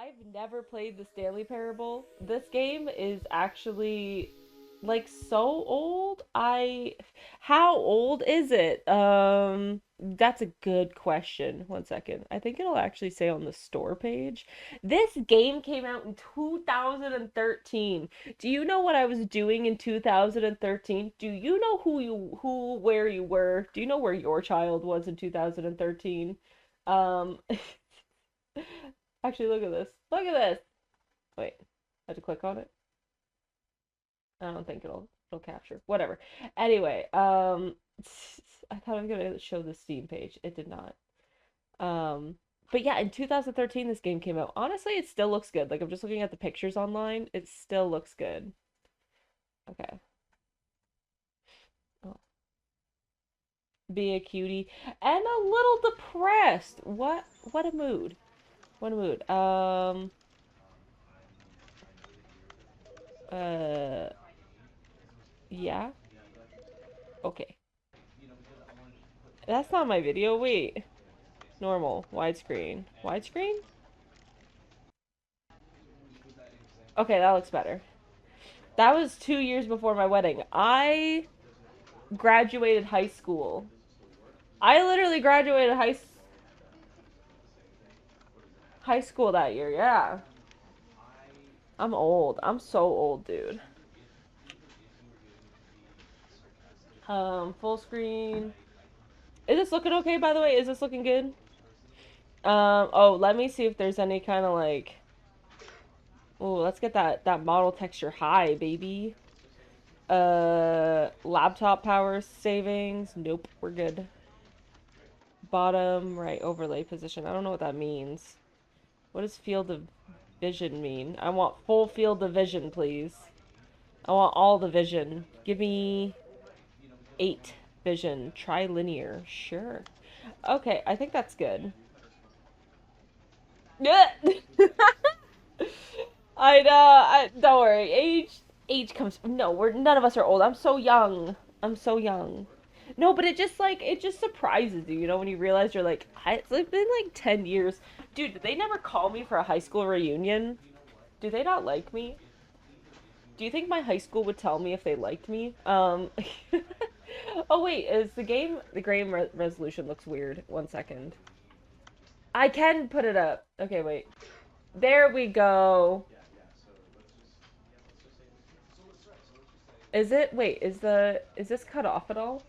I've never played the Stanley Parable. This game is actually like so old. How old is it? That's a good question. One second. I think it'll actually say on the store page. This game came out in 2013. Do you know what I was doing in 2013? Do you know where you were? Do you know where your child was in 2013? Um Actually, look at this. Look at this. Wait, I have to click on it. I don't think it'll capture. Whatever. Anyway, I thought I was gonna show the Steam page. It did not. Um, but yeah, in 2013 this game came out. Honestly, it still looks good. Like I'm just looking at the pictures online. It still looks good. Okay. Oh, be a cutie and a little depressed. What a mood. What a mood. Uh yeah. Okay. That's not my video. Wait. Normal. Widescreen. Widescreen? Okay, that looks better. That was 2 years before my wedding. I graduated high school. I literally graduated high school that year. Yeah. I'm old. I'm so old, dude. Full screen. Is this looking okay, by the way? Is this looking good? Oh, let me see if there's any kind of like. Oh, let's get that model texture high, baby. Laptop power savings. Nope, we're good. Bottom right overlay position. I don't know what that means. What does field of vision mean? I want full field of vision, please. I want all the vision. Give me 8 vision. Trilinear. Sure. Okay, I think that's good. I know. Don't worry. Age comes. No, we're none of us are old. I'm so young. I'm so young. No, but it just surprises you, when you realize you're like, it's like been like 10 years. Dude, did they never call me for a high school reunion? Do they not like me? Do you think my high school would tell me if they liked me? Oh wait, is the game resolution looks weird. One second. I can put it up. Okay, wait. There we go. Is it? Wait, is this cut off at all?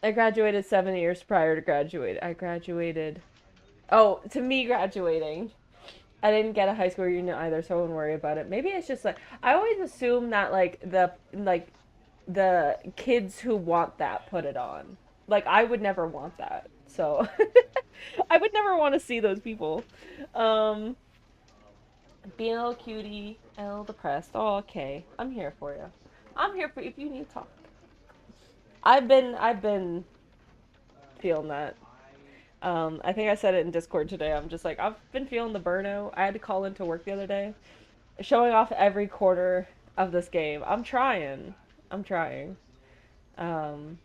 I graduated 7 years prior to graduate. I graduated. Oh, to me graduating. I didn't get a high school reunion either, so I wouldn't worry about it. Maybe it's just like I always assume that the kids who want that put it on. Like I would never want that. So I would never want to see those people. Um Being a little cutie and a little depressed. Oh, okay. I'm here for you. I'm here for you if you need to talk. I've been feeling that. I think I said it in Discord today. I'm just like I've been feeling the burnout. I had to call into work the other day, showing off every quarter of this game. I'm trying. I'm trying. Um,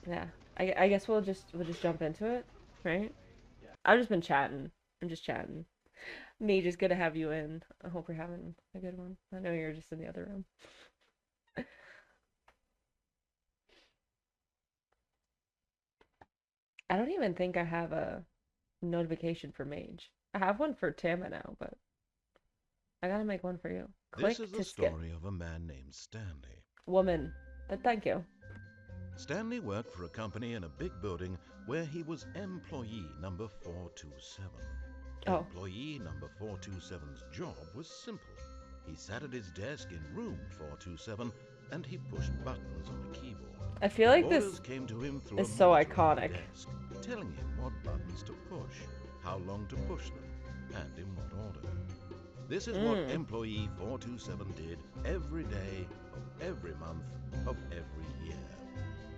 yeah. I guess we'll just jump into it, right? I've just been chatting. I'm just chatting. Me, just good to have you in. I hope you're having a good one. I know you're just in the other room. I don't even think I have a notification for Mage. I have one for Tama now, but I gotta make one for you. This is Click the to skip. story of a man named Stanley. Woman. But thank you. Stanley worked for a company in a big building where he was employee number 427. Oh. Employee number 427's job was simple. He sat at his desk in room 427 and he pushed buttons on a keyboard. I feel like this Orders came to him through is a so monitor on the iconic. desk, telling him what buttons to push, how long to push them, and in what order. This is what Mm. employee 427 did every day of every month of every year.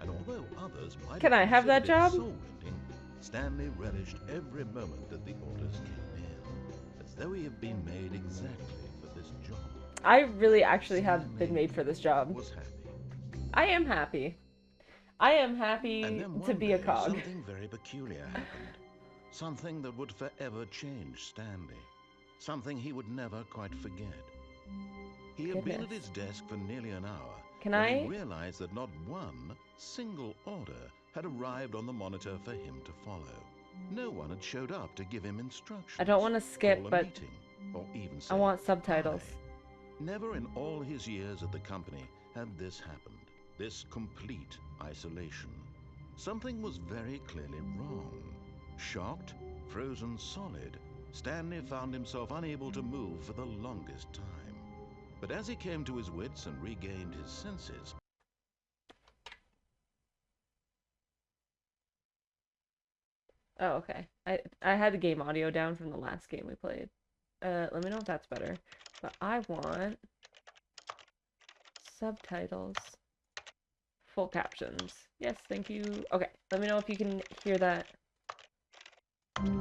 And although others might Can have I have that considered it job? soul-rending, Stanley relished every moment that the orders came in, as though he had been made exactly for this job. I really actually have been Stanley made for this job. was happy. I am happy. I am And happy then to one be a day, cog. something very peculiar happened. Something that would forever change Stanley. Something he would never quite forget. He had been at his desk for nearly an hour Can when he I? realized that not one single order had arrived on the monitor for him to follow. No one had showed up to give him I instructions, don't want to skip, call a but meeting, or even I say want subtitles. hi. Never in all his years at the company had this happened, this complete isolation. Something was very clearly wrong. Shocked, frozen solid, Stanley found himself unable to move for the longest time. But as he came to his wits and regained his senses... Oh, okay. I had the game audio down from the last game we played. Let me know if that's better. But I want subtitles. Full captions. Yes, thank you. Okay, let me know if you can hear that.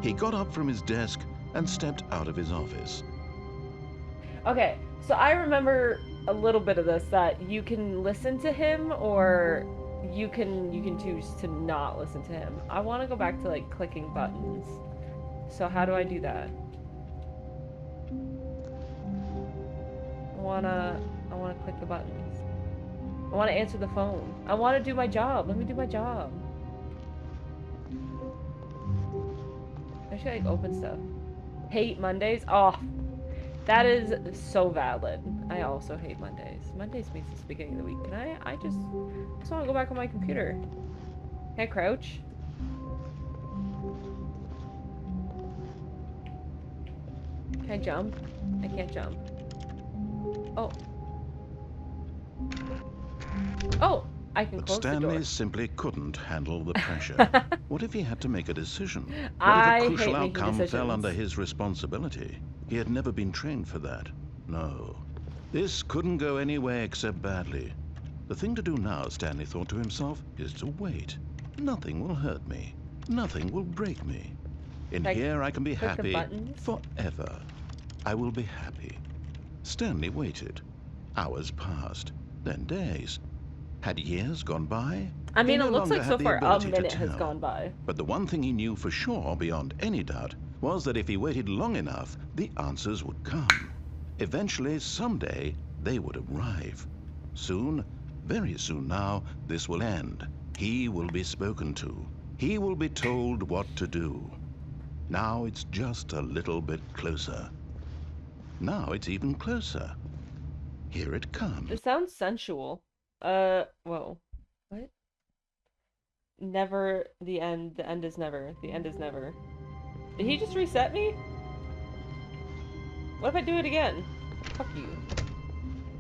He got up from his desk and stepped out of his office. Okay, so I remember a little bit of this, that you can listen to him or you can choose to not listen to him. I want to go back to like clicking buttons. So how do I do that? I wanna click the buttons. I want to answer the phone. I want to do my job. Let me do my job. I should like open stuff. Hate Mondays. Oh, that is so valid. I also hate Mondays. Mondays means it's the beginning of the week. Can I just want to go back on my computer. Can I crouch? Can I jump? I can't jump. Oh. Oh! I can close the door. But Stanley simply couldn't handle the pressure. What if he had to make a decision? What if I a crucial hate making outcome decisions. fell under his responsibility? He had never been trained for that. No. This couldn't go any way except badly. The thing to do now, Stanley thought to himself, is to wait. Nothing will hurt me. Nothing will break me. In here I can be happy forever. I will be happy. Stanley waited. Hours passed, then days. Had years gone by? I mean, He it no looks like longer so had the far a ability to minute has tell. gone by. But the one thing he knew for sure, beyond any doubt, was that if he waited long enough, the answers would come. Eventually, someday, they would arrive. Soon, very soon now, this will end. He will be spoken to. He will be told what to do. Now it's just a little bit closer. Now it's even closer. Here it comes. It sounds sensual. Whoa. What? Never the end. The end is never. The end is never. Did he just reset me? What if I do it again? Fuck you.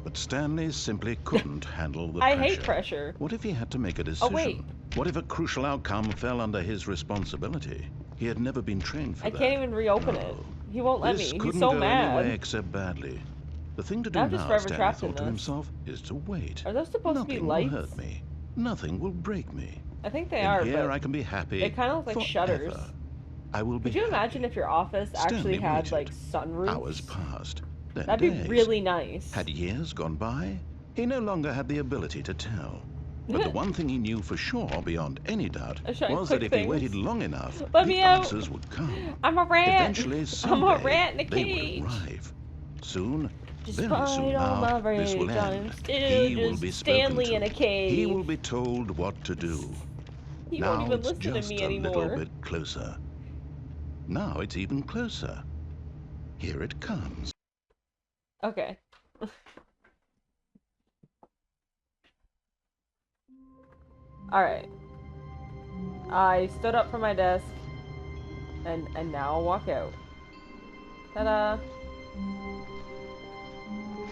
But Stanley simply couldn't handle the pressure. I hate pressure. What if he had to make a decision? Oh, wait. What if a crucial outcome fell under his responsibility? He had never been trained for that. I can't even reopen it. He won't let me. He's so go mad. Anyway except badly. The thing to do I'm just now, forever Stanley trapped in thought to this. himself, is to wait. Are those supposed to be Nothing lights? will hurt me. Nothing will break me. I think they In are, here but I can be happy they kind of look like shutters. forever. I will be Could you happy. imagine if your office actually Stanley had waited. like sunroofs? Hours passed. Then That'd days. be really nice. Had years gone by? He no longer had the ability to tell. But the one thing he knew for sure, beyond any doubt, was that if he waited long enough, Let the me out. answers would come. I'm a rat. Eventually, someday, I'm a rat in a they cage. would arrive. Soon, Despite very soon all now, my this will rage, end. I'm still He will just be spoken Stanley to. in a cave. He will be told what to do. He Now won't even it's listen to just me a anymore. little bit closer. Now it's even closer. Here it comes. Okay. Alright. I stood up from my desk and now I'll walk out. Ta-da!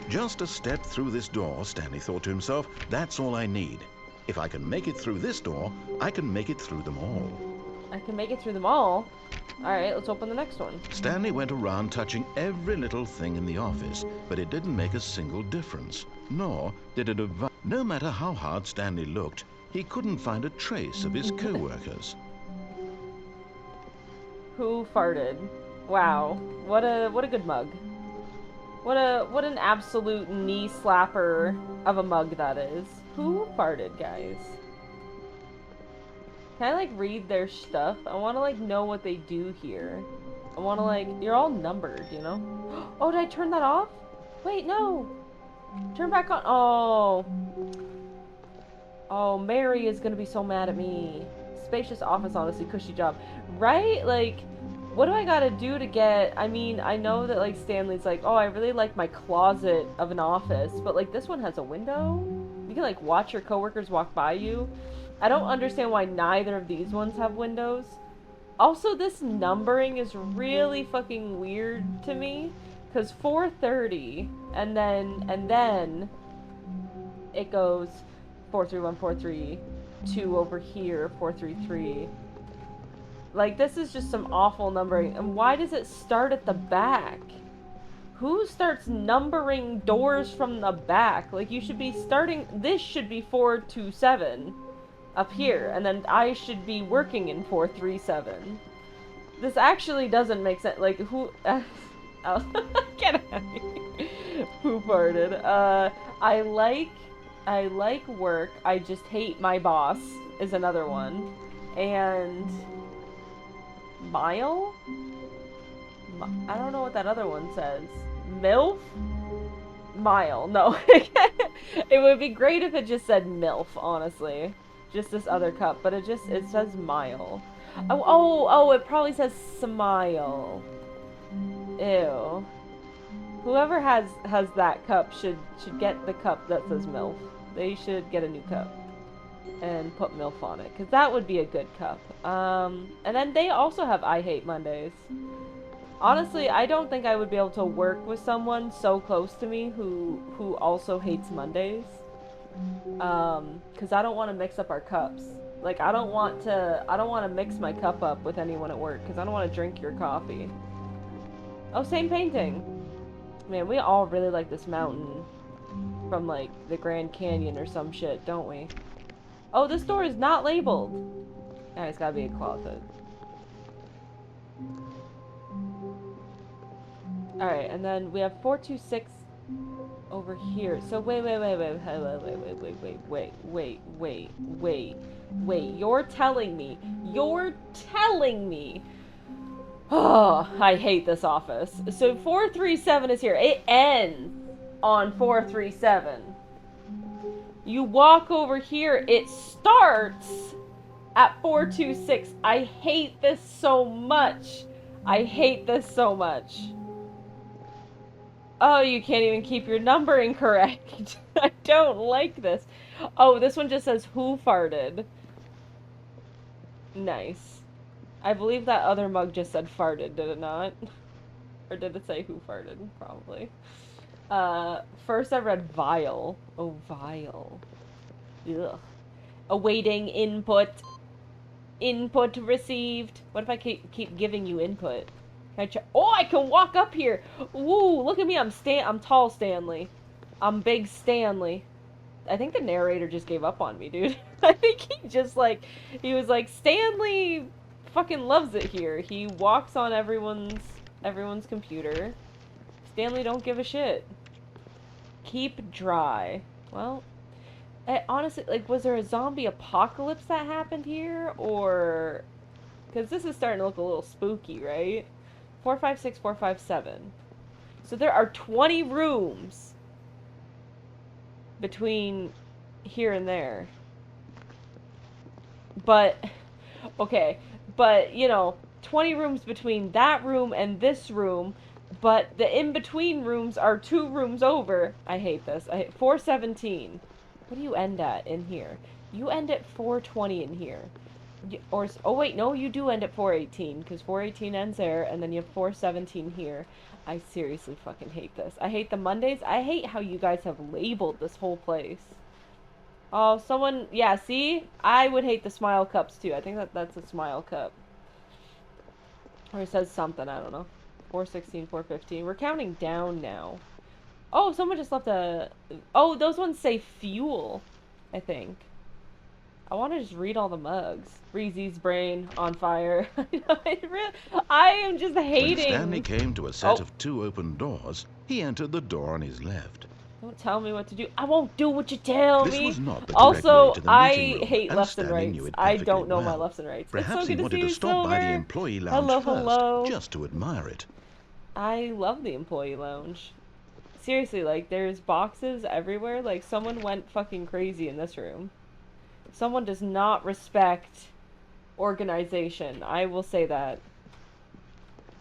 Just a step through this door, Stanley thought to himself, that's all I need. If I can make it through this door, I can make it through them all. I can make it through them all. Alright, let's open the next one. Stanley went around touching every little thing in the office, but it didn't make a single difference. Nor did it advance. No matter how hard Stanley looked, he couldn't find a trace of his co-workers. Who farted? Wow. What a good mug. What an absolute knee slapper of a mug that is. Who farted, guys? Can I, like, read their stuff? I want to, like, know what they do here. I want to, like, you're all numbered, you know? Oh, did I turn that off? Wait, no. Turn back on. Oh. Oh, Mary is gonna be so mad at me. Spacious office, honestly, cushy job. Right? Like, what do I gotta do to get... I mean, I know that, like, Stanley's like, oh, I really like my closet of an office, but, like, this one has a window? You can, like, watch your coworkers walk by you. I don't understand why neither of these ones have windows. Also, this numbering is really fucking weird to me, because 430, and then it goes 431, 432 over here, 433. Like, this is just some awful numbering. And why does it start at the back? Who starts numbering doors from the back? Like, you should be starting... This should be 427 up here, and then I should be working in 437. This actually doesn't make sense. Like, who... oh, get out of here. Who farted? I like work. I just hate my boss is another one. And... Mile? I don't know what that other one says. MILF? Mile. No. It would be great if it just said MILF, honestly. Just this other cup, but it says mile. Oh, it probably says smile. Ew. Whoever has that cup should get the cup that says MILF. They should get a new cup and put MILF on it, because that would be a good cup. And then they also have I Hate Mondays. Honestly, I don't think I would be able to work with someone so close to me who also hates Mondays. Because I don't want to mix up our cups. Like, I don't want to mix my cup up with anyone at work, because I don't want to drink your coffee. Oh, same painting. Man, we all really like this mountain from, like, the Grand Canyon or some shit, don't we? Oh, this door is not labeled. Yeah, it's gotta be a closet. Alright, and then we have 426 over here. So wait. You're telling me. Oh, I hate this office. So 437 is here. It ends on 437. You walk over here, it starts at 426. I hate this so much. Oh, you can't even keep your numbering correct. I don't like this. Oh, this one just says who farted. Nice. I believe that other mug just said farted, did it not? Or did it say who farted? Probably. First I read vile. Oh, vile. Ugh. Awaiting input. Input received. What if I keep giving you input? Oh, I can walk up here. Woo, look at me. I'm tall Stanley. I'm big Stanley. I think the narrator just gave up on me, dude. I think he was like, Stanley fucking loves it here. He walks on everyone's computer. Stanley don't give a shit. Keep dry. Well, honestly, like, was there a zombie apocalypse that happened here? Or... Because this is starting to look a little spooky, right? 456, 457. So there are 20 rooms between here and there. But, okay. But, you know, 20 rooms between that room and this room, but the in-between rooms are 2 rooms over. I hate this. 417. What do you end at in here? You end at 420 in here. Oh wait, no, you do end at 418, because 418 ends there, and then you have 417 here. I seriously fucking hate this. I hate the Mondays. I hate how you guys have labeled this whole place. Oh, someone... Yeah, see? I would hate the smile cups, too. I think that's a smile cup. Or it says something, I don't know. 416, 415. We're counting down now. Oh, someone just left a... Oh, those ones say fuel, I think. I want to just read all the mugs. Reezy's brain on fire. I am just hating... When Stanley came to a set of 2 open doors, he entered the door on his left. Don't tell me what to do. I won't do what you tell This me. was not the correct way Also, to the meeting I room, hate and lefts and Stanley knew rights. it I perfectly don't know my well. lefts and rights. It's so Perhaps he good to see wanted to you, stop by the Silver. employee lounge Hello, first, hello. just to admire it. I love the employee lounge. Seriously, like, there's boxes everywhere. Like, someone went fucking crazy in this room. Someone does not respect organization. I will say that.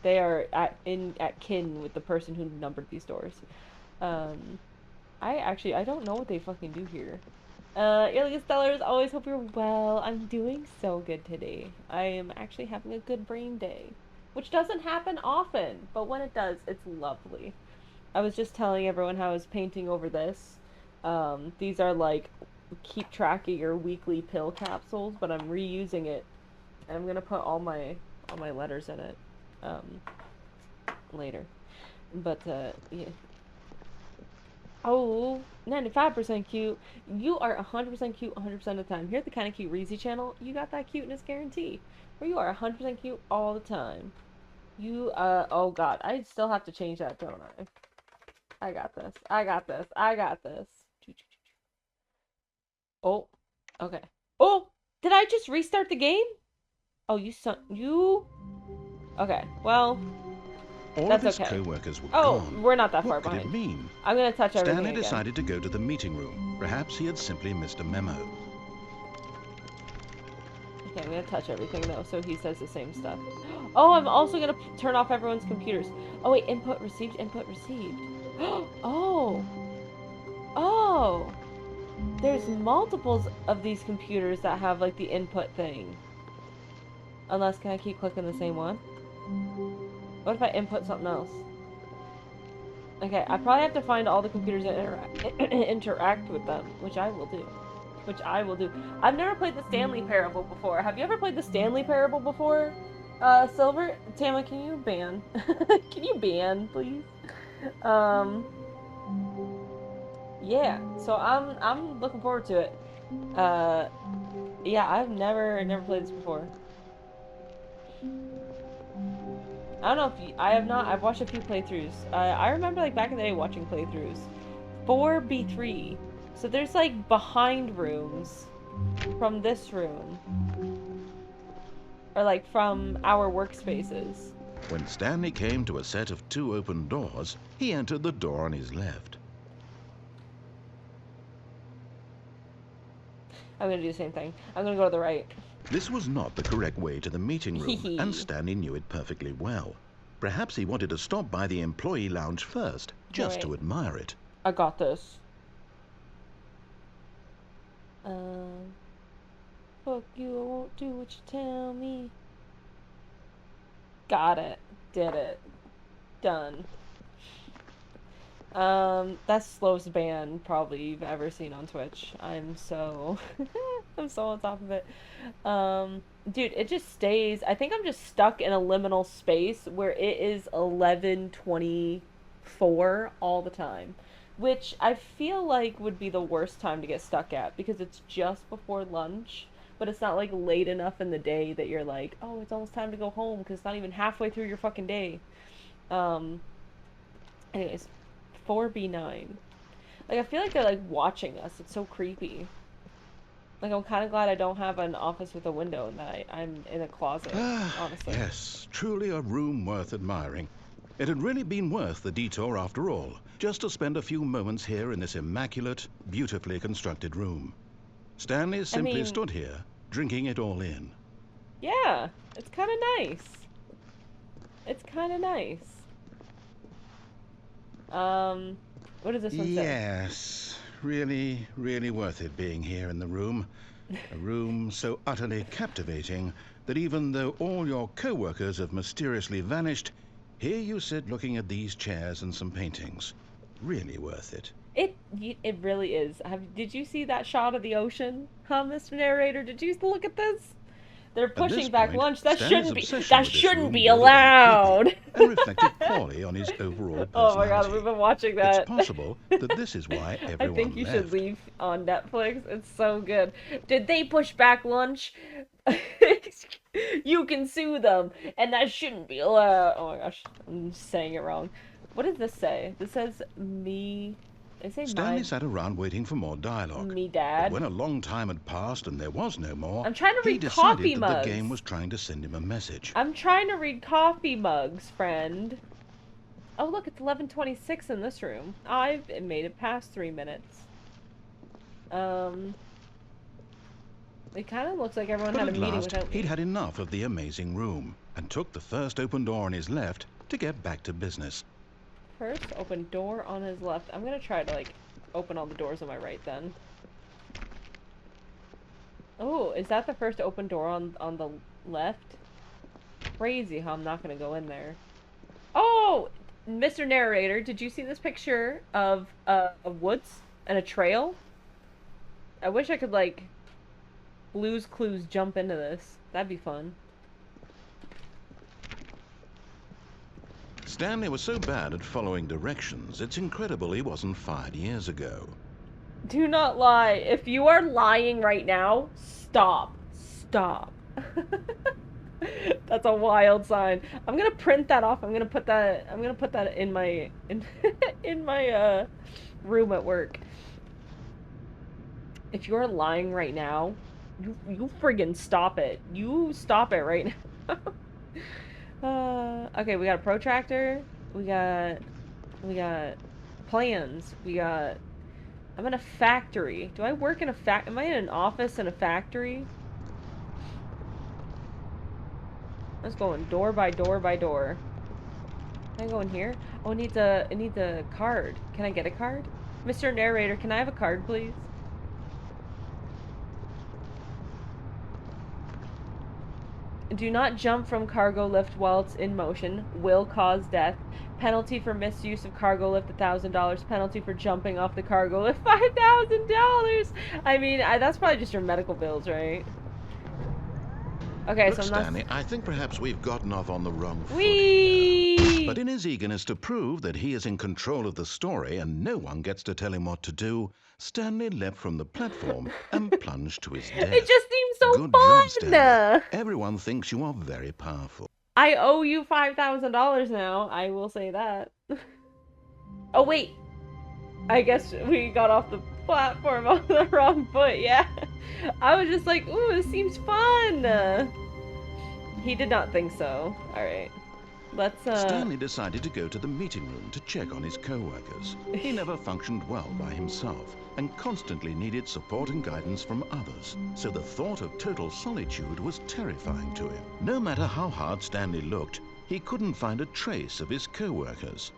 They are at kin with the person who numbered these doors. Um, I don't know what they fucking do here. Alien Stellars, always hope you're well. I'm doing so good today. I am actually having a good brain day, which doesn't happen often, but when it does, it's lovely. I was just telling everyone how I was painting over this. These are like keep track of your weekly pill capsules, but I'm reusing it. And I'm gonna put all my letters in it um, later. But yeah. Oh, 95% cute. You are 100% cute 100% of the time. Here at the Kinda Cute Reezy channel, you got that cuteness guarantee. Where you are 100% cute all the time. You, oh god, I still have to change that, don't I? I got this. I got this. I got this. Oh, okay. Oh, did I just restart the game? Oh, you? Okay, well, All of that's his okay. co-workers were Oh, gone. we're not that far What could it behind. mean? I'm gonna touch everything Stanley again. decided to go to the meeting room. Perhaps he had simply missed a memo. Okay, I'm gonna touch everything though, so he says the same stuff. Oh, I'm also gonna turn off everyone's computers. Oh wait, input received, input received. Oh, oh, there's multiples of these computers that have like the input thing. Unless, can I keep clicking the same one? What if I input something else? Okay, I probably have to find all the computers that interact with them, which I will do. Which I will do. I've never played the Stanley Parable before. Have you ever played the Stanley Parable before? Silver? Tama, can you ban? Can you ban, please? Um, yeah. So I'm looking forward to it. Uh, yeah, I've never played this before. I don't know if you, I have not. I've watched a few playthroughs. I remember like back in the day watching playthroughs. 4B3. So there's like behind rooms from this room. Or like from our workspaces. When Stanley came to a set of two open doors, he entered the door on his left. I'm gonna do the same thing. I'm gonna go to the right. This was not the correct way to the meeting room, and Hehe. Stanley knew it perfectly well. Perhaps he wanted to stop by the employee lounge first, just to Alright. admire it. I got this. Um, fuck you, I won't do what you tell me. Got it. Did it. Done. That's slowest ban probably you've ever seen on Twitch. I'm so I'm so on top of it. Dude, it just stays. I think I'm just stuck in a liminal space where it is 11:24 all the time, which I feel like would be the worst time to get stuck at because it's just before lunch, but it's not like late enough in the day that you're like, "Oh, it's almost time to go home" because it's not even halfway through your fucking day. Um, anyways, 4B9. Like I feel like they're like watching us. It's so creepy. Like I'm kind of glad I don't have an office with a window and that I'm in a closet, Ah, honestly. yes, truly a room worth admiring. It had really been worth the detour after all, just to spend a few moments here in this immaculate, beautifully constructed room. Stanley I simply mean, stood here, drinking it all in. yeah, it's kind of nice. It's kind of nice. Um, what does this one say? Yes, really, really worth it being here in the room. A room so utterly captivating that even though all your co-workers have mysteriously vanished, here you sit looking at these chairs and some paintings. Really worth it. It really is. Did you see that shot of the ocean? Huh, Mr. Narrator? Did you look at this? They're At this pushing back point, lunch. Stanley's obsession That with this shouldn't room be bordered on creepy allowed. and reflected poorly on his overall Oh my god, we've personality. been watching It's that. possible that this is why I think everyone you should left. leave on Netflix. It's so good. Did they push back lunch? You can sue them, and that shouldn't be allowed. Oh my gosh, I'm saying it wrong. What does this say? This says me. I say Stanley my sat around waiting for more dialogue. me But dad. when a long time had passed and there was no more, I'm trying to he read decided coffee that the mugs. game was trying to send him a message. I'm trying to read coffee mugs, friend. Oh, look, it's 11:26 in this room. I've made it past 3 minutes. It kind of looks like everyone But had a at meeting last, without me. he'd had enough of the amazing room and took the first open door on his left to get back to business. First open door on his left. I'm gonna try to, like, open all the doors on my right then. Oh, is that the first open door on the left? Crazy how I'm not gonna go in there. Oh! Mr. Narrator, did you see this picture of woods and a trail? I wish I could, like, Blue's Clues jump into this. That'd be fun. Stanley was so bad at following directions, it's incredible he wasn't fired years ago. Do not lie. If you are lying right now, stop. Stop. That's a wild sign. I'm gonna print that off. I'm gonna put that in my in my room at work. If you're lying right now, you friggin' stop it. You stop it right now. Okay, we got a protractor. We got plans. I'm in a factory. Do I work in a am I in an office in a factory? Let's go in door by door by door. Can I go in here? Oh, it needs a card. Can I get a card? Mr. Narrator, can I have a card, please? Do not jump from cargo lift while it's in motion. Will cause death. Penalty for misuse of cargo lift, $1,000. Penalty for jumping off the cargo lift, $5,000. I mean, that's probably just your medical bills, right? Okay, Look, so I'm not... Stanley, I think perhaps we've gotten off on the wrong foot Whee! here. But in his eagerness to prove that he is in control of the story and no one gets to tell him what to do, Stanley leapt from the platform and plunged to his death. It just seems so Good fun! job, Stanley. Everyone thinks you are very powerful. I owe you $5,000 now, I will say that. Oh, wait. I guess we got off the platform on the wrong foot, yeah. I was just like, ooh, this seems fun. He did not think so. Alright. Let's, Stanley decided to go to the meeting room to check on his co-workers. He never functioned well by himself and constantly needed support and guidance from others. So the thought of total solitude was terrifying to him. No matter how hard Stanley looked, he couldn't find a trace of his co-workers.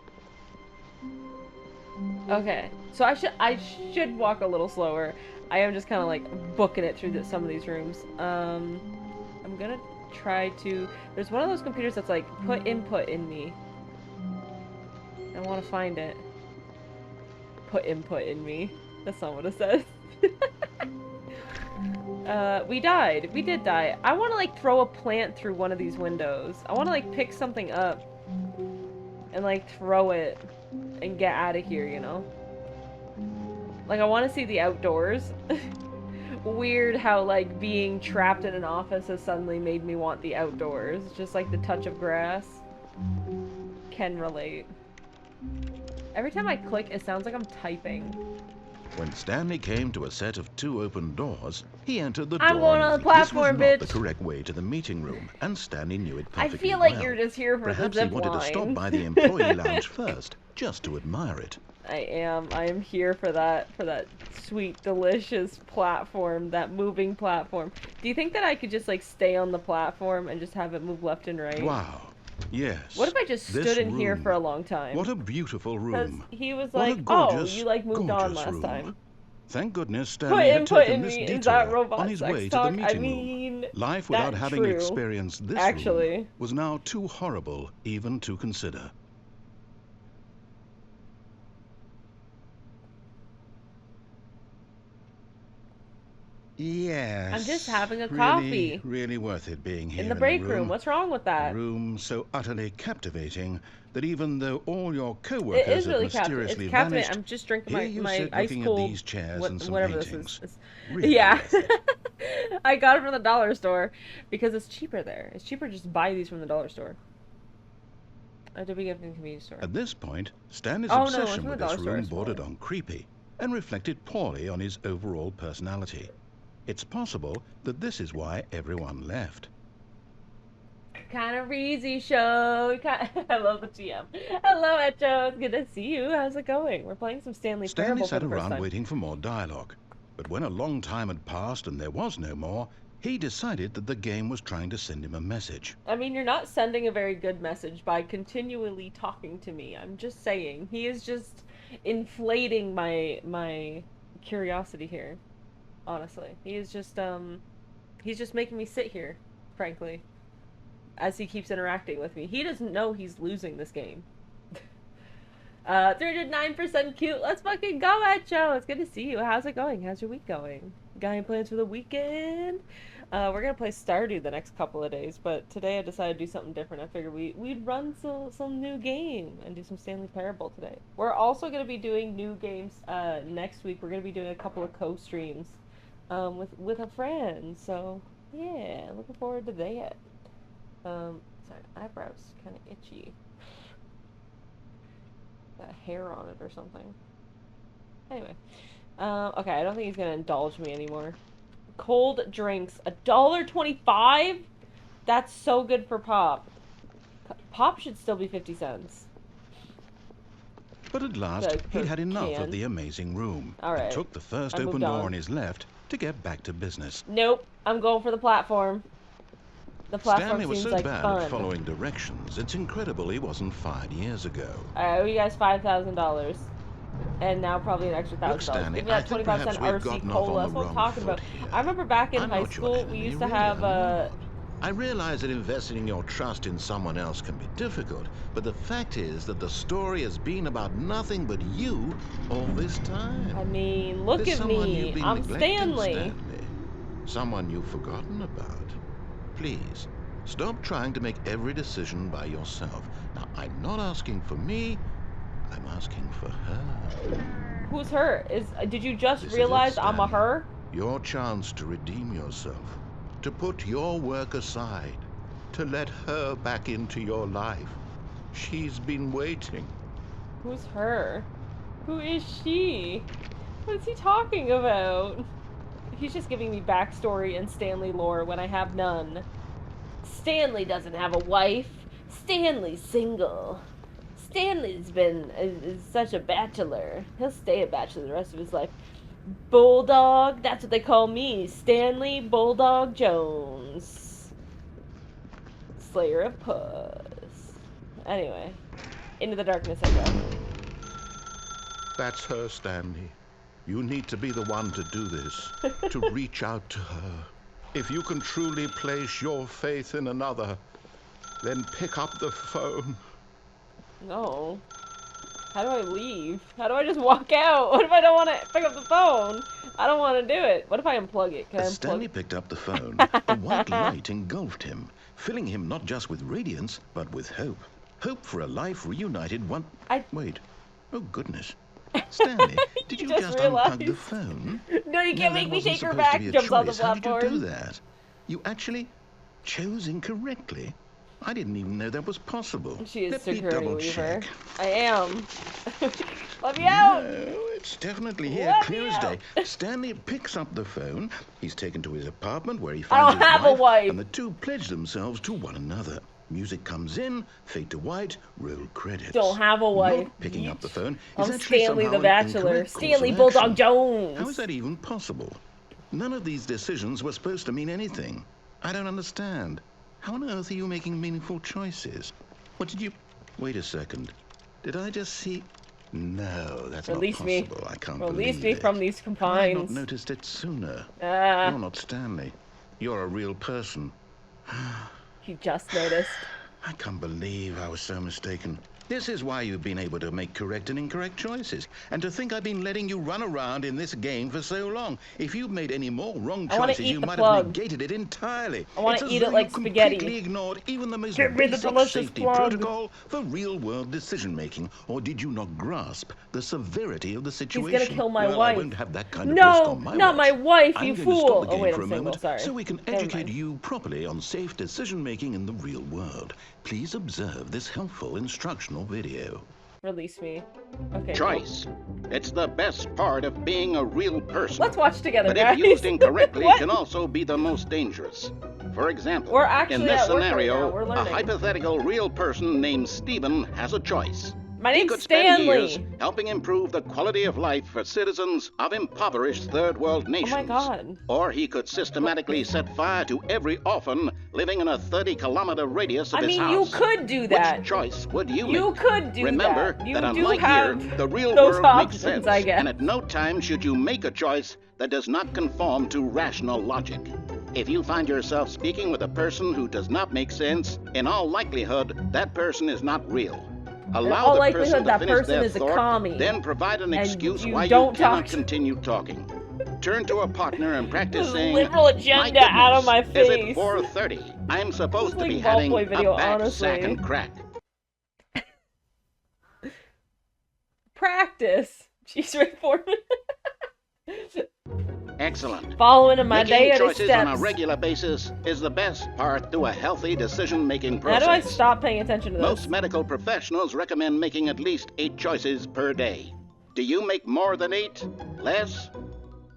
Okay, so I should walk a little slower. I am just kind of like booking it through some of these rooms. I'm gonna try to... There's one of those computers that's like, put input in me. I want to find it. Put input in me. That's not what it says. We died. We did die. I want to like throw a plant through one of these windows. I want to like pick something up and like throw it and get out of here, you know? Like, I want to see the outdoors. Weird how, like, being trapped in an office has suddenly made me want the outdoors. Just like the touch of grass. Can relate. Every time I click, it sounds like I'm typing. When Stanley came to a set of 2 open doors, he entered the door. I'm going on the platform, this was bitch. not the correct way to the meeting room, and Stanley knew it I perfectly feel like well. you're just here for Perhaps the he zip wanted line. to stop by the employee lounge first, just to admire it. I am here for that sweet, delicious platform, that moving platform. Do you think that I could just like stay on the platform and just have it move left and right? Wow. Yes. What if I just stood in here for a long time? What a beautiful room. He was What a like, oh, gorgeous, you like moved on gorgeous last room. time. Thank goodness Put Stanley had input taken in this me. detour Is that robot on his sex way to talk? the meeting I mean, room. Life without having true. experienced this Actually. room was now too horrible even to consider. Yes. I'm just having a coffee. Really worth it being here in the break room. What's wrong with that? A room so utterly captivating that even though all your It co-workers is really have mysteriously it's vanished, captivating. I'm just drinking here you my sit ice looking cold at these chairs and some whatever paintings. this is. Really Yeah. worth it. I got it from the dollar store because it's cheaper there. It's cheaper just to buy these from the dollar store. Did we get from the convenience store? At this point, Stanley's Oh no, it's obsession from the with dollar this store. room It's bordered fine. on creepy and reflected poorly on his overall personality. It's possible that this is why everyone left. Kind of Reezy show. I love the GM. Hello, Echo. It's good to see you. How's it going? We're playing some Stanley Stanley Parable for sat the first around time. waiting for more dialogue, but when a long time had passed and there was no more, he decided that the game was trying to send him a message. I mean, you're not sending a very good message by continually talking to me. I'm just saying. He is just inflating my curiosity here. Honestly. He's just making me sit here, frankly, as he keeps interacting with me. He doesn't know he's losing this game. 309% cute. Let's fucking go, Echo. It's good to see you. How's it going? How's your week going? Got any plans for the weekend? We're gonna play Stardew the next couple of days, but today I decided to do something different. I figured we'd run some new game and do some Stanley Parable today. We're also gonna be doing new games next week. We're gonna be doing a couple of co-streams with a friend. So yeah, looking forward to that. Sorry, eyebrows kind of itchy. Got hair on it or something. Anyway, okay, I don't think he's gonna indulge me anymore. Cold drinks, $1.25. That's so good for Pop. Pop should still be 50 cents. But at last, he'd had enough of the amazing room and took the first open door on his left to get back to business. Nope, I'm going for the platform. The platform Stanley was seems so like bad fun. at following directions, it's incredible he wasn't fired years ago. I owe you guys $5,000. And now probably an extra $1,000. Look, Stanley, Give me that I think 25 perhaps cent we've RC gotten Cola. off on That's the what I'm wrong talking about. foot here. I remember back in I'm high not your school, we enemy, used to really, have I'm not. I realize that investing your trust in someone else can be difficult, but the fact is that the story has been about nothing but you all this time. I mean, look There's at someone me. you've been I'm neglecting, Stanley. Someone you've forgotten about. Please, stop trying to make every decision by yourself. Now, I'm not asking for me, I'm asking for her. Who's her? Did you just This realize is it, I'm a Stanley. her? Your chance to redeem yourself, to put your work aside, to let her back into your life. She's been waiting. Who's her? Who is she? What is he talking about? He's just giving me backstory and Stanley lore when I have none. Stanley doesn't have a wife. Stanley's single. Stanley's been is such a bachelor. He'll stay a bachelor the rest of his life. Bulldog, that's what they call me. Stanley Bulldog Jones. Slayer of Puss. Anyway, into the darkness I go. That's her, Stanley. You need to be the one to do this, to reach out to her. If you can truly place your faith in another, then pick up the phone. No. How do I leave? How do I just walk out? What if I don't want to pick up the phone? I don't want to do it. What if I unplug it? Can I As unplug Stanley it? picked up the phone, a white light engulfed him, filling him not just with radiance, but with hope. Hope for a life reunited one... Wait. Oh, goodness. Stanley, did you just unplug the phone? No, you can't make me take her supposed back. to be a Jumps on the choice. How did you platform. do that? You actually chose incorrectly. I didn't even know that was possible. She is Let me security double leaver. check. I am. Let me out. No, it's definitely here, Let clear me as day. out. Stanley picks up the phone. He's taken to his apartment where he I finds don't have a his wife. and the two pledge themselves to one another. Music comes in, fade to white, roll credits. Don't have a wife. Not picking up the phone I'm is actually Stanley somehow the an Bachelor. incorrect course Stanley of Bulldog action. Jones. How is that even possible? None of these decisions were supposed to mean anything. I don't understand. How on earth are you making meaningful choices? What did you... Wait a second. Did I just see... No, that's Release not me. possible. I can't Release believe me it. from these How have I not confines. noticed it sooner? Ah, You're not Stanley. You're a real person. he just noticed. I can't believe I was so mistaken. This is why you've been able to make correct and incorrect choices. And to think I've been letting you run around in this game for so long. If you'd made any more wrong choices, you might have negated it entirely. I want to eat it like spaghetti. Completely ignored even the most Give me the basic delicious safety plug. protocol for real-world decision-making. Or did you not grasp the severity of the situation? He's gonna kill my wife. wife. I won't have that kind of risk on my not watch. my wife, I'm you going fool. To stop the game wait, for I'm a single, moment, sorry. so we can educate you properly on safe decision-making in the real world. Please observe this helpful instructional video. Release me. Okay. Choice. Cool. It's the best part of being a real person. Let's watch together, but guys. if used incorrectly, can also be the most dangerous. For example, in this scenario, a hypothetical real person named Stephen has a choice. My name's He could spend Stanley. years helping improve the quality of life for citizens of impoverished third world nations. Oh my God. Or he could systematically set fire to every orphan living in a 30-kilometer radius of his house. You could do that. Which choice would you make? You could do Remember that. You that do unlike have here, the real those world options, makes sense. I guess. And at no time should you make a choice that does not conform to rational logic. If you find yourself speaking with a person who does not make sense, in all likelihood, that person is not real. Allow the person to finish their thought, then provide an excuse why you cannot continue talking. Turn to a partner and practice saying, liberal agenda out of my face. Is it 4:30? I'm supposed to be having a back, sack, and crack. Practice. She's right for me. Excellent. Following in my Making day choices on a regular basis is the best part to a healthy decision-making process. How do I stop paying attention to this? Most medical professionals recommend making at least 8 choices per day. Do you make more than 8? Less?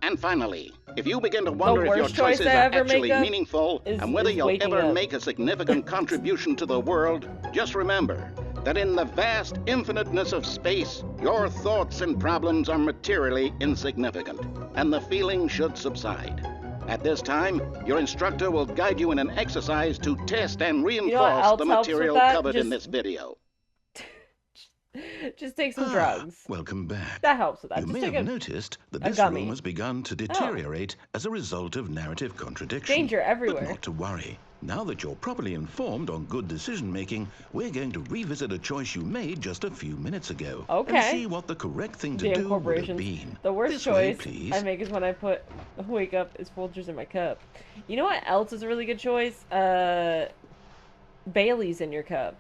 And finally, if you begin to wonder if your choices are actually meaningful and whether you'll ever make a significant contribution to the world, just remember that in the vast infiniteness of space, your thoughts and problems are materially insignificant, and the feeling should subside. At this time, your instructor will guide you in an exercise to test and reinforce the material covered in this video. Just take some drugs. Welcome back. That helps with that. You may have noticed that this room has begun to deteriorate as a result of narrative contradiction. Danger everywhere. But not to worry. Now that you're properly informed on good decision-making, we're going to revisit a choice you made just a few minutes ago. Okay. And see what the correct thing to do would have been. The worst choice I make is when I wake up is Folgers in my cup. You know what else is a really good choice? Bailey's in your cup.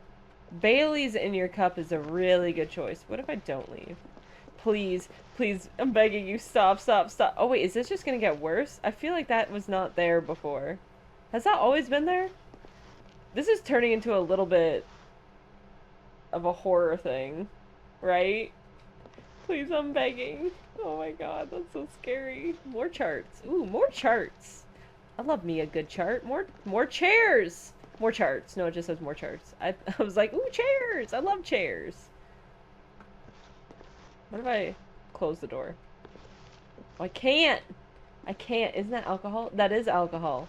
Bailey's in your cup is a really good choice. What if I don't leave? Please, please, I'm begging you, stop, stop, stop. Oh wait, is this just gonna get worse? I feel like that was not there before. Has that always been there? This is turning into a little bit of a horror thing, right? Please, I'm begging. Oh my god, that's so scary. More charts. Ooh, more charts. I love me a good chart. More chairs. More charts. No, it just says more charts. I was like, ooh, chairs! I love chairs. What if I close the door? Oh, I can't! I can't. Isn't that alcohol? That is alcohol.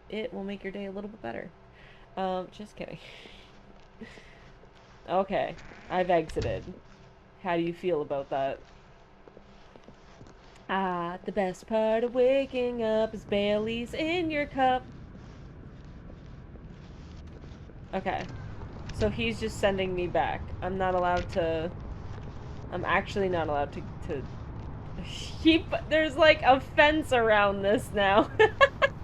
It will make your day a little bit better. Just kidding. Okay. I've exited. How do you feel about that? Ah, the best part of waking up is Bailey's in your cup. Okay. So he's just sending me back. I'm not allowed to... I'm actually not allowed to keep... There's like a fence around this now.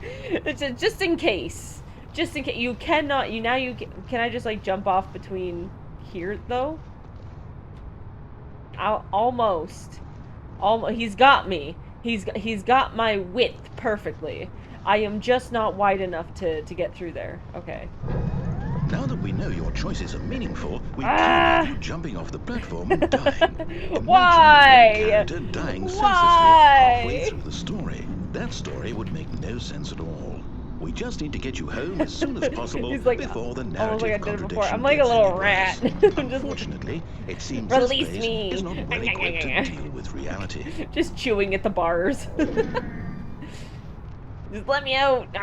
It's just in case. Just in case. You cannot... Can I just like jump off between here though? Almost. He's got me. He's got my width perfectly. I am just not wide enough to get through there. Okay. Now that we know your choices are meaningful, we can't have you jumping off the platform and dying. Why? Character dying senselessly halfway through the story. That story would make no sense at all. We just need to get you home as soon as possible before the narrative contradiction. I'm like a little rat. Unfortunately, it seems this place is not well equipped to deal with reality. Just chewing at the bars. Just let me out.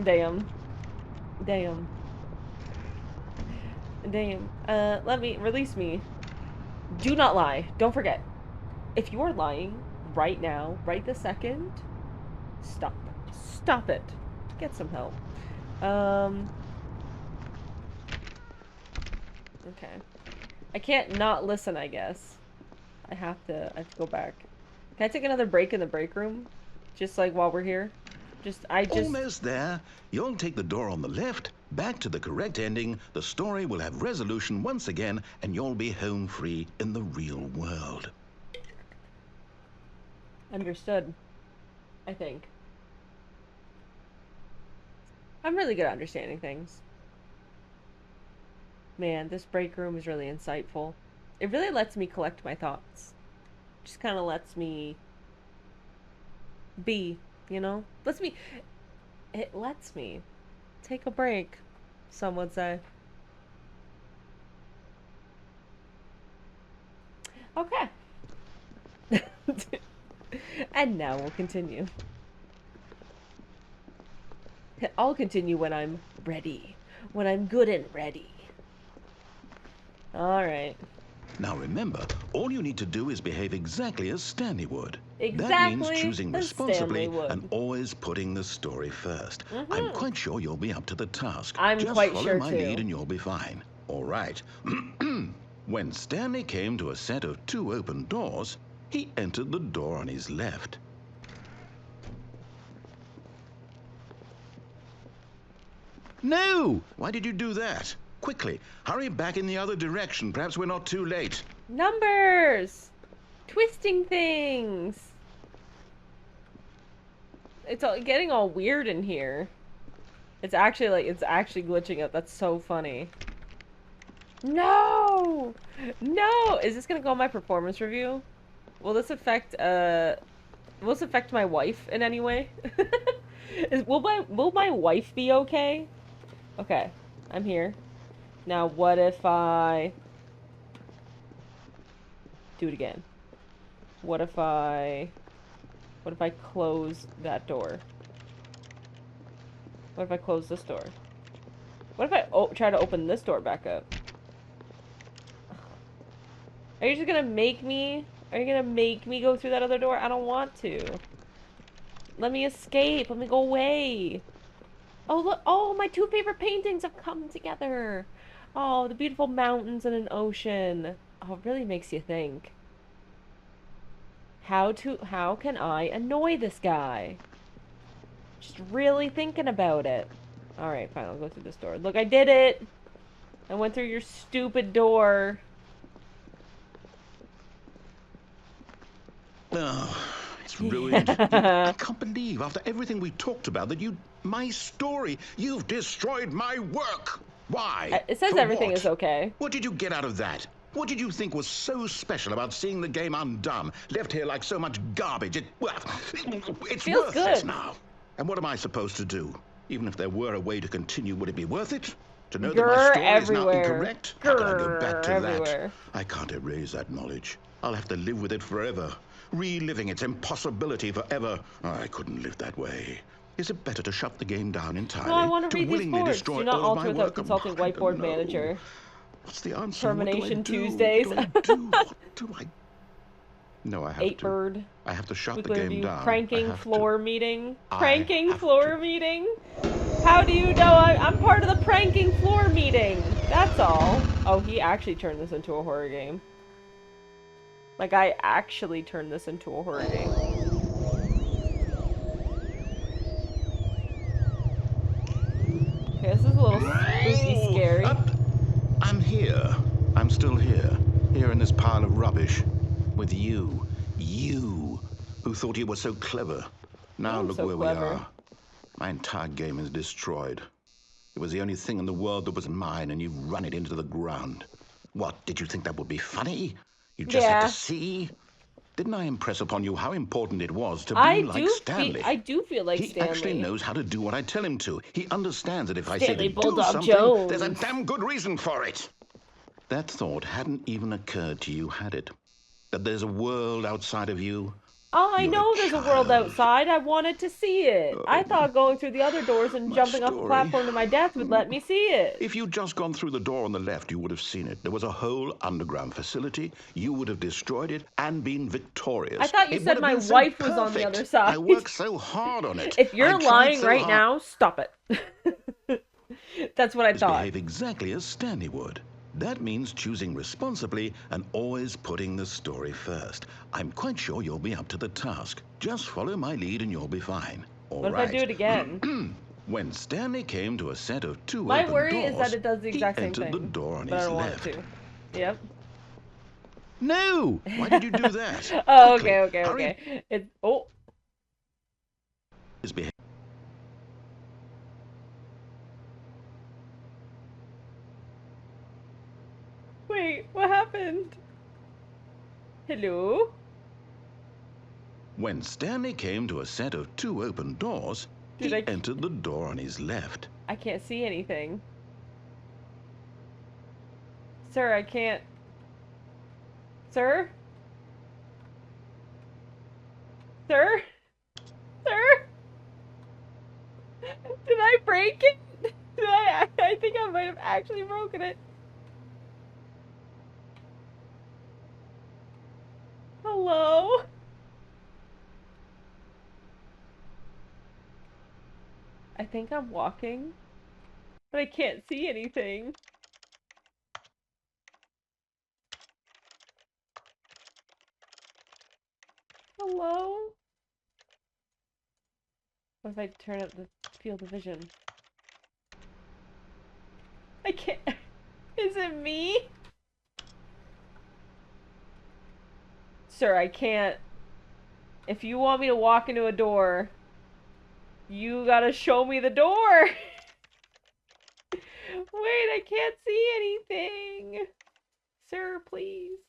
Damn. Damn. Damn. Release me. Do not lie. Don't forget. If you are lying right now, right this second, stop. Stop it. Get some help. Okay. I can't not listen, I guess. I have to go back. Can I take another break in the break room? Just like while we're here? Almost there. You'll take the door on the left, back to the correct ending, the story will have resolution once again, and you'll be home free in the real world. Understood. I think. I'm really good at understanding things. Man, this break room is really insightful. It really lets me collect my thoughts. Just kind of lets me be, you know? It lets me take a break, some would say. Okay. And now we'll continue. I'll continue when I'm ready. When I'm good and ready. Alright. Now remember, all you need to do is behave exactly as Stanley would. Exactly. That means choosing responsibly and always putting the story first. I'm quite sure you'll be up to the task. Just follow my lead and you'll be fine. All right. When Stanley came to a set of 2 open doors, he entered the door on his left. No! Why did you do that? Quickly, hurry back in the other direction. Perhaps we're not too late. Numbers! Twisting things! It's getting all weird in here. It's actually glitching out. That's so funny. No! No! Is this gonna go on my performance review? Will this affect my wife in any way? Will my wife be okay? Okay, I'm here. Now, what if I do it again? What if I close that door? What if I close this door? What if I try to open this door back up? Are you just gonna make me? Are you gonna make me go through that other door? I don't want to. Let me escape. Let me go away. Oh, look. Oh, my 2 favorite paintings have come together. Oh, the beautiful mountains and an ocean. Oh, it really makes you think. How can I annoy this guy? Just really thinking about it. Alright, fine, I'll go through this door. Look, I did it! I went through your stupid door. Oh, it's ruined. I can't believe, after everything we talked about, that my story, you've destroyed my work. Why? It says everything is okay. What did you get out of that? What did you think was so special about seeing the game undone, left here like so much garbage? It's worthless now. And what am I supposed to do? Even if there were a way to continue, would it be worth it? To know that my story is now incorrect? How can I go back to that? I can't erase that knowledge. I'll have to live with it forever. Reliving its impossibility forever. I couldn't live that way. Is it better to shut the game down entirely? No, I want to read these boards. Do not alter without consulting whiteboard manager. What's the answer? Termination Tuesdays. What do I? No, I have to. 8-bird. I have to shut the game down. Pranking floor meeting. Pranking floor meeting. How do you know I'm part of the pranking floor meeting? That's all. Oh, he actually turned this into a horror game. Like, I actually turned this into a horror game. Okay, this is a little spooky scary. I'm here. I'm still here. Here in this pile of rubbish. With you. You, who thought you were so clever. Now look where we are. My entire game is destroyed. It was the only thing in the world that was mine, and you've run it into the ground. What, did you think that would be funny? You just had to see? Didn't I impress upon you how important it was to be like Stanley? I do feel like Stanley. He actually knows how to do what I tell him to. He understands that if I say to do something, there's a damn good reason for it. That thought hadn't even occurred to you, had it? That there's a world outside of you? Oh, I know there's a world outside. I wanted to see it. I thought going through the other doors and jumping off the platform to my death would let me see it. If you'd just gone through the door on the left, you would have seen it. There was a whole underground facility. You would have destroyed it and been victorious. I thought you said my wife was on the other side. I worked so hard on it. If you're lying right now, stop it. That's what I thought. Behave exactly as Stanley would. That means choosing responsibly and always putting the story first. I'm quite sure you'll be up to the task. Just follow my lead and you'll be fine. All right. What if I do it again? When Stanley came to a set of two My open worry doors, is that it does the exact same entered thing. the door on but his I don't left. Want it to. Yep. No! Why did you do that? Oh, Quickly, okay. It's His behavior. Wait, what happened? Hello? When Stanley came to a set of two open doors, he entered the door on his left. I can't see anything. Sir, I can't. Sir? Sir? Sir? Did I break it? I think I might have actually broken it. Hello? I think I'm walking, but I can't see anything. Hello? What if I turn up the field of vision? I can't. Is it me? Sir, I can't. If you want me to walk into a door, you gotta show me the door. Wait, I can't see anything. Sir, please.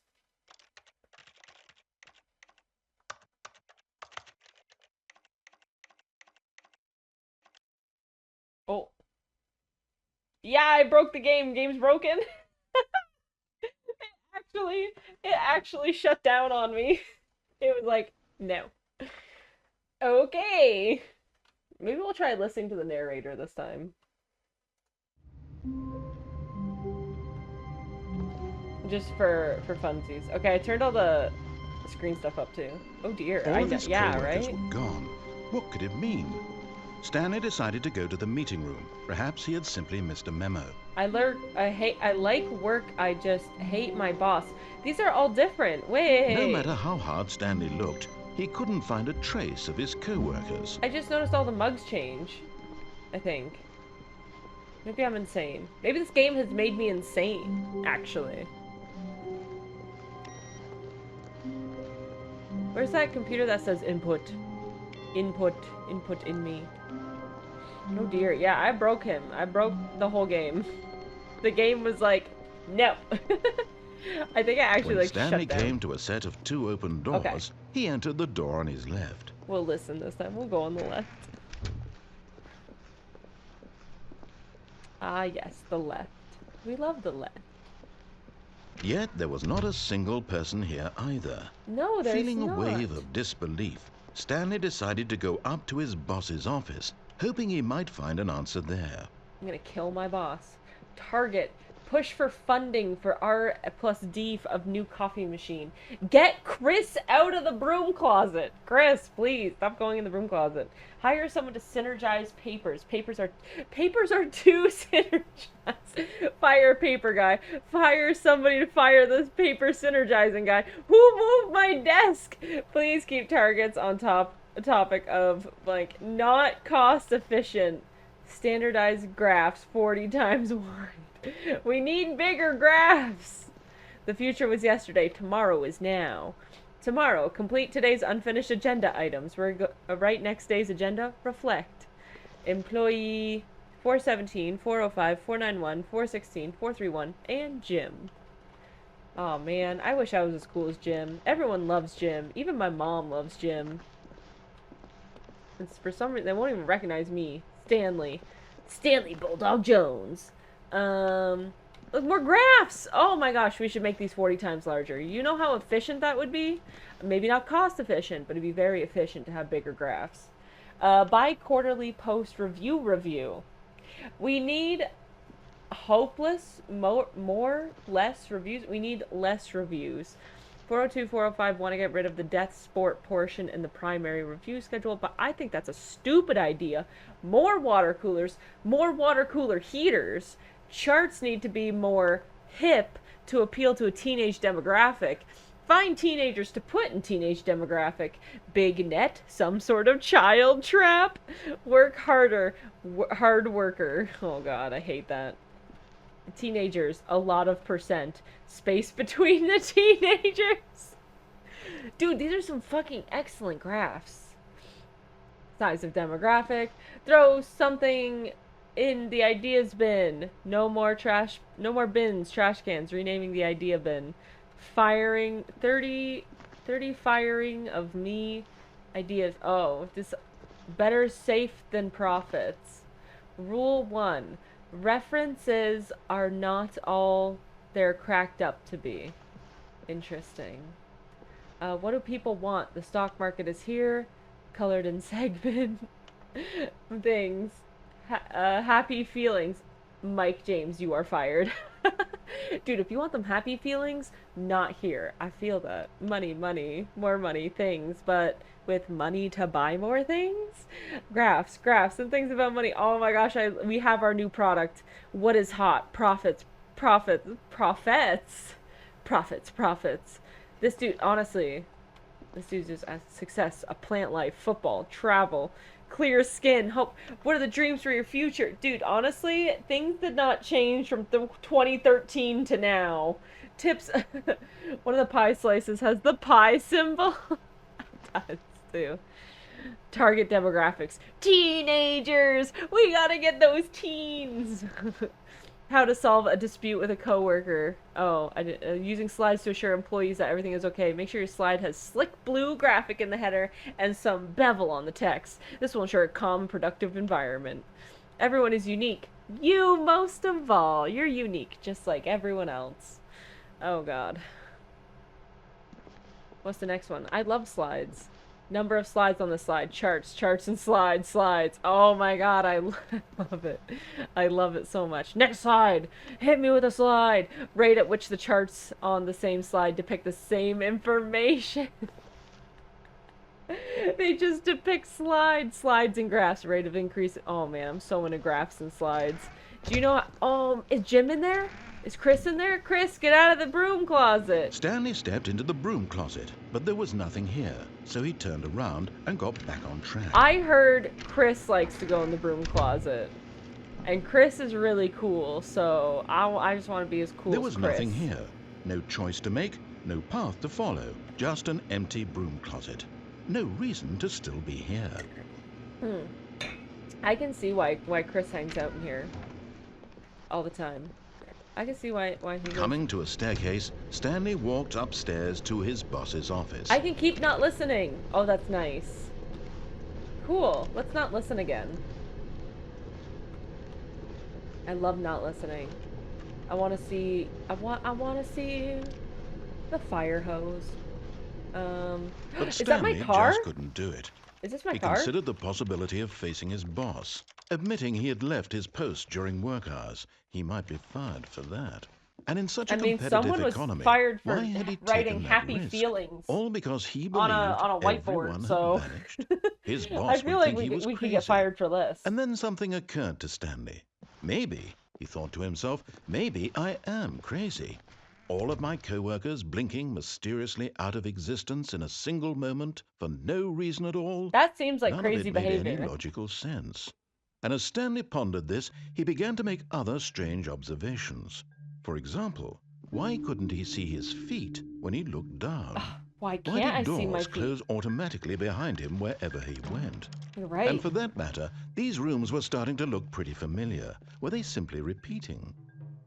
Oh. Yeah, I broke the game. Game's broken. It actually shut down on me. It was like, no. Okay. Maybe we'll try listening to the narrator this time. Just for funsies. Okay, I turned all the screen stuff up too. Oh dear. All of his co-workers right? were gone. What could it mean? Stanley decided to go to the meeting room. Perhaps he had simply missed a memo. I like work, I just hate my boss. These are all different. Wait. No matter how hard Stanley looked, he couldn't find a trace of his co-workers. I just noticed all the mugs change, I think. Maybe I'm insane. Maybe this game has made me insane, actually. Where's that computer that says input? Input in me. Oh dear, yeah, I broke him. I broke the whole game. The game was like, no. I think I actually when shut down. Stanley came to a set of two open doors, he entered the door on his left. We'll listen this time. We'll go on the left. Ah, yes, the left. We love the left. Yet there was not a single person here either. No, there's Feeling not. a wave of disbelief, Stanley decided to go up to his boss's office, hoping he might find an answer there. I'm gonna kill my boss. Target. Push for funding for R+D of new coffee machine. Get Chris out of the broom closet. Chris, please stop going in the broom closet. Hire someone to synergize papers. Papers are too synergized. Fire paper guy. Fire somebody to fire this paper synergizing guy. Who moved my desk? Please keep targets on topic of like not cost efficient. Standardized graphs 40 times wide. We need bigger graphs! The future was yesterday, tomorrow is now. Tomorrow, complete today's unfinished agenda items. Write next day's agenda, reflect. Employee 417, 405, 491, 416, 431, and Jim. Oh man, I wish I was as cool as Jim. Everyone loves Jim. Even my mom loves Jim. It's for some reason, they won't even recognize me. Stanley Bulldog Jones. More graphs! Oh my gosh, we should make these 40 times larger. You know how efficient that would be? Maybe not cost efficient, but it'd be very efficient to have bigger graphs. Bi-quarterly post review. We need hopeless, less reviews. We need less reviews. 402, 405 want to get rid of the death sport portion in the primary review schedule, but I think that's a stupid idea. More water cooler heaters. Charts need to be more hip to appeal to a teenage demographic. Find teenagers to put in teenage demographic. Big net, some sort of child trap. Work harder, hard worker. Oh god, I hate that. Teenagers, a lot of percent. Space between the teenagers. Dude, these are some fucking excellent graphs. Size of demographic. Throw something in the ideas bin. No more bins, trash cans. Renaming the idea bin. Firing 30 firing of me ideas. Oh, this better safe than profits. Rule 1. References are not all they're cracked up to be. Interesting. What do people want? The stock market is here. Colored in segment. Things. Happy feelings. Mike James, you are fired. Dude, if you want them happy feelings, not here. I feel that. Money, more money, things, but with money to buy more things? Graphs, and things about money. Oh my gosh, we have our new product. What is hot? Profits. This dude, honestly, this dude's just a success. A plant life, football, travel, clear skin, hope. What are the dreams for your future? Dude, honestly, things did not change from 2013 to now. Tips. One of the pie slices has the pie symbol. It does too. Target demographics. Teenagers! We gotta get those teens! How to solve a dispute with a coworker. Oh, using slides to assure employees that everything is okay. Make sure your slide has slick blue graphic in the header and some bevel on the text. This will ensure a calm, productive environment. Everyone is unique. You most of all. You're unique, just like everyone else. Oh god. What's the next one? I love slides. Number of slides on the slide. Charts and slides. Oh my god, I love it. I love it so much. Next slide. Hit me with a slide. Rate at which the charts on the same slide depict the same information. They just depict slides and graphs. Rate of increase. Oh man, I'm so into graphs and slides. Do you know, is Jim in there? Is Chris in there? Chris, get out of the broom closet! Stanley stepped into the broom closet, but there was nothing here, so he turned around and got back on track. I heard Chris likes to go in the broom closet. And Chris is really cool, so I just want to be as cool as Chris. There was nothing here. No choice to make, no path to follow. Just an empty broom closet. No reason to still be here. I can see why Chris hangs out in here. All the time. I can see why he Coming to a staircase, Stanley walked upstairs to his boss's office. I can keep not listening. Oh, that's nice. Cool. Let's not listen again. I love not listening. I want to see the fire hose. But is that my Stanley car? just couldn't do it. Is this my He car? considered the possibility of facing his boss. Admitting he had left his post during work hours, he might be fired for that. And in such a competitive someone was economy, fired for why had he writing taken that happy risk? feelings All because he believed on a whiteboard. everyone So had vanished. His boss I feel would like think he was we could crazy. get fired for this. And then something occurred to Stanley. Maybe, he thought to himself, maybe I am crazy. All of my co-workers blinking mysteriously out of existence in a single moment for no reason at all. That seems like None crazy of it made behavior. any logical sense. And as Stanley pondered this, he began to make other strange observations. For example, why couldn't he see his feet when he looked down? Why can't I did see my doors feet? close automatically behind him wherever he went? You're right. And for that matter, these rooms were starting to look pretty familiar. Were they simply repeating?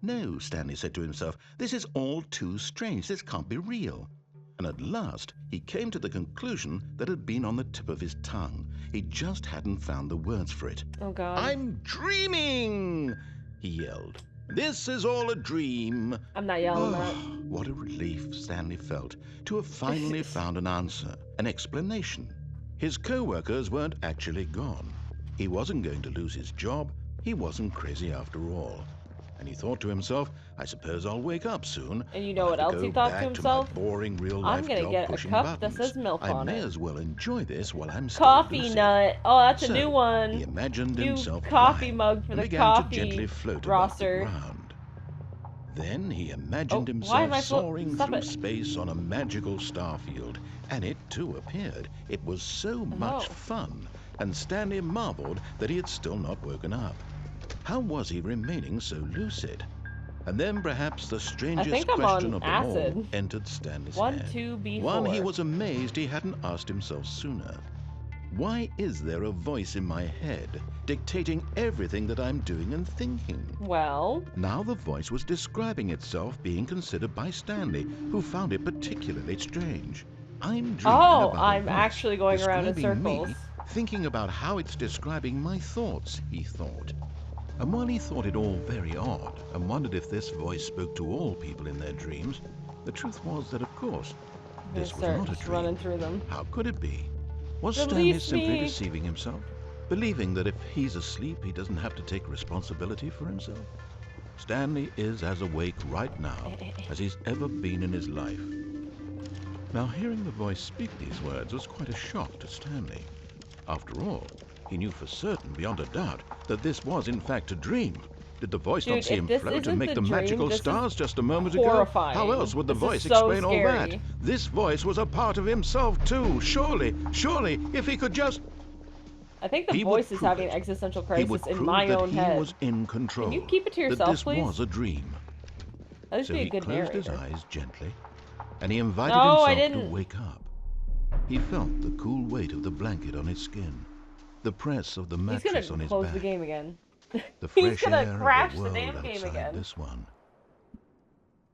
No, Stanley said to himself, this is all too strange. This can't be real. And at last, he came to the conclusion that had been on the tip of his tongue. He just hadn't found the words for it. Oh, God. I'm dreaming, he yelled. This is all a dream. I'm not yelling that. What a relief Stanley felt to have finally found an answer, an explanation. His co-workers weren't actually gone. He wasn't going to lose his job. He wasn't crazy after all. And he thought to himself, I suppose I'll wake up soon. And you know what else he thought to himself? My boring real-life I'm gonna job get a pushing cup buttons. that says milk I on may it. as well enjoy this while I'm still Coffee lucid. nut. Oh, that's a So, new one. He imagined New himself coffee flying mug for and the began coffee to gently float roster. above the ground. Then he imagined himself soaring through Stop space on a magical starfield, and it too appeared. It was so much fun, and Stanley marveled that he had still not woken up. How was he remaining so lucid? And then perhaps the strangest question of them all entered Stanley's head. One he was amazed he hadn't asked himself sooner. Why is there a voice in my head dictating everything that I'm doing and thinking? Well... Now the voice was describing itself being considered by Stanley, who found it particularly strange. I'm dreaming about I'm actually going around in circles. Me, thinking about how it's describing my thoughts, he thought. And while he thought it all very odd and wondered if this voice spoke to all people in their dreams, the truth was that, of course, this was not a dream. Running through them. How could it be? Was Stanley simply deceiving himself, believing that if he's asleep, he doesn't have to take responsibility for himself? Stanley is as awake right now as he's ever been in his life. Now, hearing the voice speak these words was quite a shock to Stanley. After all, he knew for certain, beyond a doubt, that this was in fact a dream. Did the voice not see him float and make the magical stars just a moment ago? How else would the voice explain all that? This voice was a part of himself too. Surely, if he could just... I think the voice is having an existential crisis in my own head. He was in control. Can you keep it to yourself, please? That this was a dream. That would be a good narrator. He closed his eyes gently, and he invited himself to wake up. He felt the cool weight of the blanket on his skin, the press of the mattress on his back. He's gonna close the game again. The fresh air of the world outside this one.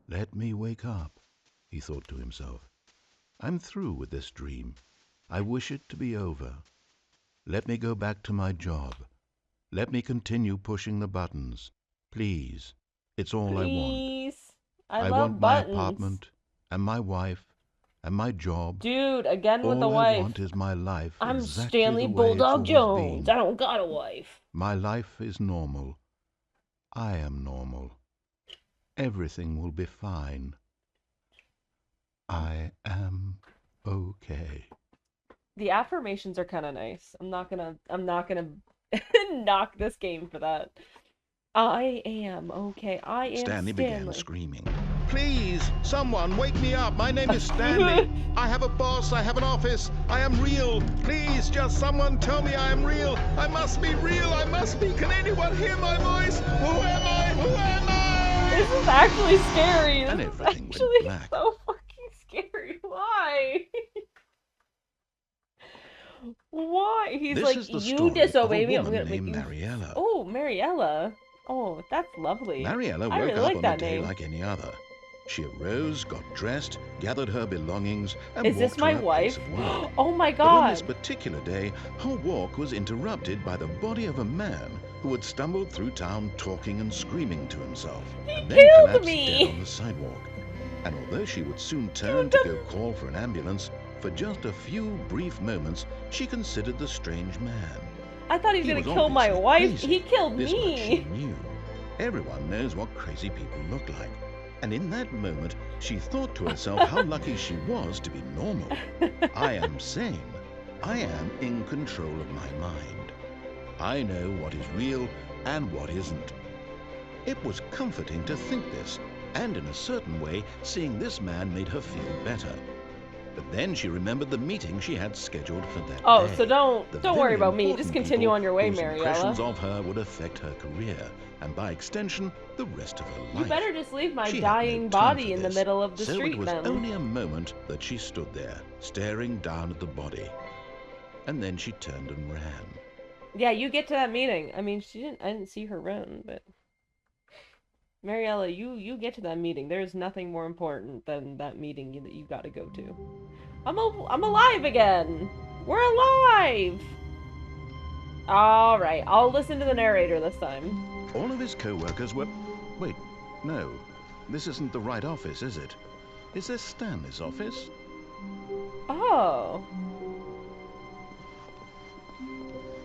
Let me wake up, he thought to himself. I'm through with this dream. I wish it to be over. Let me go back to my job. Let me continue pushing the buttons. Please. It's all I want. I want my apartment and my wife and my job. Dude, again with the wife. All I want is my life. I'm Stanley Bulldog Jones. I don't got a wife. My life is normal. I am normal. Everything will be fine. I am okay. The affirmations are kind of nice. I'm not gonna knock this game for that. I am okay. I am Stanley began screaming. Please, someone, wake me up. My name is Stanley. I have a boss. I have an office. I am real. Please, just someone tell me I am real. I must be real. I must be. Can anyone hear my voice? Who am I? Who am I? This is actually scary. And this is actually black. So fucking scary. Why? Why? He's this like, you disobey me. I'm gonna make you. Mariella. Oh, Mariella. Oh, that's lovely. Mariella woke up on a day like any other. She arose, got dressed, gathered her belongings, and walked to her place of work. Oh my God! But on this particular day, her walk was interrupted by the body of a man who had stumbled through town talking and screaming to himself, and then collapsed dead on the sidewalk. And although she would soon turn to go call for an ambulance, for just a few brief moments, she considered the strange man. I thought he was going to kill my wife. Crazy. He killed this me. Much she knew. Everyone knows what crazy people look like. And in that moment, she thought to herself how lucky she was to be normal. I am sane. I am in control of my mind. I know what is real and what isn't. It was comforting to think this, and in a certain way, seeing this man made her feel better. But then she remembered the meeting she had scheduled for that day. So don't worry about me. Just continue on your way, Mariella. Impressions of her would affect her career, and by extension, the rest of her life. You better just leave my dying body in the middle of the street, So it was then. only a moment that she stood there, staring down at the body. And then she turned and ran. Yeah, you get to that meeting. I mean, I didn't see her run, but... Mariella, you get to that meeting. There's nothing more important than that meeting that you gotta go to. I'm alive again! We're alive! Alright, I'll listen to the narrator this time. All of his co-workers were... Wait, no. This isn't the right office, is it? Is this Stanley's office? Oh.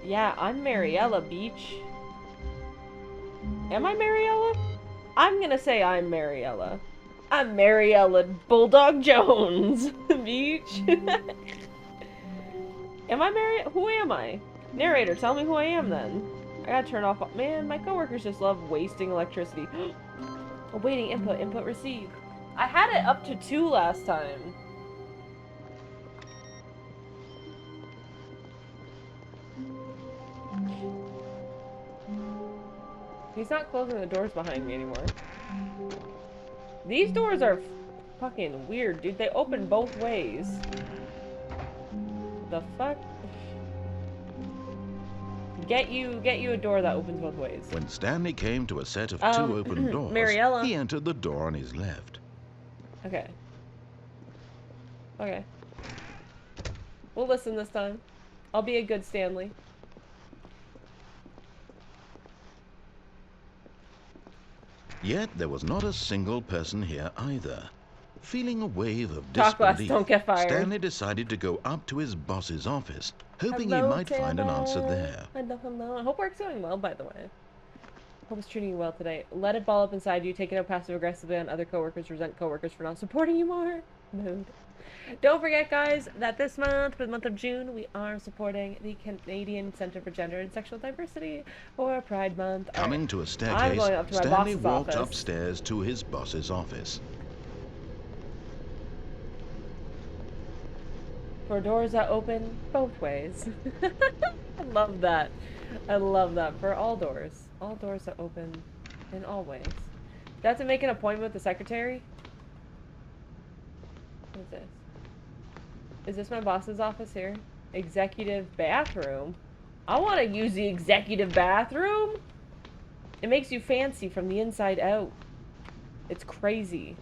Yeah, I'm Mariella Beach. Am I Mariella? I'm gonna say I'm Mariella. I'm Mariella Bulldog Jones. Beach. Am I Mariella? Who am I? Narrator, tell me who I am then. I gotta turn off. Man, my coworkers just love wasting electricity. Awaiting input. Input received. I had it up to 2 last time. He's not closing the doors behind me anymore. These doors are fucking weird, dude. They open both ways. The fuck? Get you a door that opens both ways. When Stanley came to a set of 2 open doors, Mariella. He entered the door on his left. Okay. Okay. We'll listen this time. I'll be a good Stanley. Yet there was not a single person here either. Feeling a wave of disbelief, don't get fired. Stanley decided to go up to his boss's office, hoping he might find an answer there. Hello. I hope work's going well, by the way. Hope it's treating you well today. Let it ball up inside you. Take it out passive-aggressively on other coworkers. Resent coworkers for not supporting you more. Mood. Don't forget, guys, that this month, for the month of June, we are supporting the Canadian Center for Gender and Sexual Diversity for Pride Month. Coming to a staircase, Stanley walked upstairs to his boss's office. For doors that open both ways. I love that. I love that. For all doors. All doors that open in all ways. Do I have to make an appointment with the secretary? What is this? Is this my boss's office here? Executive bathroom? I want to use the executive bathroom? It makes you fancy from the inside out. It's crazy.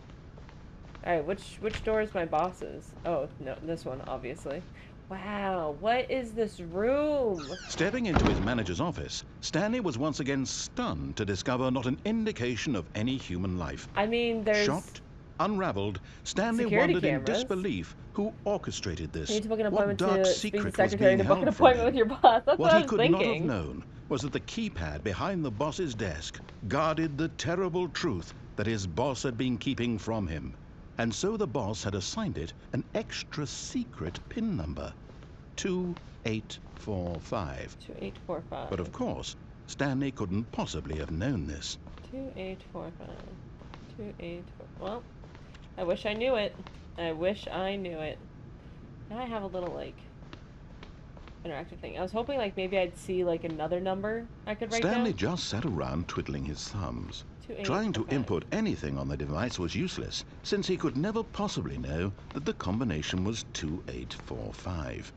Alright, which door is my boss's? Oh, no, this one, obviously. Wow, what is this room? Stepping into his manager's office, Stanley was once again stunned to discover not an indication of any human life. I mean, there's... Shocked, unraveled, Stanley wondered in disbelief who orchestrated this. You need to book an appointment what dark to secret speak to the was secretary being to book an held from appointment him? with your boss. That's what I was What he thinking. could not have known was that the keypad behind the boss's desk guarded the terrible truth that his boss had been keeping from him. And so the boss had assigned it an extra secret PIN number, 2845. 2845. But of course, Stanley couldn't possibly have known this. 2845. 2845. Well, I wish I knew it. I wish I knew it. Now I have a little, like, interactive thing. I was hoping, like, maybe I'd see, like, another number I could write Stanley down. just sat around twiddling his thumbs. Trying to input anything on the device was useless, since he could never possibly know that the combination was 2845.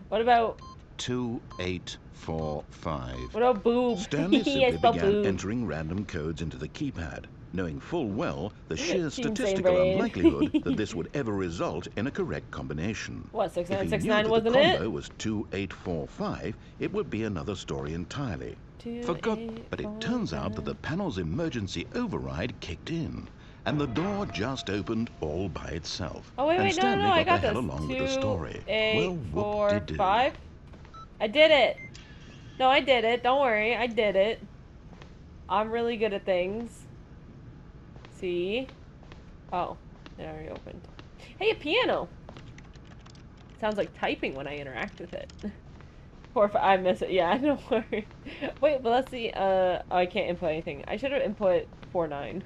What about 2845? What about boob? Stanley simply began boob. entering random codes into the keypad, knowing full well the sheer Team statistical Brain. unlikelihood that this would ever result in a correct combination. What, If he knew 6969 that wasn't the it? combo was 2845, it would be another story entirely. Forgot, but it turns out that the panel's emergency override kicked in, and the door just opened all by itself. Oh wait, and wait, Stanley no, I got got the this. hell along with the story. 8, Well, 4, whoop-de-doo. 5. I did it. No, I did it. Don't worry, I did it. I'm really good at things. See? Oh, it already opened. Hey, a piano. Sounds like typing when I interact with it. 4, 5. I miss it. Yeah, don't worry. Wait, but let's see. Oh, I can't input anything. I should have input 49.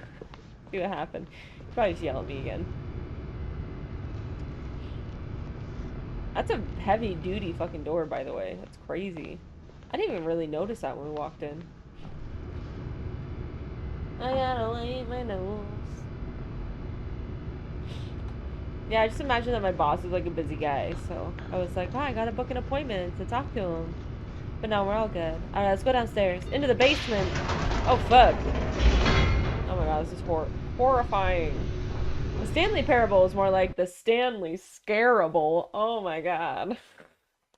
See what happened. He'll probably just yell at me again. That's a heavy-duty fucking door, by the way. That's crazy. I didn't even really notice that when we walked in. I gotta wipe my nose. Yeah, I just imagine that my boss is like a busy guy, so I was like, wow, I gotta book an appointment to talk to him. But no, we're all good. Alright, let's go downstairs. Into the basement. Oh, fuck. Oh my god, this is horrifying. The Stanley Parable is more like the Stanley Scarable. Oh my god.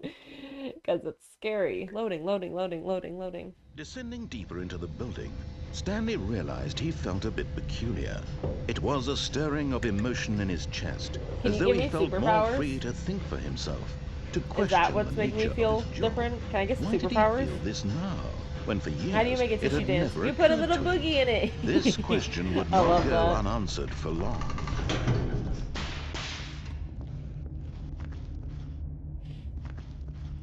Because it's scary. Loading, loading, loading, loading, loading. Descending deeper into the building, Stanley realized he felt a bit peculiar. It was a stirring of emotion in his chest, Can as you though give he me felt more superpowers? free to think for himself, to question Is that what's the making me nature feel of his job. different? Can I get Why superpowers? did he feel this now, when for years How do you make a it tissue had dance? never You put a occurred little to him? boogie in it. This question would I not love go that. unanswered for long.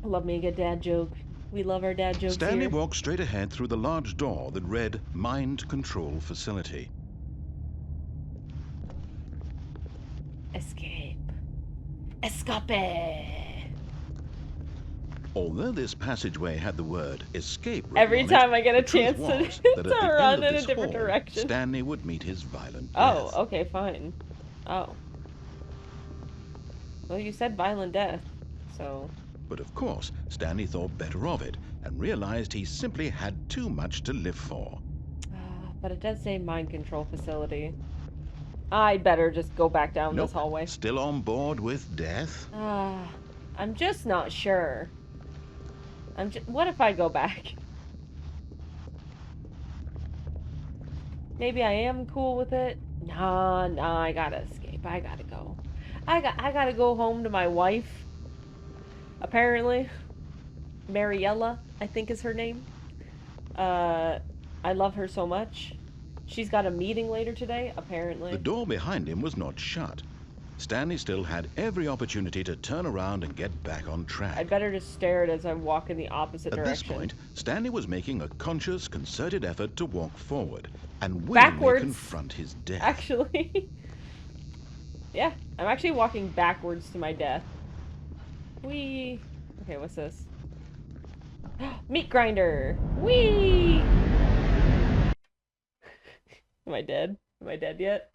I love me a good dad joke. We love our dad jokes Stanley here. walked straight ahead through the large door that read Mind Control Facility. Escape. Escape! Although this passageway had the word escape written Every on time it, I get a the truth chance was to, that to at the run end of in a this different hall, direction. Stanley would meet his violent Oh, death. okay, fine. Oh. Well, you said violent death, so... But of course, Stanley thought better of it and realized he simply had too much to live for. But it does say mind control facility. I'd better just go back down this hallway. Still on board with death? I'm just not sure. What if I go back? Maybe I am cool with it. Nah, I gotta escape. I gotta go. I gotta go home to my wife. Apparently. Mariella, I think is her name. I love her so much. She's got a meeting later today, apparently. The door behind him was not shut. Stanley still had every opportunity to turn around and get back on track. I'd better just stare at it as I walk in the opposite direction. At this point, Stanley was making a conscious, concerted effort to walk forward and willingly confront his death. Actually. Yeah, I'm actually walking backwards to my death. Whee! Okay, what's this? Meat grinder! Whee! Am I dead? Am I dead yet?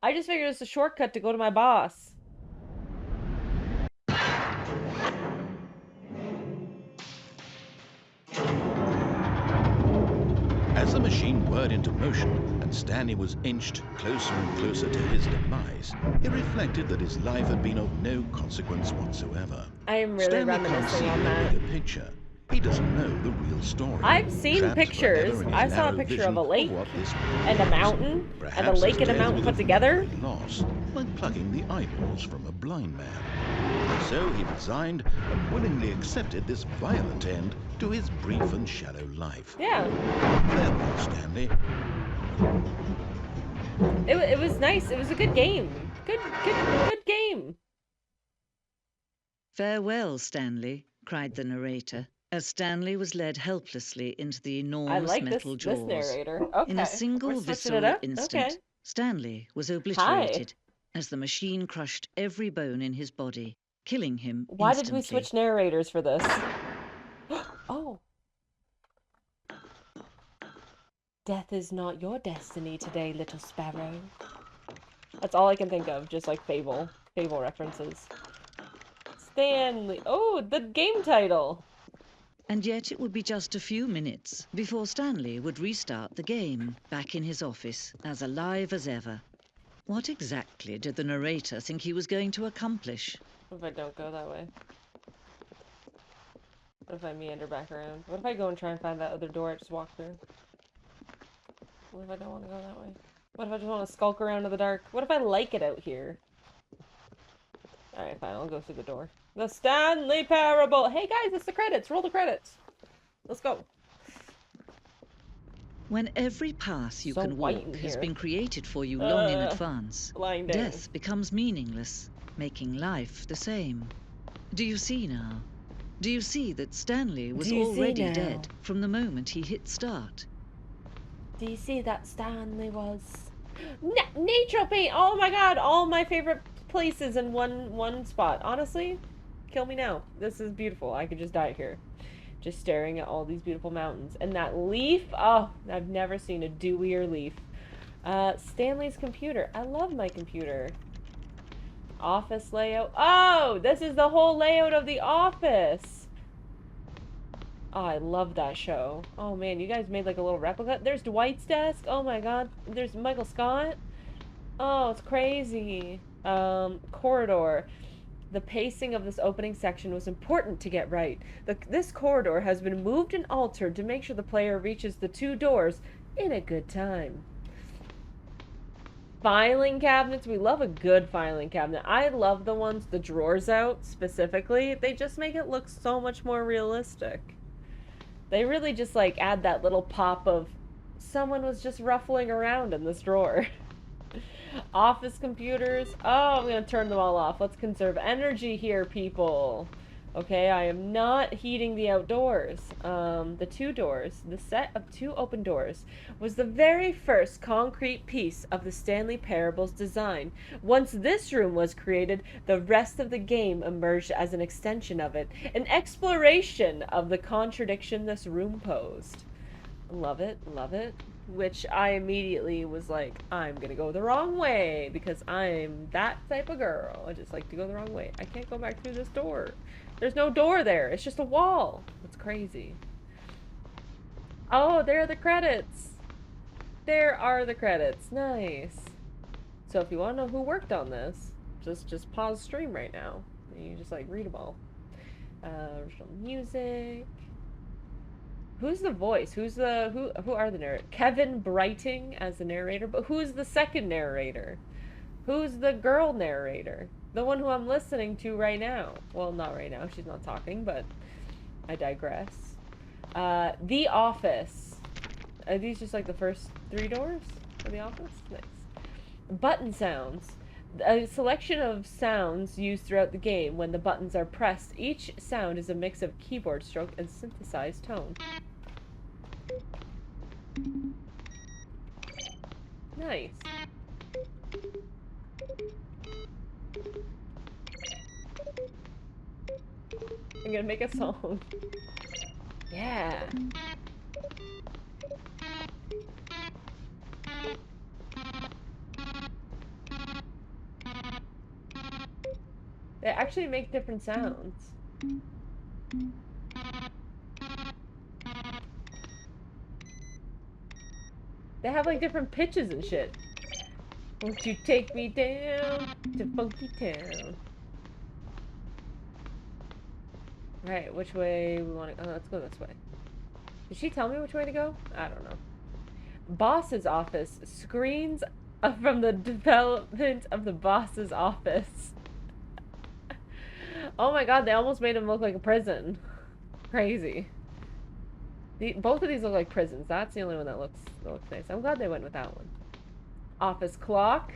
I just figured it's a shortcut to go to my boss. As the machine whirred into motion and Stanley was inched closer and closer to his demise, he reflected that his life had been of no consequence whatsoever. I am really reminiscing on that. Stanley can't see the bigger picture. He doesn't know the real story. I've seen pictures. I saw a picture of a lake and a mountain and a lake and a mountain put together. Loss, like plucking the eyeballs from a blind man. So he resigned and willingly accepted this violent end to his brief and shallow life. Yeah. Farewell, Stanley. It was nice. It was a good game. Good game. Farewell, Stanley, cried the narrator, as Stanley was led helplessly into the enormous metal jaws. This narrator. Okay. In a single visceral instant, Stanley was obliterated as the machine crushed every bone in his body, killing him instantly. Why did we switch narrators for this? Oh. Death is not your destiny today, little sparrow. That's all I can think of, just like Fable references. Stanley. Oh, the game title. And yet it would be just a few minutes before Stanley would restart the game, back in his office, as alive as ever. What exactly did the narrator think he was going to accomplish? What if I don't go that way? What if I meander back around? What if I go and try and find that other door I just walked through? What if I don't want to go that way? What if I just want to skulk around in the dark? What if I like it out here? Alright, fine, I'll go through the door. The Stanley Parable! Hey guys, it's the credits! Roll the credits! Let's go! When every path you can walk has been created for you long in advance, death becomes meaningless, making life the same. Do you see now? Do you see that Stanley was already dead from the moment he hit start? Do you see that Stanley was... Nature paint! Oh my god! All my favorite places in one spot. Honestly, kill me now. This is beautiful. I could just die here. Just staring at all these beautiful mountains. And that leaf, oh, I've never seen a dewier leaf. Stanley's computer. I love my computer. Office layout. Oh, this is the whole layout of the office. Oh, I love that show. Oh man, you guys made like a little replica. There's Dwight's desk. Oh my god. There's Michael Scott. Oh, it's crazy. Corridor. The pacing of this opening section was important to get right. This corridor has been moved and altered to make sure the player reaches the two doors in a good time. Filing cabinets. We love a good filing cabinet. I love the ones, the drawers out specifically. They just make it look so much more realistic. They really just like add that little pop of someone was just ruffling around in this drawer. Office computers. Oh, I'm gonna turn them all off. Let's conserve energy here, people. Okay, I am not heating the outdoors. The two doors, the set of two open doors, was the very first concrete piece of the Stanley Parable's design. Once this room was created, the rest of the game emerged as an extension of it, an exploration of the contradiction this room posed. Love it, love it. Which I immediately was like, I'm gonna go the wrong way because I'm that type of girl. I just like to go the wrong way. I can't go back through this door. There's no door there. It's just a wall. It's crazy. Oh, there are the credits. There are the credits. Nice. So if you want to know who worked on this, just pause stream right now. And you just like read them all. Original music. Who's the voice? Who are the narrators? Kevin Brighting as the narrator, but who's the second narrator? Who's the girl narrator? The one who I'm listening to right now. Well, not right now. She's not talking, but I digress. The Office. Are these just like the first 3 doors of The Office? Nice. Button sounds. A selection of sounds used throughout the game when the buttons are pressed. Each sound is a mix of keyboard stroke and synthesized tone. Nice. I'm gonna make a song. Yeah. They actually make different sounds. They have like different pitches and shit. Won't you take me down to Funky Town? Right, which way we want to... Oh, let's go this way. Did she tell me which way to go? I don't know. Boss's office. Screens from the development of the boss's office. Oh my god, they almost made him look like a prison. Crazy. Both of these look like prisons. That's the only one that looks nice. I'm glad they went with that one. Office clock.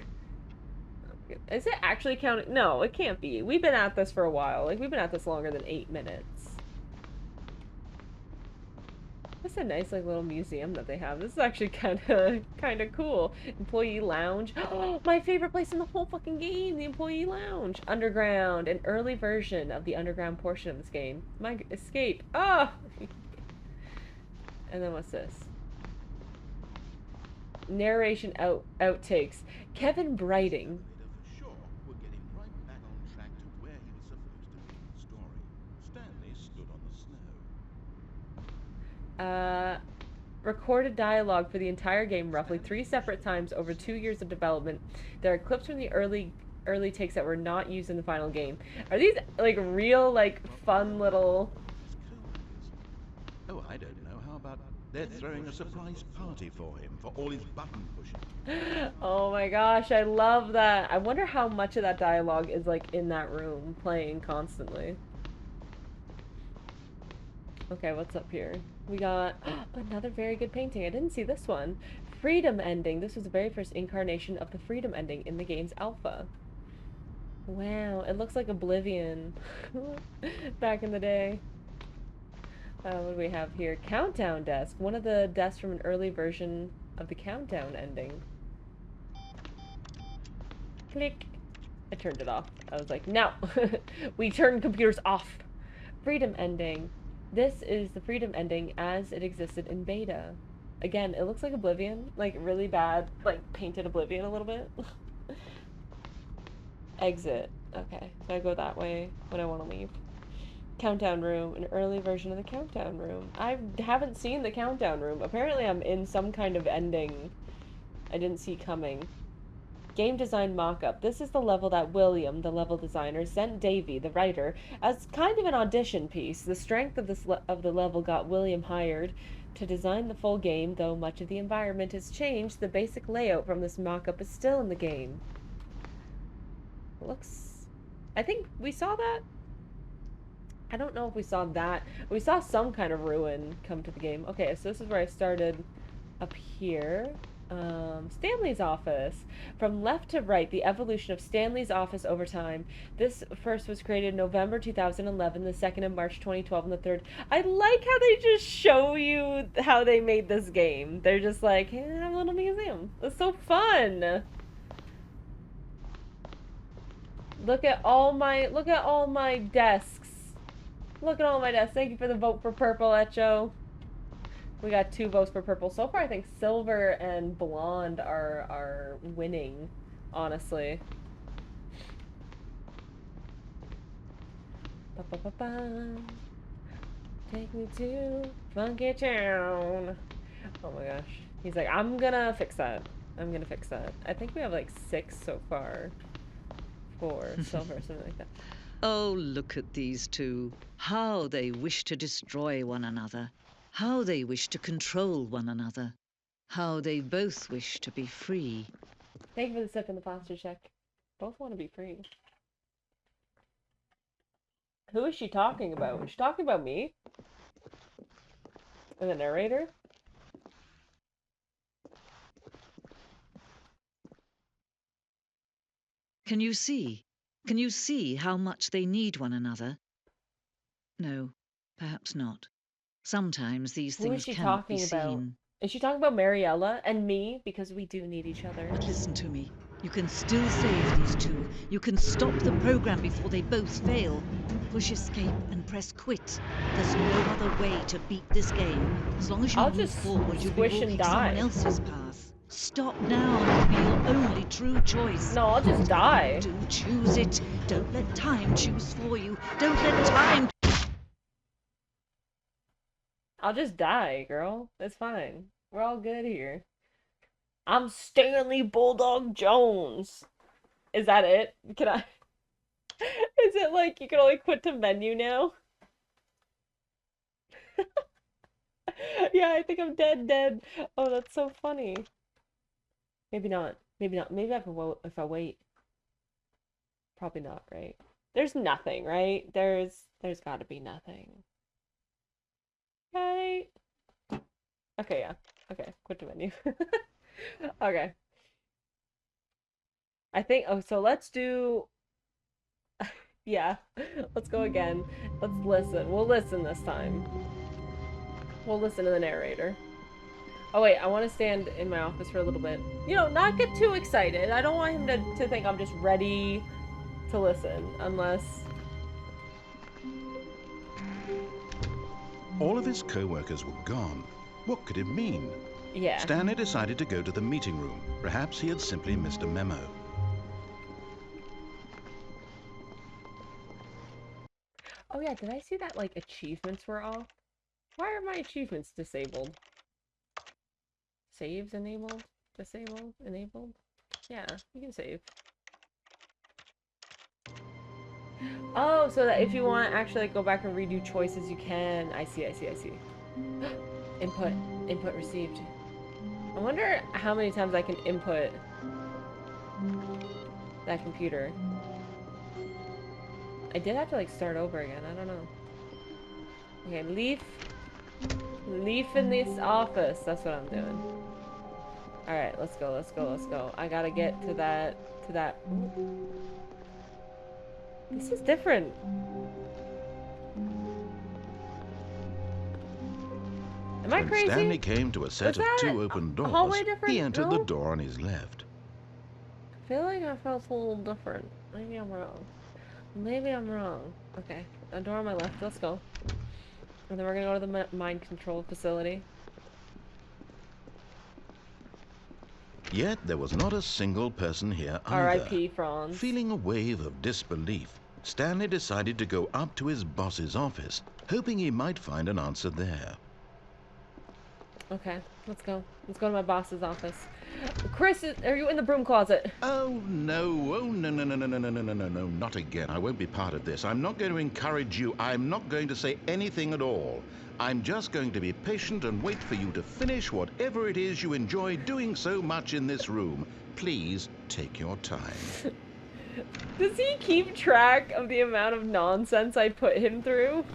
Is it actually counting? No, it can't be. We've been at this for a while. Like, we've been at this longer than 8 minutes. That's a nice, like, little museum that they have. This is actually kind of cool. Employee lounge. Oh, my favorite place in the whole fucking game, the employee lounge. Underground, an early version of the underground portion of this game. My escape. Oh! And then what's this? Narration outtakes. Kevin Brighting. Sure, we're getting right back on track to where he was supposed to be in the story. Stanley stood on the snow. Recorded dialogue for the entire game roughly 3 separate times over 2 years of development. There are clips from the early takes that were not used in the final game. Are these like real, like, fun little... Oh, I don't know. How about they're throwing a surprise party for him for all his button pushing? Oh my gosh, I love that. I wonder how much of that dialogue is like in that room playing constantly. Okay, what's up here? We got another very good painting. I didn't see this one. Freedom ending. This was the very first incarnation of the freedom ending in the game's alpha. Wow, it looks like Oblivion back in the day. What do we have here? Countdown desk. One of the desks from an early version of the countdown ending. Click. I turned it off. I was like, no. We turn computers off. Freedom ending. This is the freedom ending as it existed in beta. Again, it looks like Oblivion. Like, really bad, like, painted Oblivion a little bit. Exit. Okay, so I go that way when I want to leave. Countdown room, an early version of the countdown room. I haven't seen the countdown room. Apparently I'm in some kind of ending I didn't see coming. Game design mock-up. This is the level that William, the level designer, sent Davey, the writer, as kind of an audition piece. The strength of the level got William hired to design the full game, though much of the environment has changed. The basic layout from this mock-up is still in the game. Looks... I think we saw that? I don't know if we saw that. We saw some kind of ruin come to the game. Okay, so this is where I started up here. Stanley's office. From left to right, the evolution of Stanley's office over time. This first was created in November 2011, the second in March 2012, and the third. I like how they just show you how they made this game. They're just like, hey, have a little museum. It's so fun. Look at all my desks. Look at all my desks. Thank you for the vote for purple, Echo. We got 2 votes for purple. So far, I think silver and blonde are winning, honestly. Ba-ba-ba-ba. Take me to Funky Town. Oh my gosh. He's like, I'm gonna fix that. I'm gonna fix that. I think we have like 6 so far for silver or something like that. Oh, look at these two. How they wish to destroy one another. How they wish to control one another. How they both wish to be free. Thank you for the sip and the posture check. Both want to be free. Who is she talking about? Is she talking about me? And the narrator? Can you see? Can you see how much they need one another? No, perhaps not. Sometimes these things cannot be seen. Is she talking about Mariella and me? Because we do need each other. But listen to me. You can still save these two. You can stop the program before they both fail. Push escape and press quit. There's no other way to beat this game. As long as you move forward, you'll be walking someone else's path. Stop now and it'll be your only true choice. No, I'll just die. Do choose it. Don't let time choose for you. Don't let time... I'll just die, girl. It's fine. We're all good here. I'm Stanley Bulldog Jones. Is that it? Can I... Is it like you can only quit to menu now? Yeah, I think I'm dead. Oh, that's so funny. Maybe not. Maybe not. Maybe I can vote if I wait. Probably not, right? There's nothing, right? There's got to be nothing. Right? Okay, yeah. Okay, quit the menu. Okay. I think, oh, so let's do, yeah, let's go again. Let's listen. We'll listen this time. We'll listen to the narrator. Oh wait, I want to stand in my office for a little bit. You know, not get too excited. I don't want him to think I'm just ready to listen, unless... All of his co-workers were gone. What could it mean? Yeah. Stanley decided to go to the meeting room. Perhaps he had simply missed a memo. Oh yeah, did I see that, like, achievements were off? Why are my achievements disabled? Saves enabled? Disabled? Enabled? Yeah, you can save. Oh, so that if you want to actually, like, go back and redo choices, you can. I see. Input received. I wonder how many times I can input that computer. I did have to, like, start over again. I don't know. Okay, leaf in this office. That's what I'm doing. Alright, let's go. I gotta get to that, Ooh. This is different. Am I crazy? When Stanley came to a set of 2 open doors, he entered the door on his left. I feel like I felt a little different. Maybe I'm wrong. Okay, a door on my left. Let's go. And then we're gonna go to the mind control facility. Yet there was not a single person here either. R.I.P. Franz. Feeling a wave of disbelief, Stanley decided to go up to his boss's office, hoping he might find an answer there. Okay, let's go. Let's go to my boss's office. Chris, are you in the broom closet? Oh, no, not again. I won't be part of this. I'm not going to encourage you. I'm not going to say anything at all. I'm just going to be patient and wait for you to finish whatever it is you enjoy doing so much in this room. Please take your time. Does he keep track of the amount of nonsense I put him through?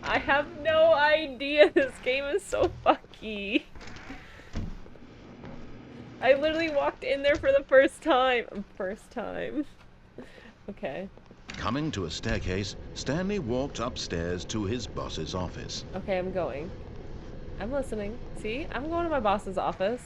I have no idea. This game is so fucky. I literally walked in there for the first time. First time. Okay. Coming to a staircase, Stanley walked upstairs to his boss's office. Okay, I'm going. I'm listening. See? I'm going to my boss's office.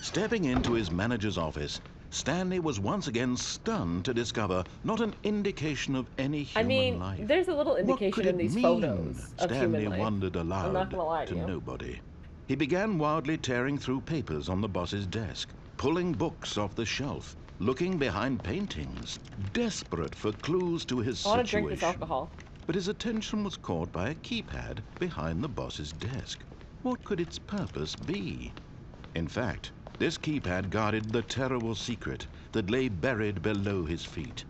Stepping into his manager's office, Stanley was once again stunned to discover not an indication of any human life. There's a little indication in these photos of Stanley human life. wondered aloud. I'm not gonna lie to you. nobody. He began wildly tearing through papers on the boss's desk, pulling books off the shelf, looking behind paintings, desperate for clues to his situation. I want to drink this alcohol. But his attention was caught by a keypad behind the boss's desk. What could its purpose be? In fact, this keypad guarded the terrible secret that lay buried below his feet.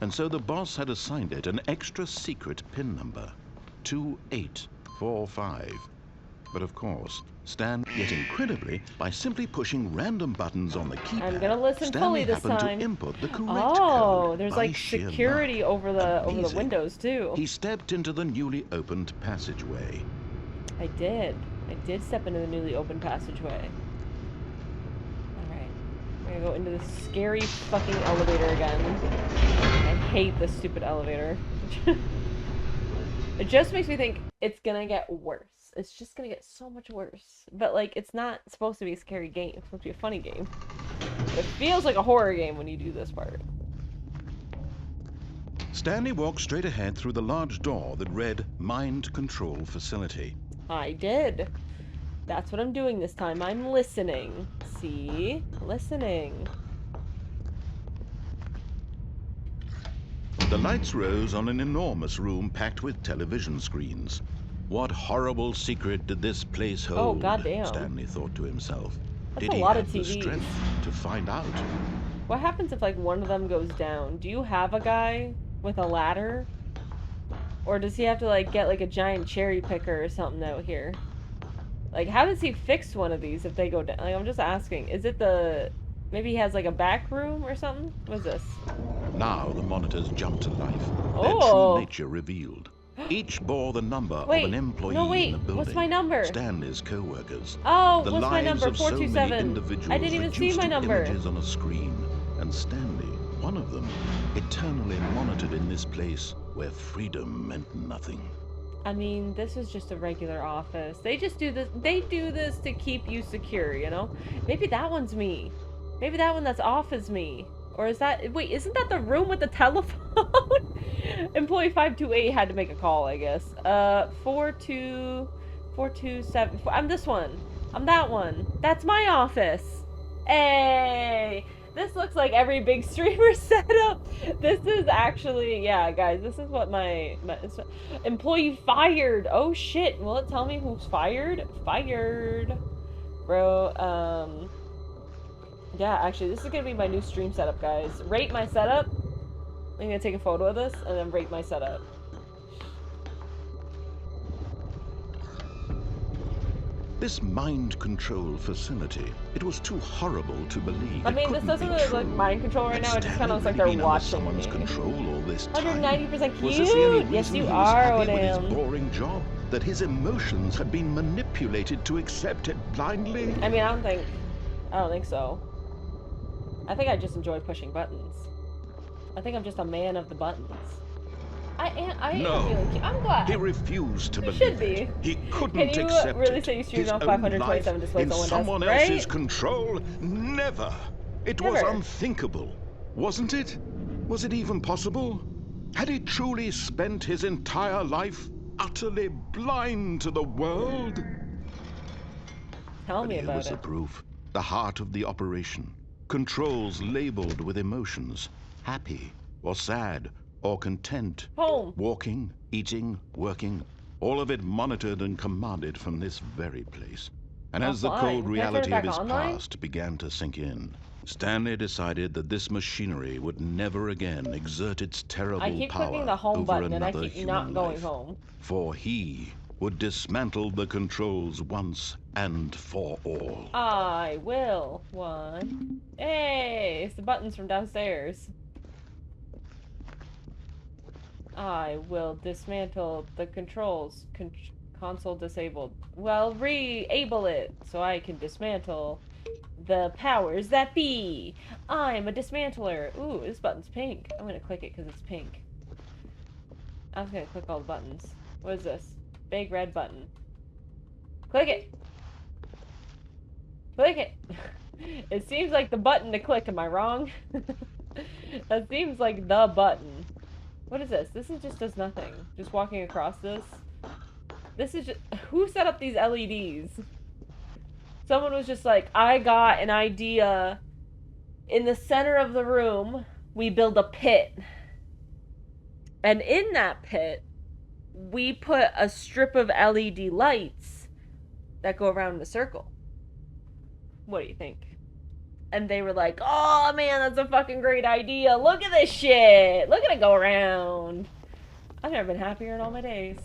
And so the boss had assigned it an extra secret PIN number, 2845. But of course, yet incredibly, by simply pushing random buttons on the keypad, I'm gonna listen fully this time. To input the correct oh, code there's like security over the windows too. He stepped into the newly opened passageway. I did step into the newly opened passageway. Alright. I'm gonna go into this scary fucking elevator again. I hate this stupid elevator. It just makes me think it's gonna get worse. It's just gonna get so much worse. But like, it's not supposed to be a scary game. It's supposed to be a funny game. It feels like a horror game when you do this part. Stanley walked straight ahead through the large door that read Mind Control Facility. I did. That's what I'm doing this time. I'm listening. See? Listening. The lights rose on an enormous room packed with television screens. What horrible secret did this place hold? Oh, goddamn. Stanley thought to himself. That's did a he lot have of the TVs. strength to find out? What happens if, like, one of them goes down? Do you have a guy with a ladder? Or does he have to, like, get, like, a giant cherry picker or something out here? Like, how does he fix one of these if they go down? Like, I'm just asking. Is it the... Maybe he has, like, a back room or something? What is this? Now the monitors jumped to life. Oh. Their true nature revealed. Each bore the number of an employee in the building. What's my number? Stanley's co-workers. Oh, the what's my number? 427. I didn't even see my number. Images on a screen, and Stanley, one of them, eternally monitored in this place where freedom meant nothing. I mean, this is just a regular office. They just do this. They do this to keep you secure, you know? Maybe that one's me. Maybe that one that's off is me. Or is that... Wait, isn't that the room with the telephone? Employee 528 had to make a call, I guess. 427... I'm this one. I'm that one. That's my office. Hey! This looks like every big streamer setup. This is actually... Yeah, guys, this is what my employee fired. Oh, shit. Will it tell me who's fired? Fired. Bro, yeah, actually, this is gonna be my new stream setup, guys. Rate my setup. I'm gonna take a photo of this and then rate my setup. This mind control facility, it was too horrible to believe. I mean, this doesn't really look like mind control right now. It just kind of looks like they're watching someone's me. Control all this 190% was this the only cute. Yes, reason you he was are, happy with his Odam. boring job? That his emotions had been manipulated to accept it blindly? I mean, I don't think so. I think I just enjoy pushing buttons. I think I'm just a man of the buttons. I am feeling cute. I'm glad. He refused to believe should be. it. He couldn't Can you accept really it. say you streamed His on own 527 displays in on Windows, someone right? else's control? Never. It was Never. unthinkable, wasn't it? Was it even possible? Had he truly spent his entire life utterly blind to the world? Tell me Here about was the it. proof. The heart of the operation. Controls labeled with emotions. Happy or sad or content. Home. Walking, eating, working. All of it monitored and commanded from this very place. And as the cold Can I turn it reality back of his online? past began to sink in, Stanley decided that this machinery would never again exert its terrible I keep power clicking the home over button and I another keep not human going life. home. For he would dismantle the controls once and for all. I will. One. Hey, it's the buttons from downstairs. I will dismantle the controls. Console disabled. Well, re-able it so I can dismantle the powers that be. I'm a dismantler. Ooh, this button's pink. I'm gonna click it because it's pink. I was gonna click all the buttons. What is this? Big red button. Click it. Click it. It seems like the button to click. Am I wrong? That seems like the button. What is this? This is just does nothing. Just walking across this. This is just... Who set up these LEDs? Someone was just like, I got an idea. In the center of the room, we build a pit. And in that pit, we put a strip of LED lights that go around in a circle. What do you think? And they were like, oh man, that's a fucking great idea. Look at this shit. Look at it go around. I've never been happier in all my days.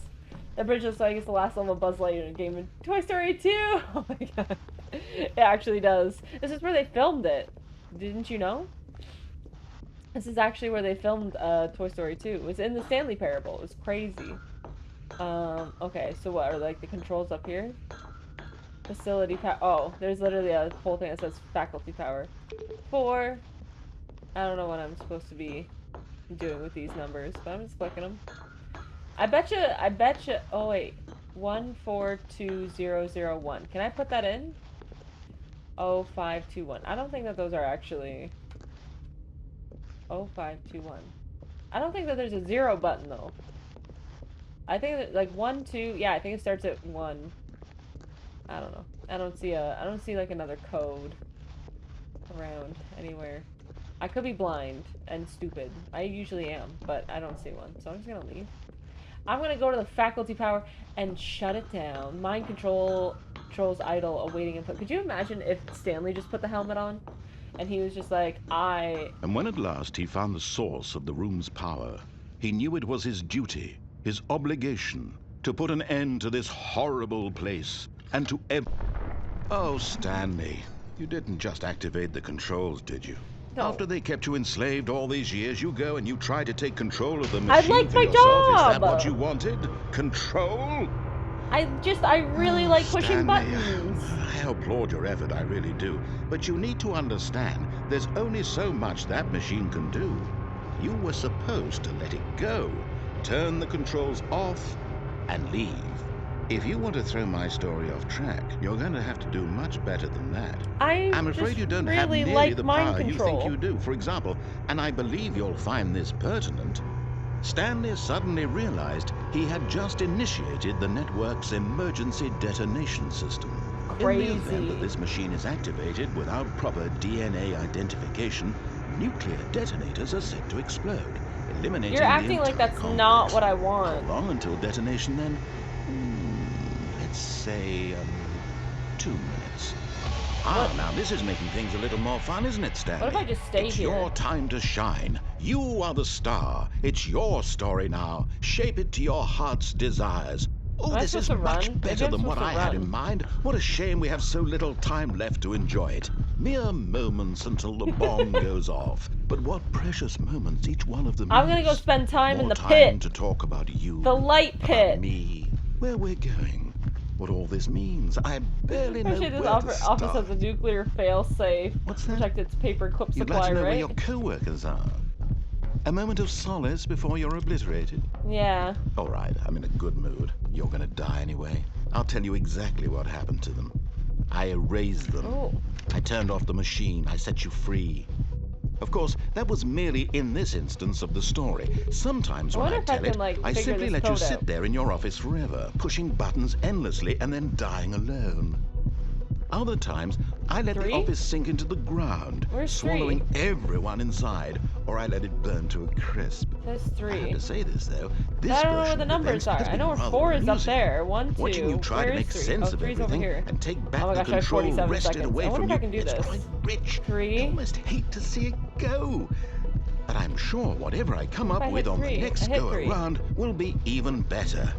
That bridge looks like it's the last level of Buzz Lightyear in a game in Toy Story 2. Oh my god. It actually does. This is where they filmed it. Didn't you know? This is actually where they filmed Toy Story 2. It was in the Stanley Parable. It was crazy. Okay, so what are like the controls up here? Facility power. Oh, there's literally a whole thing that says faculty power. 4. I don't know what I'm supposed to be doing with these numbers, but I'm just clicking them. I betcha, oh wait. 142001. Can I put that in? 0521. I don't think that those are actually 0521. I don't think that there's a 0 button though. I think that like 1, 2, yeah, I think it starts at 1. I don't know. I don't see like another code around anywhere. I could be blind and stupid. I usually am, but I don't see one. So I'm just gonna leave. I'm gonna go to the faculty power and shut it down. Mind controls idle, awaiting input. Could you imagine if Stanley just put the helmet on? And he was just like, And when at last he found the source of the room's power, he knew it was his duty, his obligation, to put an end to this horrible place, and to Oh, Stanley, you didn't just activate the controls, did you? No. After they kept you enslaved all these years, you go and you try to take control of the machine I'd like for my yourself. job. Is that what you wanted? Control? I really like pushing Stanley, buttons. I applaud your effort, I really do. But you need to understand, there's only so much that machine can do. You were supposed to let it go, turn the controls off, and leave. If you want to throw my story off track, you're going to have to do much better than that. I'm afraid you don't have nearly the power you think you do. For example, and I believe you'll find this pertinent, Stanley suddenly realized he had just initiated the network's emergency detonation system. Crazy. In the event that this machine is activated without proper DNA identification, nuclear detonators are set to explode, eliminating You're acting like that's complex. Not what I want. How long until detonation then? Let's say 2 minutes. Now this is making things a little more fun, isn't it, Stanley? What if I just stay it's here? It's your time to shine. You are the star. It's your story now. Shape it to your heart's desires. Oh, this is much better than what I had in mind. What a shame we have so little time left to enjoy it. Mere moments until the bomb goes off. But what precious moments each one of them I'm gonna go spend time More in the time pit. To talk about you. The light pit. About me. Where we're going. What all this means. I barely know where to this office has a nuclear fail-safe. What's that? Protect its paper clip You'd supply, like to know right? where your co-workers are. A moment of solace before you're obliterated. Yeah. All right, I'm in a good mood. You're gonna die anyway. I'll tell you exactly what happened to them. I erased them. Oh. I turned off the machine. I set you free. Of course, that was merely in this instance of the story. Sometimes when I tell it, I simply let you sit there in your office forever, pushing buttons endlessly and then dying alone. Other times, I let the office sink into the ground, swallowing everyone inside, or I let it burn to a crisp. There's 3. I have to say this, though. This I don't know where the numbers are. I know where 4 is up there. 1, 2. Watching you try to make sense of everything and take back the control wrested away from you, it's quite rich. 3. I almost hate to see it go. But I'm sure whatever I come up with on the next go-around will be even better.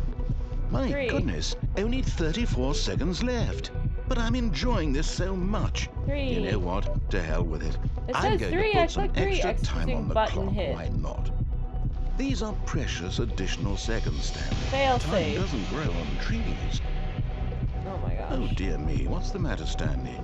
My goodness, only 34 seconds left. But I'm enjoying this so much. 3. You know what? To hell with it. It I'm says going 3. to I put some clicked 3. extra time on the clock. Hit. Why not? These are precious additional seconds, Stanley. Time doesn't grow on trees. Oh my gosh. Oh dear me, what's the matter, Stanley?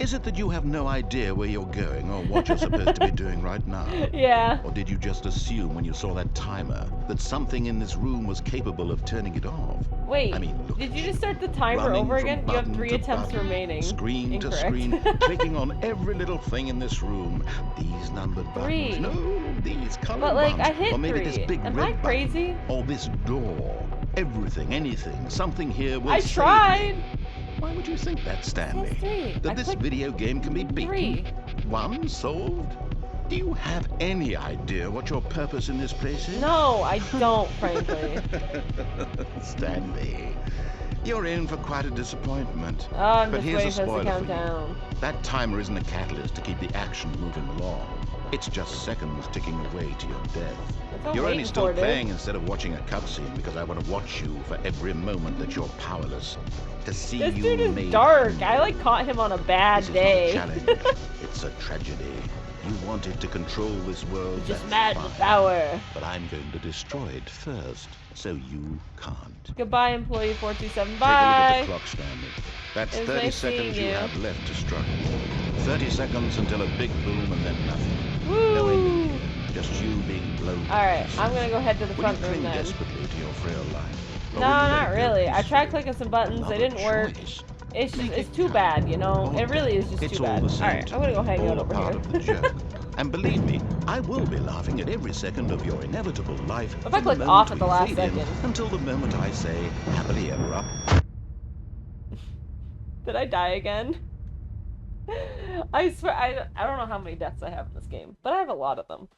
Is it that you have no idea where you're going or what you're supposed to be doing right now? Yeah. Or did you just assume when you saw that timer that something in this room was capable of turning it off? Wait, I mean, look did at you just start the timer over again? You have 3 attempts button, remaining. Screen Incorrect. to screen, clicking on every little thing in this room. These numbered buttons. No, these colored but like, ones. I hit or maybe 3. this big Am red I crazy? button. Or this door. Everything, anything, something here will I tried. Why would you think that, Stanley? That this video game can be beaten? 1 solved? Do you have any idea what your purpose in this place is? No, I don't, frankly. Stanley, you're in for quite a disappointment. I'm but just here's waiting a for spoiler us to count down. That timer isn't a catalyst to keep the action moving along. It's just seconds ticking away to your death. You're only still playing instead of watching a cutscene because I want to watch you for every moment that you're powerless. To see this you dude is made dark. I like caught him on a bad day. This is not a challenge. It's a tragedy. You wanted to control this world. Just mad with power. But I'm going to destroy it first, so you can't. Goodbye, employee 427. Bye. Take a look at the clock, Stanley. That's 30 nice seconds you have left to struggle. 30 seconds until a big boom and then nothing. Woo. No ending here. Just you being blown. Alright, I'm gonna go head to the front room then. desperately to your frail life? No, not really. I tried clicking some buttons, they didn't work. It's just, it's too bad, you know? It really is just too bad. Alright, I'm gonna go hang out over here. And believe me, I will be laughing at every second of your inevitable life. If I click off at the last second. Until the moment I say, happily ever up. Did I die again? I swear, I don't know how many deaths I have in this game, but I have a lot of them.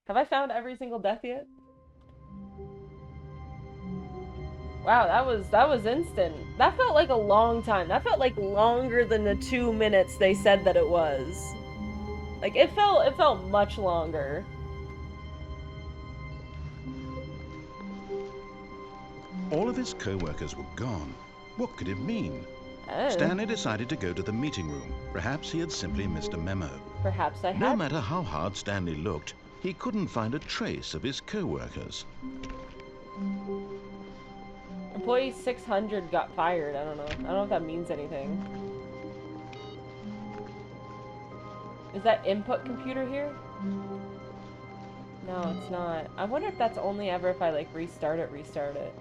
Have I found every single death yet? Wow, that was instant. That felt like a long time. That felt like longer than the 2 minutes they said that it was. Like it felt much longer. All of his co-workers were gone. What could it mean? Stanley decided to go to the meeting room. Perhaps he had simply missed a memo. Perhaps I had. No matter how hard Stanley looked, he couldn't find a trace of his co-workers. Employee 600 got fired. I don't know. I don't know if that means anything. Is that input computer here? No, it's not. I wonder if that's only ever if I like restart it.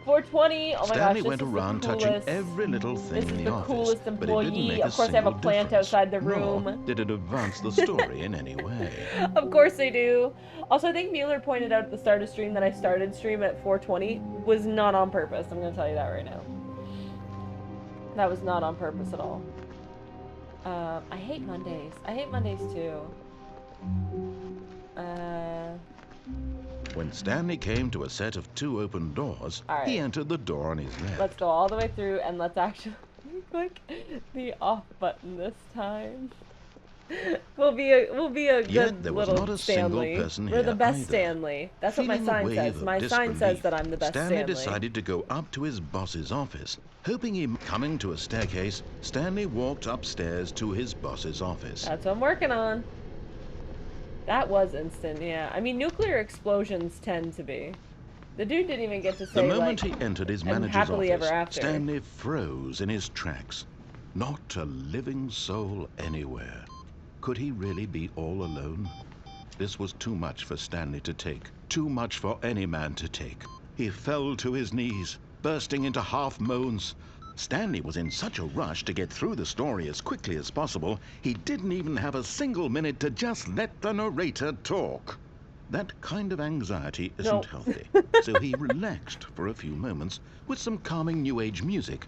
420. Oh my gosh, Stanley went around touching every little thing in the office. This is the coolest employee. Of course, they have a plant outside the room. Nor did it advance the story in any way. Of course they do. Also, I think Mueller pointed out at the start of stream that I started stream at 420 was not on purpose. I'm gonna tell you that right now. That was not on purpose at all. I hate Mondays. I hate Mondays too. When Stanley came to a set of 2 open doors, he entered the door on his left. Let's go all the way through and let's actually click the off button this time. We'll be a good little Stanley. We're the best Stanley. That's what my sign says. My sign says that I'm the best Stanley. Stanley decided to go up to his boss's office. Hoping him coming to a staircase, Stanley walked upstairs to his boss's office. That's what I'm working on. That was instant, yeah. I mean, nuclear explosions tend to be. The dude didn't even get to say, the moment he entered his manager's happily office, ever after. Stanley froze in his tracks. Not a living soul anywhere. Could he really be all alone? This was too much for Stanley to take. Too much for any man to take. He fell to his knees, bursting into half moans. Stanley was in such a rush to get through the story as quickly as possible, he didn't even have a single minute to just let the narrator talk. That kind of anxiety isn't healthy, so he relaxed for a few moments with some calming New Age music.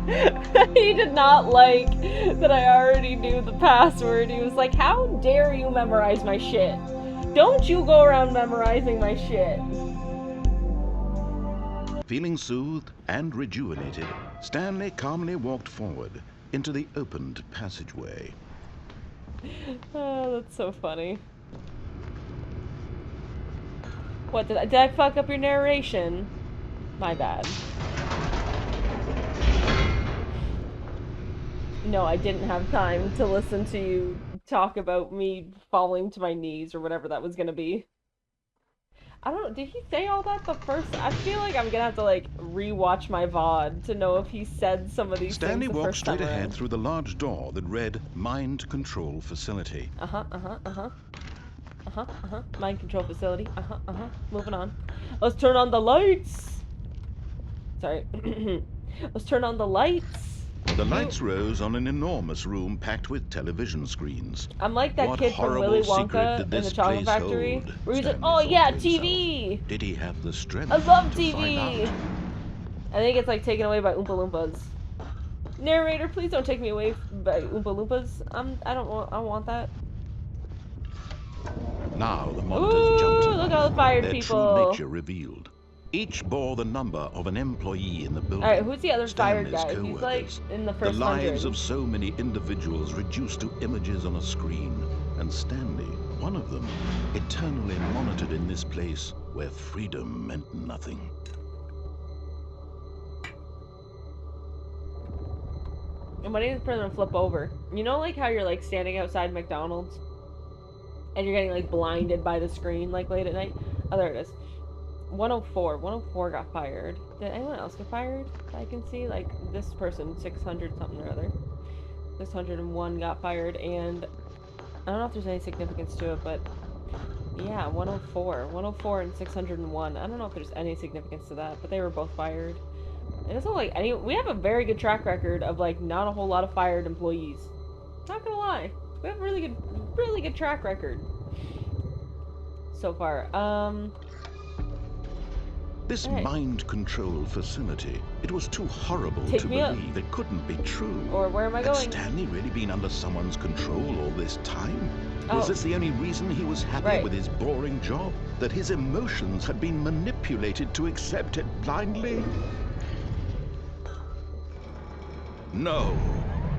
He did not like that I already knew the password. He was like, how dare you memorize my shit? Don't you go around memorizing my shit. Feeling soothed and rejuvenated, Stanley calmly walked forward into the opened passageway. Oh, that's so funny. What, did I fuck up your narration? My bad. No, I didn't have time to listen to you talk about me falling to my knees or whatever that was gonna be. I don't know, did he say all that the first? I feel like I'm gonna have to like rewatch my VOD to know if he said some of these Stanley things the walked first time straight ahead around. through the large door that read Mind Control Facility. Mind control facility. Moving on. Let's turn on the lights. Sorry. Let's turn on the lights. The lights rose on an enormous room packed with television screens. I'm like that what kid from Willy Wonka did in this the Chocolate place Factory, hold? where he's like, Stanley "Oh thought yeah, to TV." himself. Did he have the strength I love to TV. find out? I think it's like taken away by Oompa Loompas. Narrator, please don't take me away by Oompa Loompas. I don't want that. Now the monitors jumped to life. Look at all the fired Their people. true nature revealed. Each bore the number of an employee in the building. Alright, who's the other Stanley's fired guy? He's like in the first 100. The lives of so many individuals reduced to images on a screen. And Stanley, one of them, eternally monitored in this place where freedom meant nothing. I'm waiting for them to flip over. You know like how you're like standing outside McDonald's? And you're getting like blinded by the screen like late at night? Oh, there it is. 104. 104 got fired. Did anyone else get fired that I can see? Like this person, 600 something or other. 601 got fired, and I don't know if there's any significance to it, but yeah, 104. 104 and 601. I don't know if there's any significance to that, but they were both fired. It doesn't like any. We have a very good track record of like not a whole lot of fired employees. Not gonna lie, we have a really good track record so far. This mind control facility, it was too horrible to believe. It couldn't be true. Or where am I going? Had Stanley really been under someone's control all this time? Was this the only reason he was happy with his boring job? That his emotions had been manipulated to accept it blindly? No.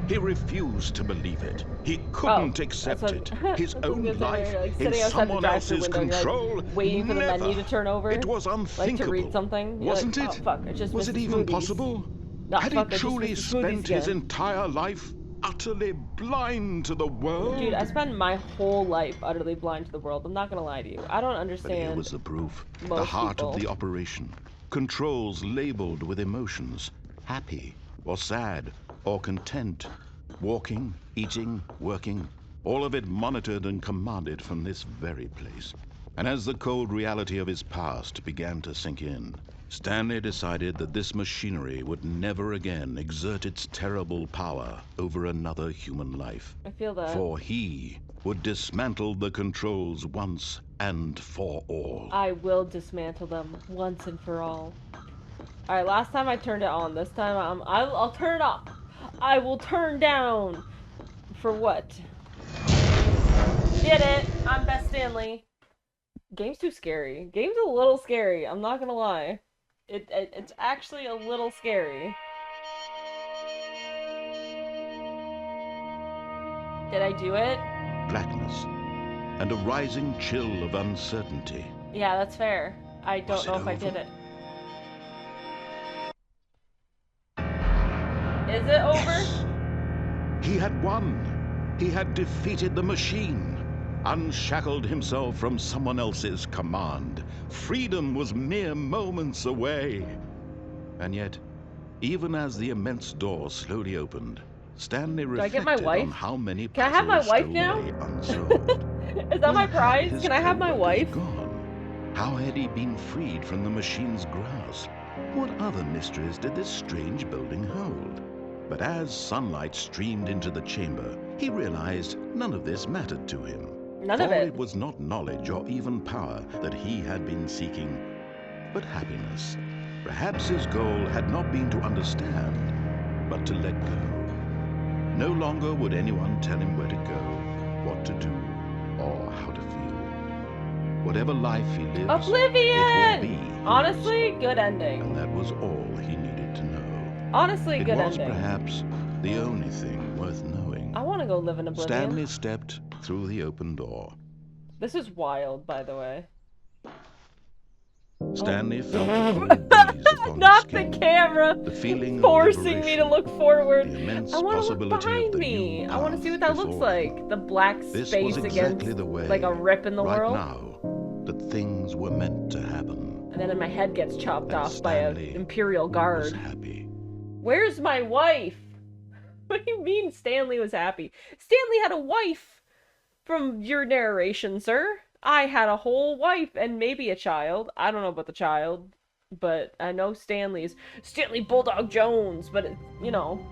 He refused to believe it. He couldn't accept it. His own life in someone else's control. Waiting for the menu to turn over. It was unthinkable. Like to read something. Wasn't it? Oh, fuck. I just was it even possible? Had he truly spent his entire life utterly blind to the world? Dude, I spent my whole life utterly blind to the world. I'm not gonna lie to you. I don't understand. But here was the proof. The heart of the operation. Controls labeled with emotions. Happy or sad or content. Walking, eating, working, all of it monitored and commanded from this very place. And as the cold reality of his past began to sink in, Stanley decided that this machinery would never again exert its terrible power over another human life. I feel that. For he would dismantle the controls once and for all. I will dismantle them once and for all. Alright, last time I turned it on. This time I'll turn it off. I will turn down. For what? Get it? I'm Best Stanley. Game's too scary. Game's a little scary. I'm not gonna lie. It's actually a little scary. Did I do it? Blackness and a rising chill of uncertainty. Yeah, that's fair. I don't know if I did it. Is it over? Yes. He had won. He had defeated the machine. Unshackled himself from someone else's command. Freedom was mere moments away. And yet, even as the immense door slowly opened, Stanley reflected on how many Can I have my wife now? Is that my prize? Can I have my wife? Gone. How had he been freed from the machine's grasp? What other mysteries did this strange building hold? But as sunlight streamed into the chamber, he realized none of this mattered to him. None of it. It was not knowledge or even power that he had been seeking, but happiness. Perhaps his goal had not been to understand, but to let go. No longer would anyone tell him where to go, what to do, or how to feel. Whatever life he lives, Oblivion! It will be honestly, good ending. And that was all he needed to know. Honestly, good ending. It was perhaps the only thing worth knowing. I want to go live in Oblivion. Stanley stepped through the open door. This is wild, by the way. Stanley felt the cold breeze upon his skin. Not the camera! The feeling forcing of me to look forward. the immense I want to look possibility behind of the me. new I want to see what that looks before him. like. The black This space was exactly against the way, like a rip in the right world. now, that things were meant to happen. And then my head gets chopped And off by an Stanley Imperial guard. was happy. Where's my wife? What do you mean Stanley was happy? Stanley had a wife from your narration, sir. I had a whole wife and maybe a child. I don't know about the child, but I know Stanley Bulldog Jones, but it, you know.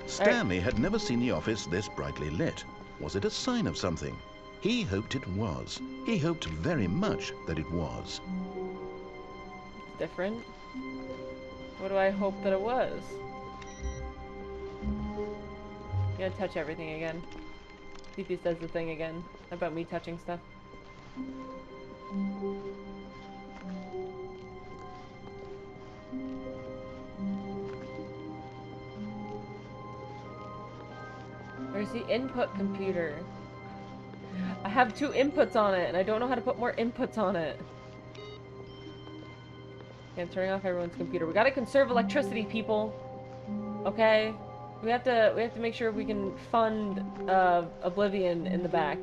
Stanley had never seen the office this brightly lit. Was it a sign of something? He hoped it was. He hoped very much that it was. It's different. What do I hope that it was? I'm gonna touch everything again. See if he says the thing again about me touching stuff. Where's the input computer? I have 2 inputs on it, and I don't know how to put more inputs on it. Okay, I'm turning off everyone's computer. We gotta conserve electricity, people. Okay? We have to make sure we can fund Oblivion in the back.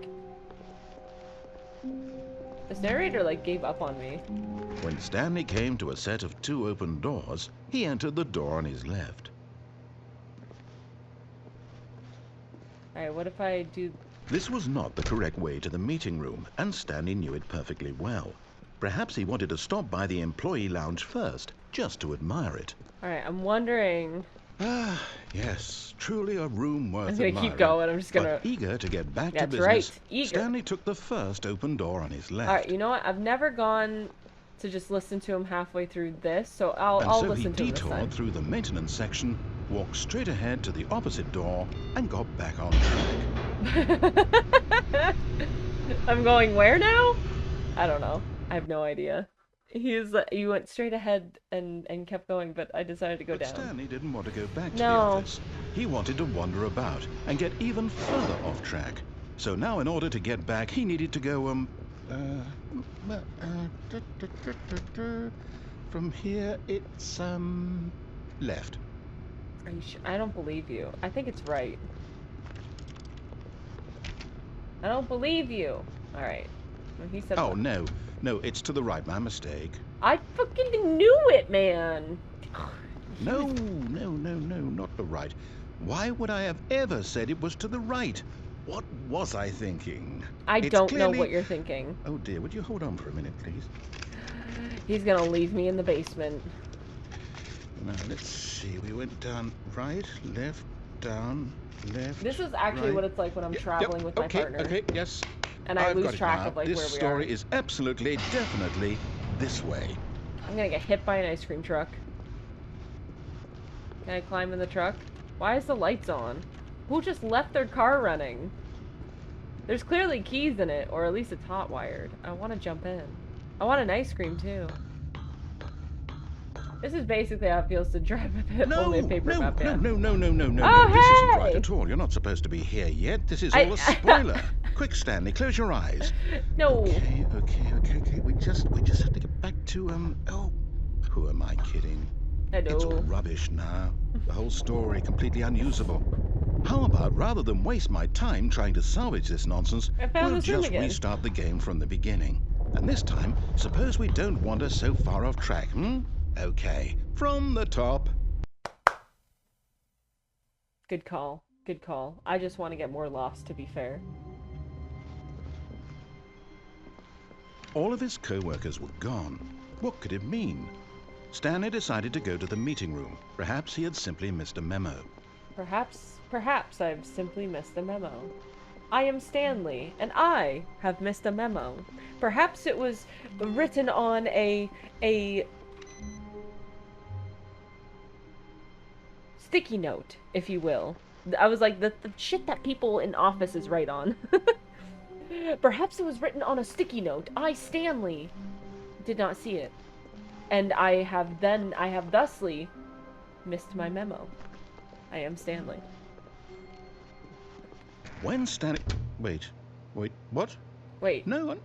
This narrator, like, gave up on me. When Stanley came to a set of 2 open doors, he entered the door on his left. Alright, what if I do... This was not the correct way to the meeting room, and Stanley knew it perfectly well. Perhaps he wanted to stop by the employee lounge first, just to admire it. Alright, I'm wondering... Ah, yes, truly a room worth admiring. I'm gonna keep going, I'm just gonna... But eager to get back to That's business, right, eager. Stanley took the first open door on his left. Alright, you know what? I've never gone to just listen to him halfway through this, so I'll listen to him this time. So he detoured through the maintenance section, walked straight ahead to the opposite door, and got back on track. I'm going where now? I don't know. I have no idea. He went straight ahead and kept going, but I decided to go down. Stanley didn't want to go back to the office. He wanted to wander about and get even further off track. So now in order to get back, he needed to go, from here it's, left. Are you sure? I don't believe you. I think it's right. I don't believe you. Alright. He said oh, no. No, it's to the right. My mistake. I fucking knew it, man. No, not the right. Why would I have ever said it was to the right? What was I thinking? I don't know what you're thinking. Oh dear, would you hold on for a minute, please? He's gonna leave me in the basement. Now, let's see. We went down right, left, down, left. This is actually right. what it's like when I'm traveling with my partner. Okay, yes. And I lose track of like where we are. This story is absolutely, definitely this way. I'm gonna get hit by an ice cream truck. Can I climb in the truck? Why is the lights on? Who just left their car running? There's clearly keys in it, or at least it's hot wired. I want to jump in. I want an ice cream too. This is basically how it feels to drive with it. Only a paper cup. No. Oh, This hey! isn't right at all. You're not supposed to be here yet. This is all a spoiler. Quick, Stanley, close your eyes. No. Okay. We just have to get back to oh, who am I kidding? Hello. It's all rubbish now. The whole story completely unusable. How about rather than waste my time trying to salvage this nonsense, we'll just restart the game from the beginning. And this time, suppose we don't wander so far off track, Okay, from the top. Good call. Good call. I just want to get more lost, to be fair. All of his co-workers were gone. What could it mean? Stanley decided to go to the meeting room. Perhaps he had simply missed a memo. Perhaps I've simply missed a memo. I am Stanley, and I have missed a memo. Perhaps it was written on a sticky note, if you will. I was like, the shit that people in offices write on. Perhaps it was written on a sticky note. I, Stanley, did not see it. And I have thusly missed my memo. I am Stanley. When Stanley... Wait, what? Wait. No,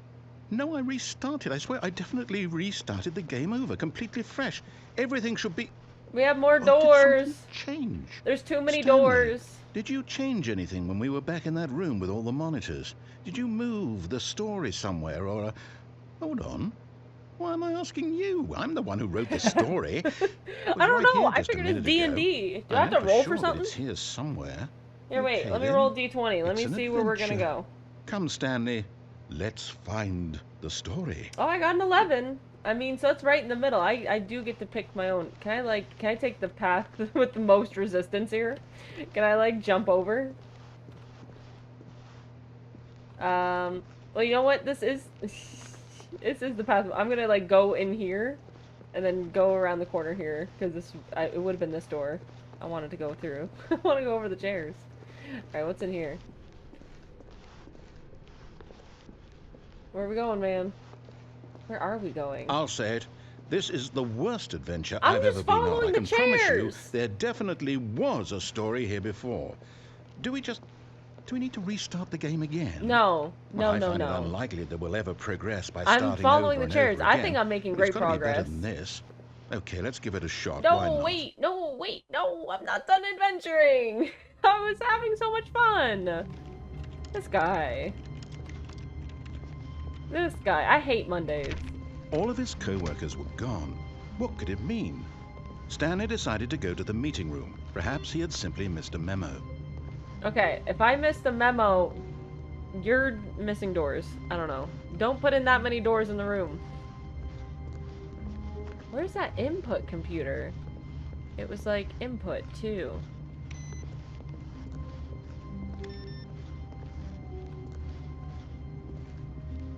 I restarted. I swear, I definitely restarted the game over, completely fresh. Everything should be... We have more doors. Did something change? There's too many Stanley, doors. Did you change anything when we were back in that room with all the monitors? Did you move the story somewhere or... Hold on. Why am I asking you? I'm the one who wrote the story. I don't know. I figured it's D&D. Do I have to roll for something? It's here somewhere. Here, wait. Let me roll D20. Let me see where we're gonna go. Come, Stanley. Let's find the story. Oh, I got an 11. I mean, so it's right in the middle. I do get to pick my own. Can I take the path with the most resistance here? Can I, jump over? Well, you know what? This is the path. I'm gonna, go in here and then go around the corner here because it would have been this door. I wanted to go through. I want to go over the chairs. Alright, what's in here? Where are we going, man? Where are we going? I'll say it. This is the worst adventure I've ever been on. I can promise you, there definitely was a story here before. Do we need to restart the game again? No. I find it unlikely that we'll ever progress by starting over. I'm following the chairs. I think I'm making great progress. It's gotta be better than this. Okay, let's give it a shot. No, Why not? wait, no, I'm not done adventuring. I was having so much fun. This guy, I hate Mondays. All of his co-workers were gone. What could it mean? Stanley decided to go to the meeting room. Perhaps he had simply missed a memo. Okay, if I missed a memo, you're missing doors. I don't know. Don't put in that many doors in the room. Where's that input computer? It was input too.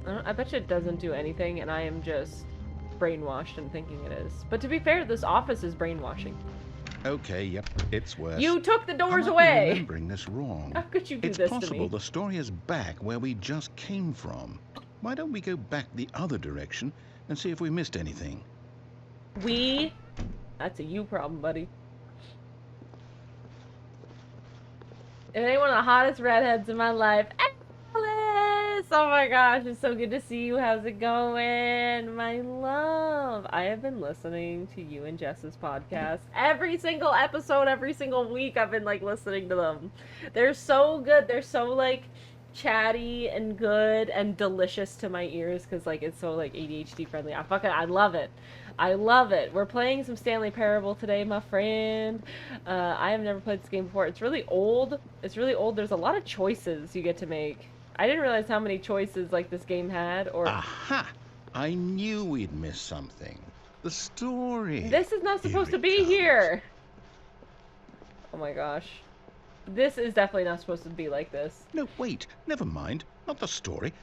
I bet you it doesn't do anything and I am just brainwashed and thinking it is. But to be fair, this office is brainwashing. Okay, yep, it's worse. You took the doors away! I'm remembering this wrong. How could you do this to me? It's possible the story is back where we just came from. Why don't we go back the other direction and see if we missed anything? That's a you problem, buddy. It ain't one of the hottest redheads in my life. Alice! Oh my gosh, it's so good to see you. How's it going? My love. I have been listening to you and Jess's podcast. Every single episode, every single week, I've been listening to them. They're so good. They're so chatty and good and delicious to my ears because it's so ADHD friendly. I love it. I love it. We're playing some Stanley Parable today, my friend. I have never played this game before. It's really old. There's a lot of choices you get to make. I didn't realize how many choices this game had. Aha! I knew we'd miss something. The story. This is not supposed to be here. Oh my gosh. This is definitely not supposed to be like this. No, wait. Never mind. Not the story.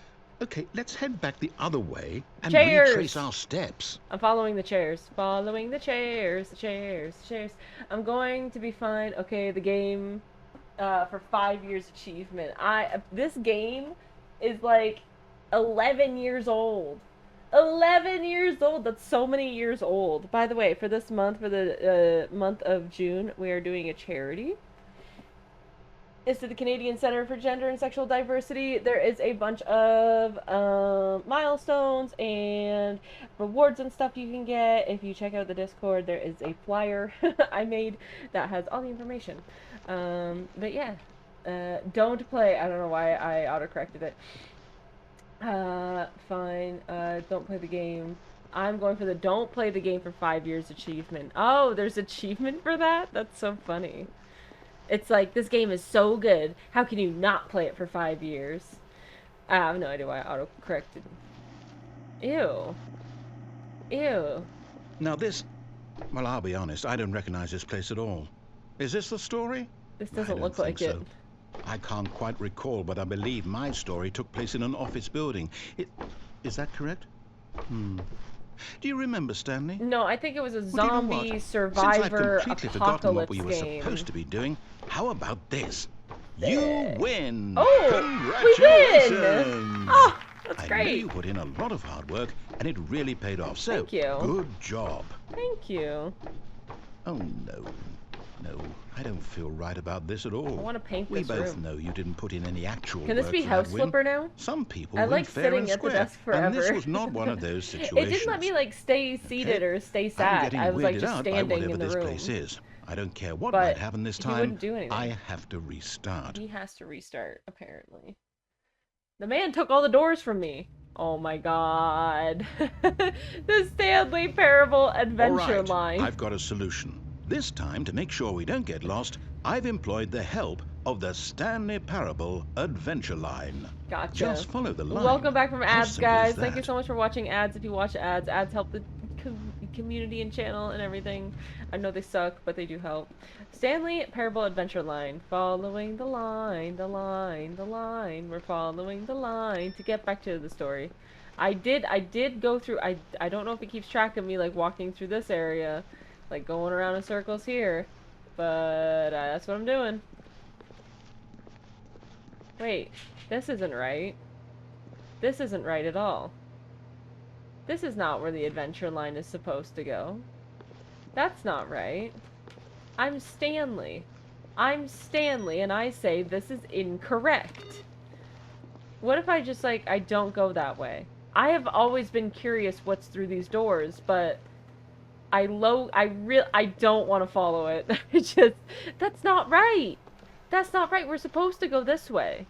Okay, let's head back the other way and retrace our steps. I'm following the chairs. Following the chairs, the chairs, the chairs. I'm going to be fine. Okay, the game for 5 years achievement. This game is 11 years old. 11 years old. That's so many years old. By the way, for this month, for the month of June, we are doing a charity. It's to the Canadian Centre for Gender and Sexual Diversity. There is a bunch of milestones and rewards and stuff you can get. If you check out the Discord, there is a flyer I made that has all the information. But yeah, don't play. I don't know why I autocorrected it. Fine. Don't play the game. I'm going for the don't play the game for 5 years achievement. Oh, there's achievement for that? That's so funny. It's this game is so good. How can you not play it for 5 years? I have no idea why I auto-corrected. Ew. Ew. Now well, I'll be honest, I don't recognize this place at all. Is this the story? This doesn't look like it. I can't quite recall, but I believe my story took place in an office building. Is that correct? Do you remember, Stanley? No, I think it was a zombie survivor apocalypse game. Since I've completely forgotten what we were supposed to be doing, how about this? You win! Oh, congratulations! We win! Oh, that's great. I knew you put in a lot of hard work, and it really paid off. So, thank you. Good job. Thank you. Oh no. No, I don't feel right about this at all. I want to paint this room. We both know you didn't put in any actual Can this be house flipper now? Some people I win like fair sitting and at the square, desk forever. and this was not one of those situations. It didn't let me like stay seated or stay sat. I was like just standing in the room. Place is. I don't care what might happen this time. He wouldn't do anything. I have to restart. He has to restart, apparently. The man took all the doors from me. Oh my god. The Stanley Parable Adventure line. I've got a solution. This time, to make sure we don't get lost, I've employed the help of the Stanley Parable Adventure line. Gotcha. Just follow the line. Welcome back from ads, guys. Thank you so much for watching ads. If you watch ads, ads help the community and channel and everything. I know they suck, but they do help. Stanley Parable Adventure line. Following the line, the line, the line. We're following the line to get back to the story. I did go through, I don't know if it keeps track of me, like, walking through this area. Like, going around in circles here. But, that's what I'm doing. Wait, this isn't right. This isn't right at all. This is not where the adventure line is supposed to go. That's not right. I'm Stanley. I'm Stanley, and I say this is incorrect. What if I just, like, I don't go that way? I have always been curious what's through these doors, but I don't want to follow it. That's not right. That's not right. We're supposed to go this way.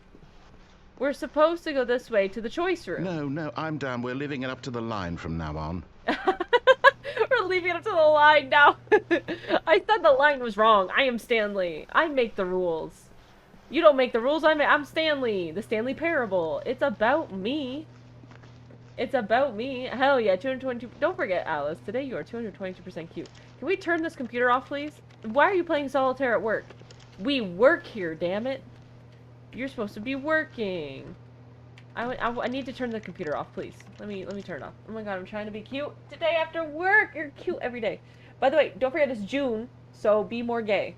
We're supposed to go this way to the choice room. No, I'm down. We're leaving it up to the line from now on. We're leaving it up to the line now. I thought the line was wrong. I am Stanley. I make the rules. You don't make the rules. I'm Stanley. The Stanley Parable. It's about me. It's about me. Hell yeah, 222. Don't forget, Alice. Today you are 222% cute. Can we turn this computer off, please? Why are you playing solitaire at work? We work here, damn it. You're supposed to be working. I need to turn the computer off, please. Let me turn it off. Oh my god, I'm trying to be cute today after work. You're cute every day. By the way, don't forget it's June, so be more gay.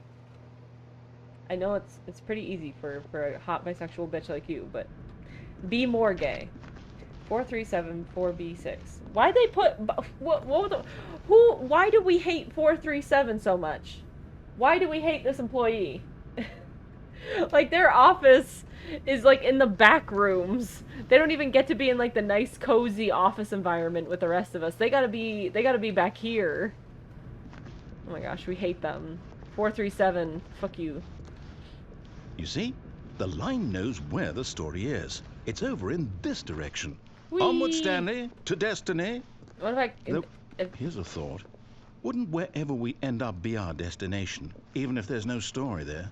I know it's pretty easy for a hot bisexual bitch like you, but be more gay. 437-4B6. Why they put why do we hate 437 so much? Why do we hate this employee? Like, their office is like in the back rooms. They don't even get to be in like the nice cozy office environment with the rest of us. They gotta be back here. Oh my gosh, we hate them. 437, fuck you. You see, the line knows where the story is. It's over in this direction. Whee! Onward, Stanley, to destiny. What if Here's a thought. Wouldn't wherever we end up be our destination, even if there's no story there?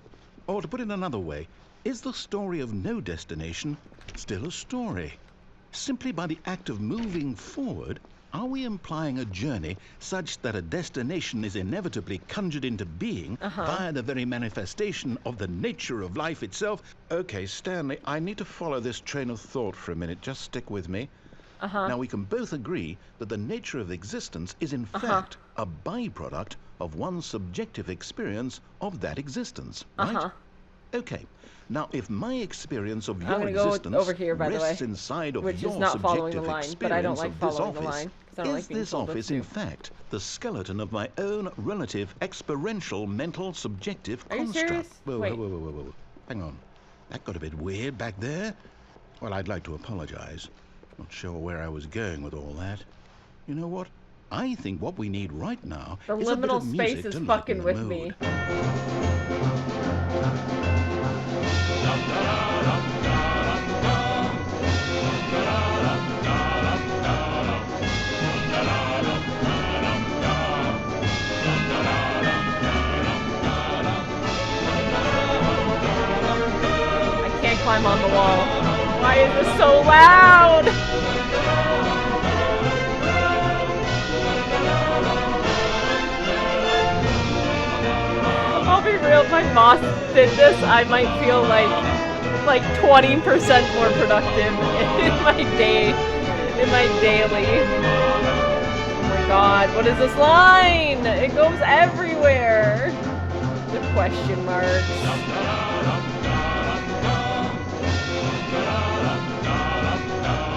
Or to put it another way, is the story of no destination still a story? Simply by the act of moving forward, are we implying a journey such that a destination is inevitably conjured into being via the very manifestation of the nature of life itself? Okay, Stanley, I need to follow this train of thought for a minute. Just stick with me. Now, we can both agree that the nature of existence is in fact a byproduct of one's subjective experience of that existence, right? Okay. Now, if my experience of your existence over here, by rests the way, inside of which your is not following the subjective line, but I don't like experience following of the this line. office, is this office, in fact, the skeleton of my own relative experiential mental subjective construct? Are you serious? Whoa. Hang on. That got a bit weird back there. Well, I'd like to apologize. Not sure where I was going with all that. You know what? I think what we need right now the is a bit of liminal music space is to fucking with mood. me. I can't climb on the wall. Why is this so loud? I'll be real, if my boss did this, I might feel like 20% more productive in my day, in my daily. Oh my god, what is this line? It goes everywhere. The question marks.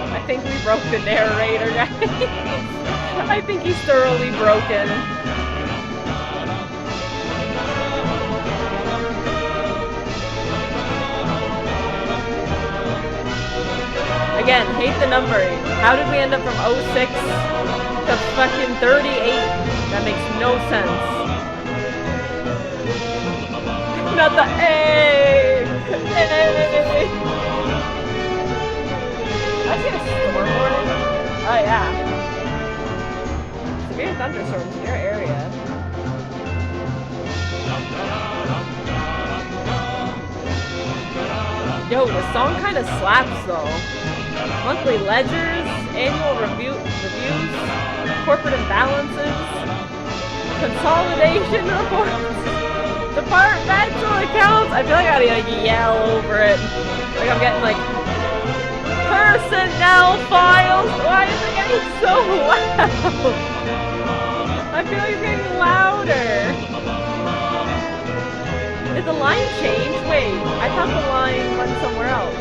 I think we broke the narrator, guys. I think he's thoroughly broken. Again, hate the numbering. How did we end up from 06 to fucking 38? That makes no sense. Not the A! Hey! I see a storm warning. Oh yeah. Severe thunderstorms in your area. Yo, the song kind of slaps though. Monthly ledgers, annual reviews, corporate imbalances, consolidation reports, departmental accounts. I feel like I gotta like yell over it. Like I'm getting like personnel files. Why is it getting so loud? I feel like it's getting louder. Did the line change? Wait, I thought the line went somewhere else.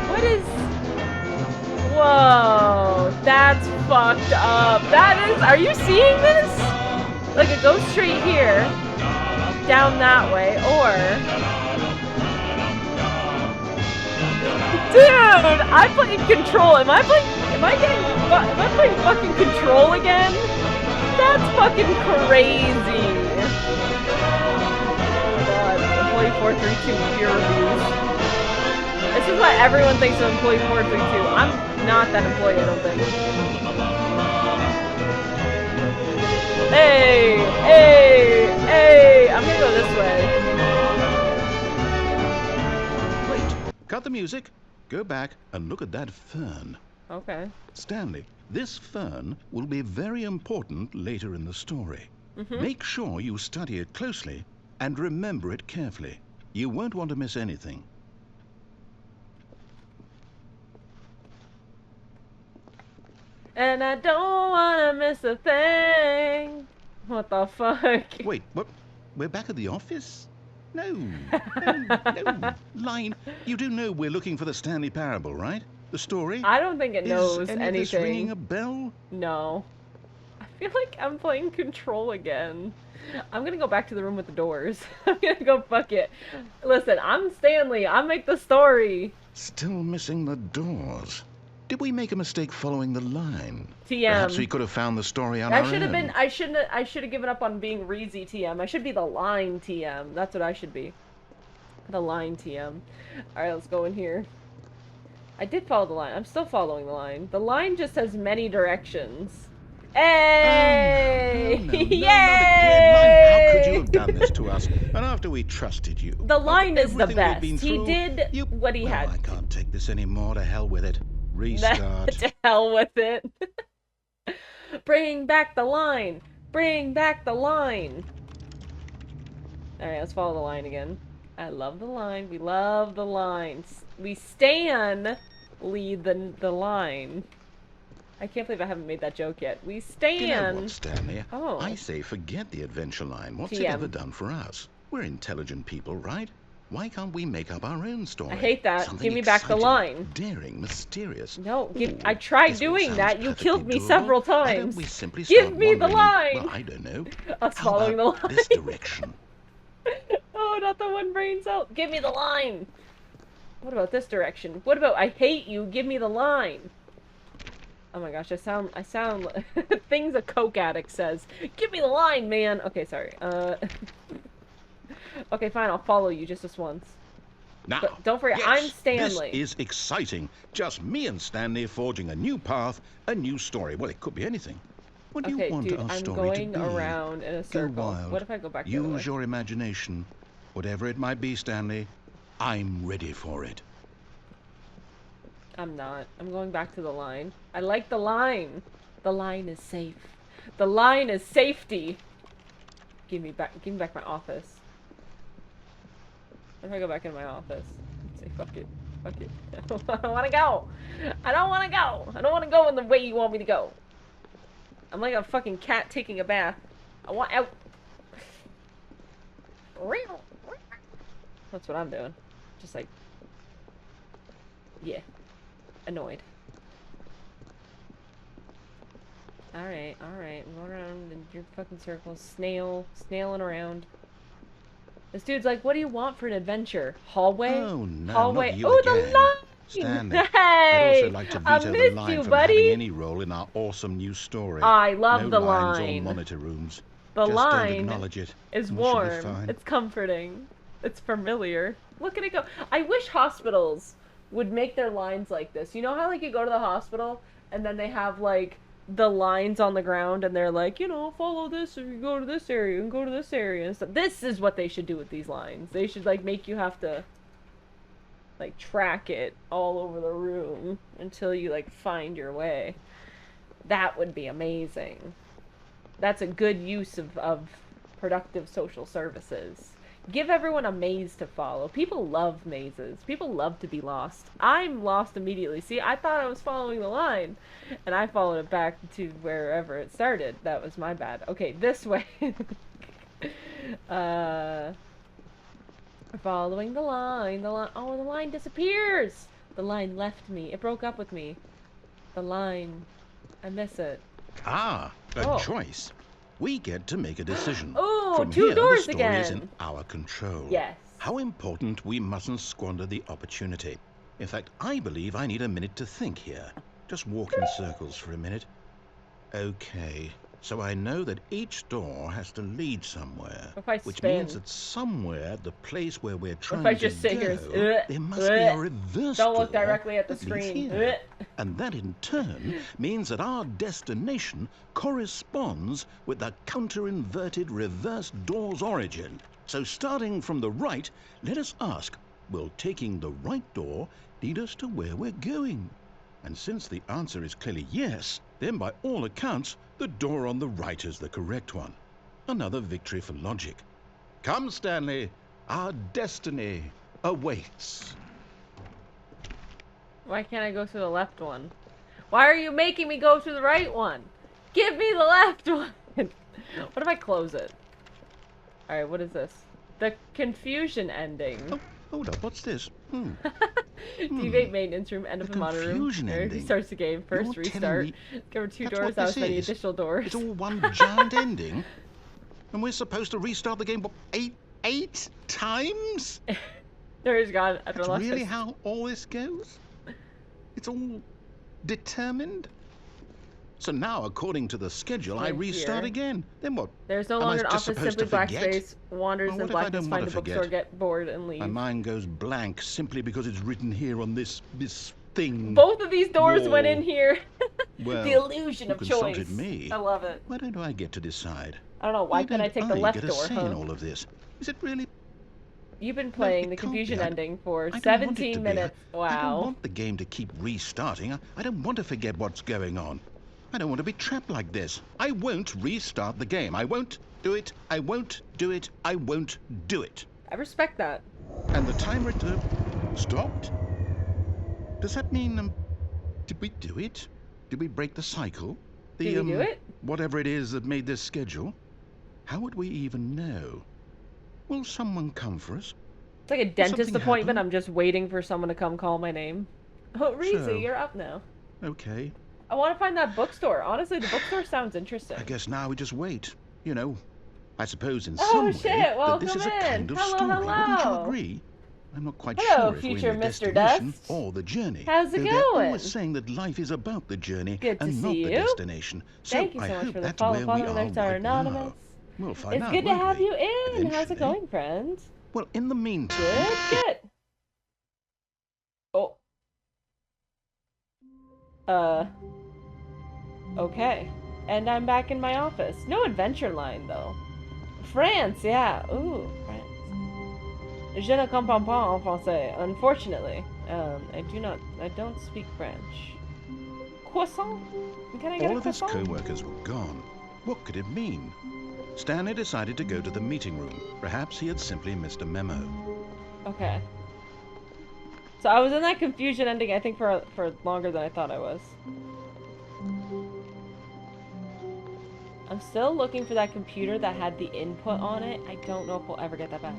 What is... Whoa, that's fucked up. That is... Are you seeing this? Like it goes straight here, down that way, or... Dude, I played Control. Am I playing fucking Control again? That's fucking crazy. Oh my god, Employee 432 peer reviews. This is what everyone thinks of Employee 432. I'm not that employee, I don't think. Hey! Hey! Hey! I'm gonna go this way. Wait, cut the music. Go back and look at that fern. Okay. Stanley, this fern will be very important later in the story. Make sure you study it closely and remember it carefully. You won't want to miss anything. And I don't want to miss a thing. What the fuck? Wait, what? We're back at the office? No, no. Line, you do know we're looking for the Stanley Parable, right? The story? I don't think it knows Is any anything. of this ringing a bell? No. I feel like I'm playing Control again. I'm gonna go back to the room with the doors. I'm gonna go fuck it. Listen, I'm Stanley. I make the story. Still missing the doors. Did we make a mistake following the line? TM. Perhaps we could have found the story on our own. I should have given up on being ReezyTM. I should be the line TM. That's what I should be. The line TM. Alright, let's go in here. I did follow the line. I'm still following the line. The line just has many directions. Hey! No, Yay! How could you have done this to us? And after we trusted you. The line is the best. He did what he had. I can't take this anymore. To hell with it. Restart. To hell with it. Bring back the line. Bring back the line. Alright, let's follow the line again. I love the line. We love the lines. We lead the line. I can't believe I haven't made that joke yet. We stand. You know what, Stanley? Oh. I say forget the adventure line. What's TM. it ever done for us? We're intelligent people, right? Why can't we make up our own story? I hate that. Something Give me back the exciting, line. Daring, mysterious. No, Ooh, I tried doing that. You killed me several times. Why don't we simply give me the line. Well, I don't know. Us following the line. This direction. Oh, not the one brain cell. Give me the line. What about this direction? What about I hate you? Give me the line. Oh my gosh, I sound things a coke addict says. Give me the line, man. Okay, sorry. Okay, fine. I'll follow you just this once. Now, but don't forget, yes, I'm Stanley. This is exciting. Just me and Stanley forging a new path, a new story. Well, it could be anything. What do you want our story to be? I'm going around in a circle. Go wild. What if I go back the other way? Use your imagination. Whatever it might be, Stanley, I'm ready for it. I'm not. I'm going back to the line. I like the line. The line is safe. The line is safety. Give me back my office. What if I go back in my office? Say fuck it. Fuck it. I don't want to go. I don't want to go. I don't want to go in the way you want me to go. I'm like a fucking cat taking a bath. I want out. That's what I'm doing. Just like, yeah. Annoyed. Alright. I'm going around in your fucking circles. Snailing around. This dude's like, what do you want for an adventure? Hallway? Oh, no, hallway. not you Oh, again. the line! Stanley, Hey! I'd also like to veto the line you, from buddy. having any role in our awesome new story. I love no the lines line. or monitor rooms. The Just line don't acknowledge it. is warm. It's comforting. It's familiar. Look at it go. I wish hospitals would make their lines like this. You know how like you go to the hospital and then they have like the lines on the ground and they're like, you know, follow this or you go to this area and go to this area and stuff. This is what they should do with these lines. They should like make you have to like track it all over the room until you like find your way. That would be amazing. That's a good use of productive social services. Give everyone a maze to follow. People love mazes. People love to be lost. I'm lost immediately. See, I thought I was following the line, and I followed it back to wherever it started. That was my bad. Okay, this way. Following the line. The line. Oh, the line disappears. The line left me. It broke up with me. The line. I miss it. Ah, a choice. We get to make a decision. Oh, From two here, doors the story again. is in our control. Yes. How important we mustn't squander the opportunity. In fact, I believe I need a minute to think here. Just walk in circles for a minute. Okay, so I know that each door has to lead somewhere. Which means that somewhere, the place where we're trying to go, there must be a reverse Don't look door directly at the that leads screen. here. And that in turn means that our destination corresponds with the counter-inverted reverse door's origin. So starting from the right, let us ask, will taking the right door lead us to where we're going? And since the answer is clearly yes, then by all accounts, the door on the right is the correct one. Another victory for logic. Come, Stanley, our destiny awaits. Why can't I go through the left one? Why are you making me go through the right one? Give me the left one! What if I close it? Alright, what is this? The confusion ending. Oh, hold up, what's this? Deviate maintenance room, end of the monitor room. He starts the game. First restart. Cover two doors, that was many additional doors. It's all one giant ending? And we're supposed to restart the game, what, eight times? There's gone. That's really how all this goes? It's all determined? So now, according to the schedule, I restart again. Then what? There's no longer an office, simply black space. Wanders in blackness, find a bookstore, get bored, and leave. My mind goes blank simply because it's written here on this thing. Both of these doors went in here. Well, the illusion of choice. Me. I love it. Why don't I get to decide? I don't know. Why couldn't I take the left door? Get a say in all of this? Is it really? You've been playing the confusion ending for 17 minutes. Wow. I don't want the game to keep restarting. I don't want to forget what's going on. I don't want to be trapped like this. I won't restart the game. I won't do it. I won't do it. I won't do it. I respect that. And the timer stopped? Does that mean, did we do it? Did we break the cycle? Did we do it? Whatever it is that made this schedule? How would we even know? Will someone come for us? It's like a dentist appointment. I'm just waiting for someone to come call my name. Oh, Reezy, you're up now. Okay. I want to find that bookstore. Honestly, the bookstore sounds interesting. I guess now we just wait. You know, I suppose in some way that this is a kind of story. Wouldn't you agree? I'm not quite sure if we're in the destination or the journey. How's it going? They're always saying that life is about the journey and not the destination. Thank you so much for the follow. Followers are anonymous. We'll find out. It's good to have you in. How's it going, friends? Well, in the meantime. Good. Oh. Okay. And I'm back in my office. No adventure line, though. France, yeah. Ooh, France. Je ne comprends pas en français, unfortunately. I don't speak French. Croissant? Can I get all a croissant? All of his co-workers were gone. What could it mean? Stanley decided to go to the meeting room. Perhaps he had simply missed a memo. Okay. So I was in that confusion ending, I think, for longer than I thought I was. I'm still looking for that computer that had the input on it. I don't know if we'll ever get that back.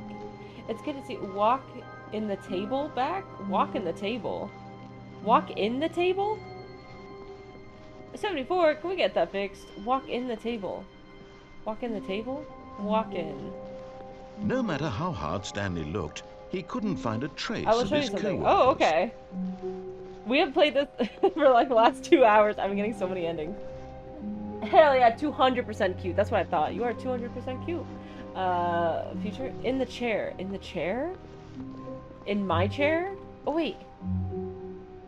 It's good to see. Walk in the table back? Walk in the table. Walk in the table? 74, can we get that fixed? Walk in the table. Walk in the table? Walk in. No matter how hard Stanley looked, he couldn't find a trace I will of show you his something. co-workers. Oh, okay. We have played this for like the last 2 hours. I'm getting so many endings. Hell yeah, 200% cute. That's what I thought. You are 200% cute. Future? In the chair. In the chair? In my chair? Oh, wait.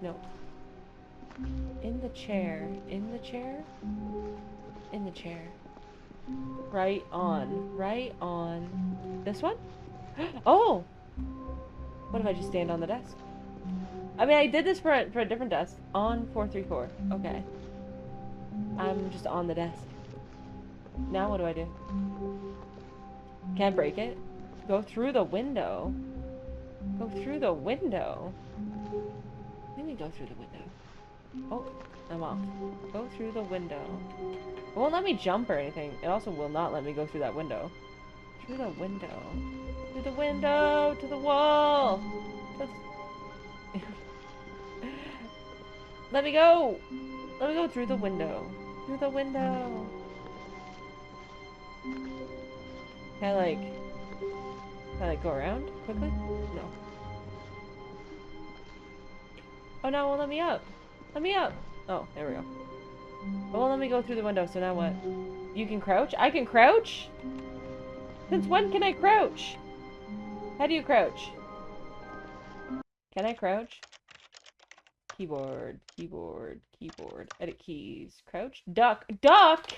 No. In the chair. In the chair? In the chair. Right on. Right on. This one? Oh! What if I just stand on the desk? I mean, I did this for a different desk. On 434. Okay. I'm just on the desk. Now what do I do? Can I break it? Go through the window. Go through the window. Let me go through the window. Oh, I'm off. Go through the window. It won't let me jump or anything. It also will not let me go through that window. Through the window. Through the window. To the wall. Let me go. Let me go through the window. Through the window. Can I like go around quickly? No. Oh no, it won't let me up. Let me up. Oh, there we go. It won't let me go through the window, so now what? You can crouch? I can crouch? Since when can I crouch? How do you crouch? Can I crouch? Keyboard, keyboard, keyboard. Edit keys. Crouch. Duck. Duck!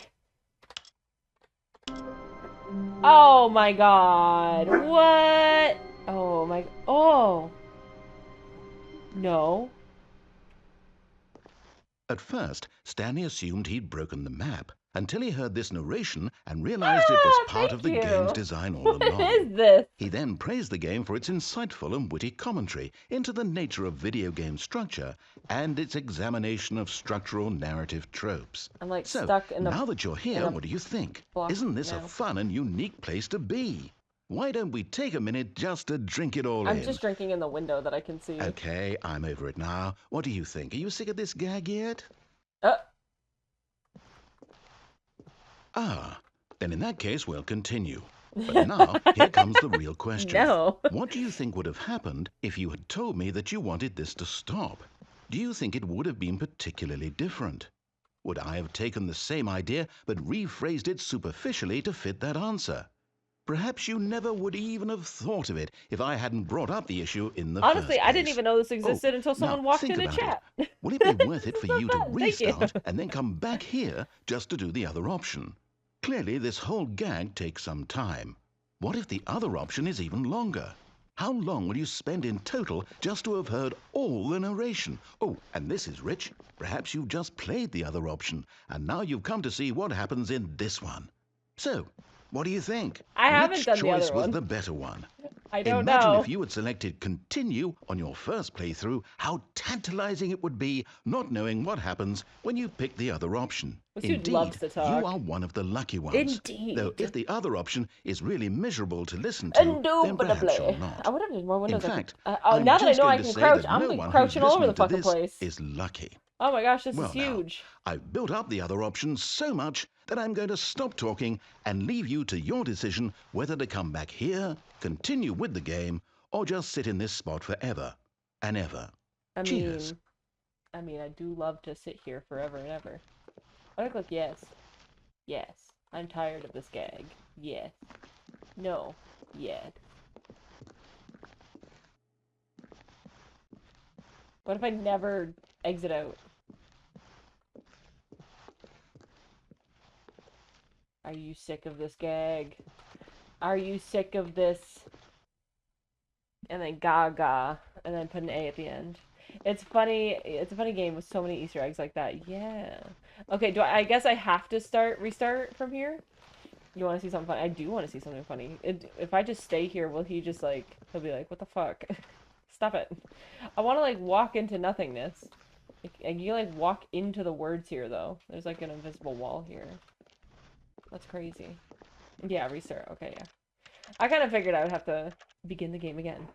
Oh my god. What? Oh my... Oh. No. At first, Stanley assumed he'd broken the map, until he heard this narration and realized it was part of the game's design all along. What is this? He then praised the game for its insightful and witty commentary into the nature of video game structure and its examination of structural narrative tropes. I'm like so, stuck in now that you're here, what do you think? Isn't this a fun and unique place to be? Why don't we take a minute just to drink it all in? I'm just drinking in the window that I can see. Okay, I'm over it now. What do you think? Are you sick of this gag yet? Ah, then in that case, we'll continue. But now, here comes the real question. No. What do you think would have happened if you had told me that you wanted this to stop? Do you think it would have been particularly different? Would I have taken the same idea but rephrased it superficially to fit that answer? Perhaps you never would even have thought of it if I hadn't brought up the issue in the first place. Honestly, I didn't even know this existed until someone walked in a chat. Will it be worth it for you to restart and then come back here just to do the other option? Clearly, this whole gag takes some time. What if the other option is even longer? How long will you spend in total just to have heard all the narration? Oh, and this is rich. Perhaps you've just played the other option, and now you've come to see what happens in this one. So, what do you think? I haven't done the other one. Which choice was the better one? I don't know. Imagine if you had selected continue on your first playthrough, how tantalizing it would be not knowing what happens when you pick the other option. Indeed, loves to talk. You are one of the lucky ones. Indeed. Though if the other option is really miserable to listen to, then perhaps you're not. I wonder if there's more windows. In fact, now that I know I can crouch, I'm crouching all over the fucking place. Is lucky. Oh my gosh, this is huge. Now, I've built up the other option so much that I'm going to stop talking and leave you to your decision whether to come back here, continue with the game, or just sit in this spot forever and ever. Cheers. I mean, I do love to sit here forever and ever. I click yes. Yes. I'm tired of this gag. Yes. No. Yes. What if I never exit out? Are you sick of this gag? Are you sick of this? And then gaga, and then put an A at the end. It's funny. It's a funny game with so many Easter eggs like that. Yeah. Okay. I guess I have to restart from here. You want to see something funny? I do want to see something funny. If I just stay here, will he just like? He'll be like, "What the fuck? Stop it!" I want to like walk into nothingness. You like walk into the words here though. There's like an invisible wall here. That's crazy. Yeah, restart. Okay, yeah. I kind of figured I would have to begin the game again.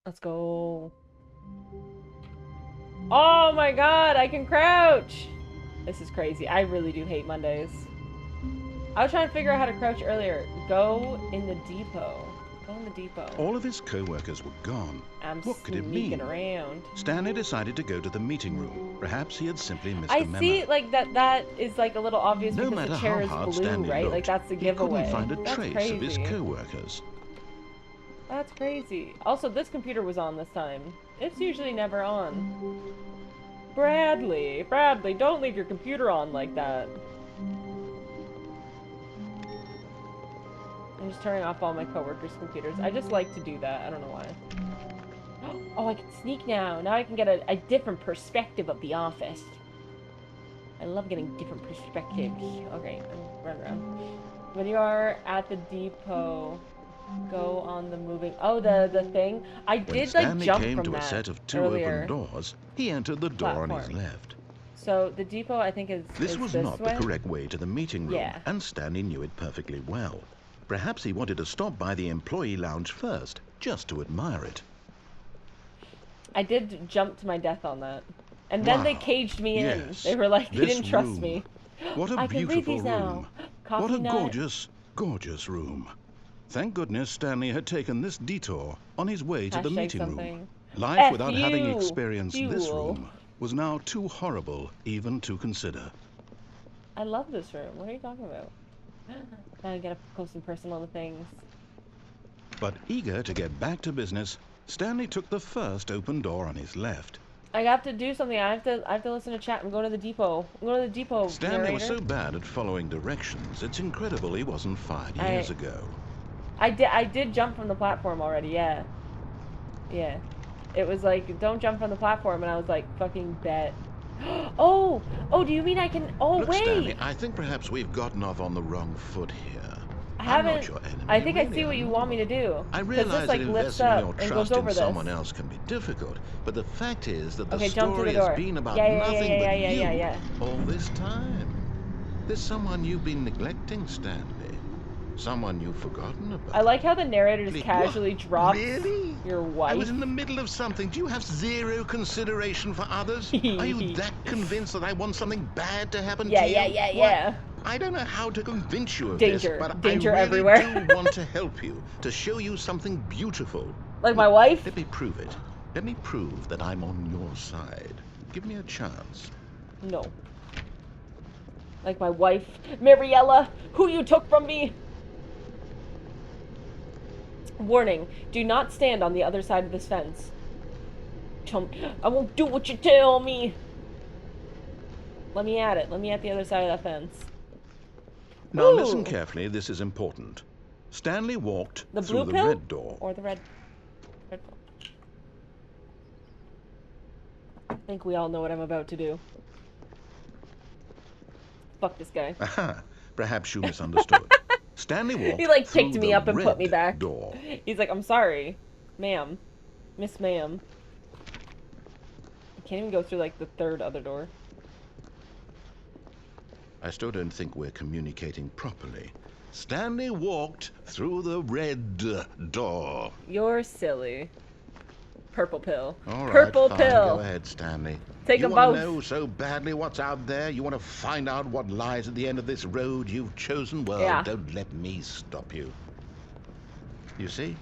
Let's go. Oh my god, I can crouch! This is crazy. I really do hate Mondays. I was trying to figure out how to crouch earlier. Go in the depot. Go in the depot. All of his co-workers were gone. What could it mean? Around. Stanley decided to go to the meeting room. Perhaps he had simply missed a memo. I see, like, that is, like, a little obvious because the chair is blue, Stanley right? Looked, like, that's the giveaway. He couldn't find a trace of his co-workers. That's crazy. Also, this computer was on this time. It's usually never on. Bradley, don't leave your computer on like that. I'm just turning off all my coworkers' computers. I just like to do that. I don't know why. Oh, I can sneak now. Now I can get a different perspective of the office. I love getting different perspectives. Okay, run around. When you are at the depot, go on the moving. Oh, the thing. I did like jump from that. When Stanley came to a set of two open doors, he entered the door on his left. So the depot, I think, is this was not the correct way to the meeting room, yeah. And Stanley knew it perfectly well. Perhaps he wanted to stop by the employee lounge first, just to admire it. I did jump to my death on that. And then they caged me in. They were like, they didn't trust me. What a beautiful room. Now. What a gorgeous, gorgeous room. Thank goodness Stanley had taken this detour on his way to the meeting room. Life without having experienced this room was now too horrible even to consider. I love this room. What are you talking about? Now I get up close and personal to things. But eager to get back to business, Stanley took the first open door on his left. I have to do something. I have to listen to chat. I'm going to the depot. I'm going to the depot. Stanley was so bad at following directions. It's incredible he wasn't 5 years ago. I did jump from the platform already. Yeah. Yeah. It was like, don't jump from the platform, and I was like, fucking bet. Oh, do you mean I can? Oh, Look, wait. Stanley, I think perhaps we've gotten off on the wrong foot here. I haven't. I'm not your enemy, I think I see what you want me to do. I realize that investing your trust in someone else can be difficult, but the fact is that the story has been about nothing but you all this time. There's someone you've been neglecting, Stanley. Someone you've forgotten about. I like how the narrator just casually drops really? Your wife. I was in the middle of something. Do you have zero consideration for others? Are you that convinced that I want something bad to happen to you? Yeah. I don't know how to convince you of this, but danger I really everywhere. do want to help you, to show you something beautiful. Like my wife? Let me prove it. Let me prove that I'm on your side. Give me a chance. No. Like my wife, Mariella, who you took from me. Warning, do not stand on the other side of this fence. I won't do what you tell me. Let me at it. Let me at the other side of that fence. Now listen carefully, this is important. Stanley walked through the red door. Or the red door. I think we all know what I'm about to do. Fuck this guy. Aha, perhaps you misunderstood. Stanley walked He like through picked me up and put me back. Door. He's like, I'm sorry, ma'am. Miss ma'am. I can't even go through like the third other door. I still don't think we're communicating properly. Stanley walked through the red door. You're silly. Purple pill. All right, Purple fine. pill. Go ahead, Stanley. Take them both. You want to know so badly what's out there? You want to find out what lies at the end of this road you've chosen? Well, don't let me stop you. You see?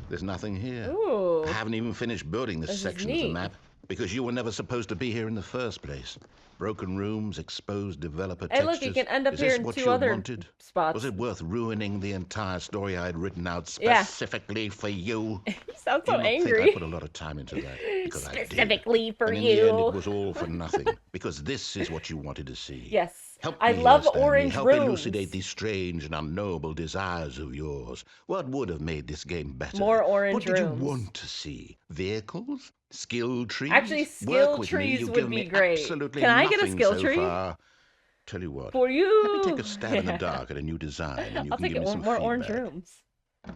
There's nothing here. Ooh. I haven't even finished building this section of the map because you were never supposed to be here in the first place. Broken rooms, exposed developer textures. Hey, look, you can end up here in two other spots. Was it worth ruining the entire story I had written out specifically for you? You sound so angry. Think I put a lot of time into that because specifically for and you. In the end, it was all for nothing because this is what you wanted to see. Yes. I love orange rooms. Help elucidate these strange and unknowable desires of yours. What would have made this game better? More orange rooms. What did you want to see? Vehicles? Skill trees? Actually, skill trees would be great. Can I get a skill tree? Tell you what. For you. Let me take a stab in the dark at a new design, and you I'll can take give me some more feedback. orange rooms.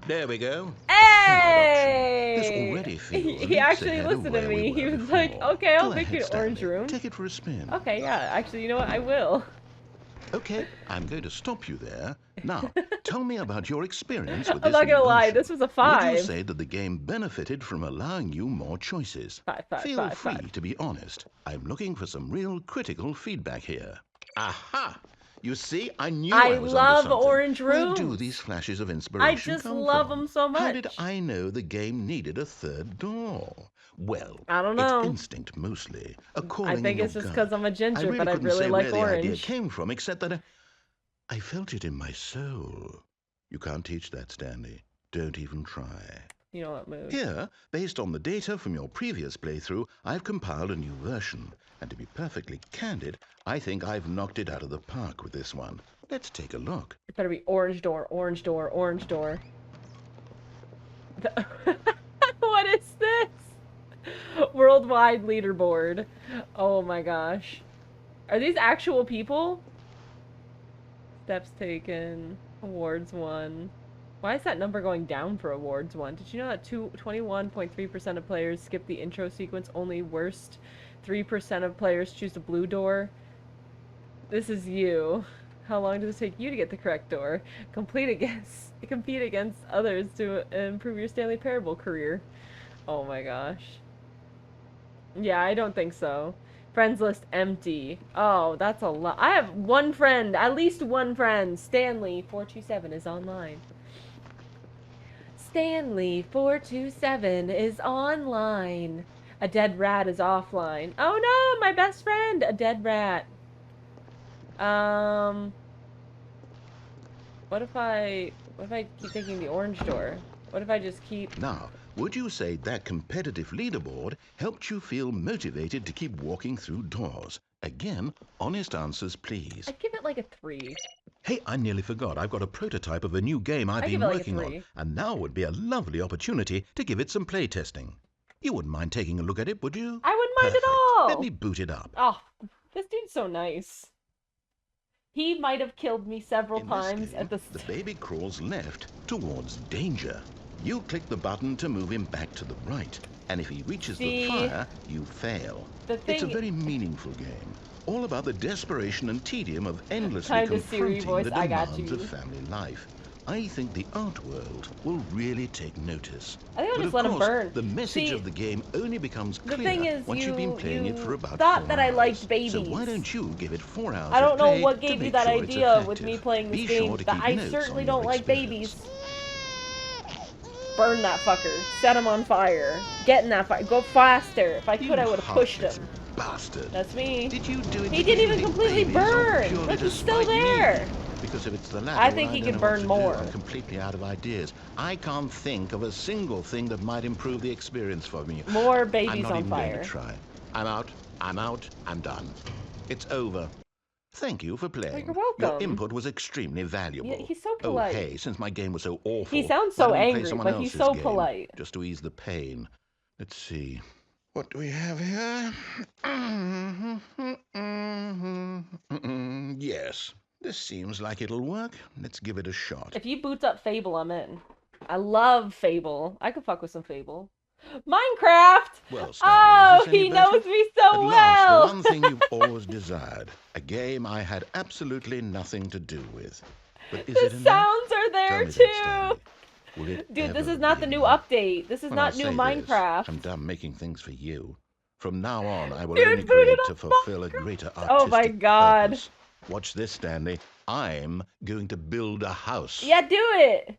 There we go. Hey! This already feels he actually listened to me. He was like, "Okay, I'll make you an orange room." Take it for a spin. Okay, yeah. Actually, you know what? I will. Okay, I'm going to stop you there. Now, tell me about your experience with this. I'm not gonna lie, this was a 5. Would you say that the game benefited from allowing you more choices? Feel free to be honest. I'm looking for some real critical feedback here. Aha! You see, I knew I was onto something. I love orange rooms. Where do these flashes of inspiration come from? I just love them so much. How did I know the game needed a third door? Well, I don't know. It's instinct mostly. I think it's just because I'm a ginger, but I really like orange. Where the idea came from, except that I felt it in my soul. You can't teach that, Stanley. Don't even try. You know what move? Here, based on the data from your previous playthrough, I've compiled a new version. And to be perfectly candid, I think I've knocked it out of the park with this one. Let's take a look. It better be orange door, orange door, orange door. What is this? Worldwide leaderboard. Oh my gosh. Are these actual people? Steps taken. Awards won. Why is that number going down for awards won? Did you know that 21.3% of players skip the intro sequence? Only worst 3% of players choose the blue door. This is you. How long does it take you to get the correct door? Compete against others to improve your Stanley Parable career. Oh my gosh. Yeah, I don't think so. Friends list empty. Oh, that's a lot. I have one friend, at least one friend. Stanley 427 is online. Stanley 427 is online. A dead rat is offline. Oh no, my best friend, a dead rat. What if I keep taking the orange door? What if I just keep... Now, would you say that competitive leaderboard helped you feel motivated to keep walking through doors? Again, honest answers, please. I'd give it like a 3. Hey, I nearly forgot. I've got a prototype of a new game I've been working on, and now would be a lovely opportunity to give it some play testing. You wouldn't mind taking a look at it, would you? I wouldn't mind at all. Let me boot it up. Oh, this dude's so nice. He might have killed me several times at the baby crawls left towards danger. You click the button to move him back to the right, and if he reaches the fire, you fail. It's a very meaningful game, all about the desperation and tedium of endlessly confronting the demands of family life. I think the art world will really take notice. I think I'll just let him burn. The message of the game only becomes clear once you've been playing it for about 4 hours. That I liked babies. So why don't you give it 4 hours? I don't know what gave you that idea with me playing this game, but I certainly don't like babies. Burn that fucker. Set him on fire. Get in that fire. Go faster. If I could, I would have pushed him. Bastard. That's me. Did you do it? He didn't even completely burn. Look, he's still there. Because if it's the latter, I think he can burn more. I'm completely out of ideas. I can't think of a single thing that might improve the experience for me. More babies I'm not on even fire. Going to try. I'm out. I'm done. It's over. Thank you for playing. You're welcome. Your input was extremely valuable. Yeah, he's so polite. Oh, hey, since my game was so awful. He sounds so angry, but he's so polite. Just to ease the pain. Let's see. What do we have here? Yes. This seems like it'll work. Let's give it a shot. If you boots up Fable, I'm in. I love Fable. I could fuck with some Fable. Minecraft! Well, oh, he knows me so well! The one thing you've always desired. A game I had absolutely nothing to do with. But is it enough? The sounds are there too! Dude, this is not the new update. This is not new Minecraft. I'm done making things for you. From now on, I will only create to fulfill a greater artistic Oh my god. purpose. Watch this, Stanley. I'm going to build a house. Yeah, do it!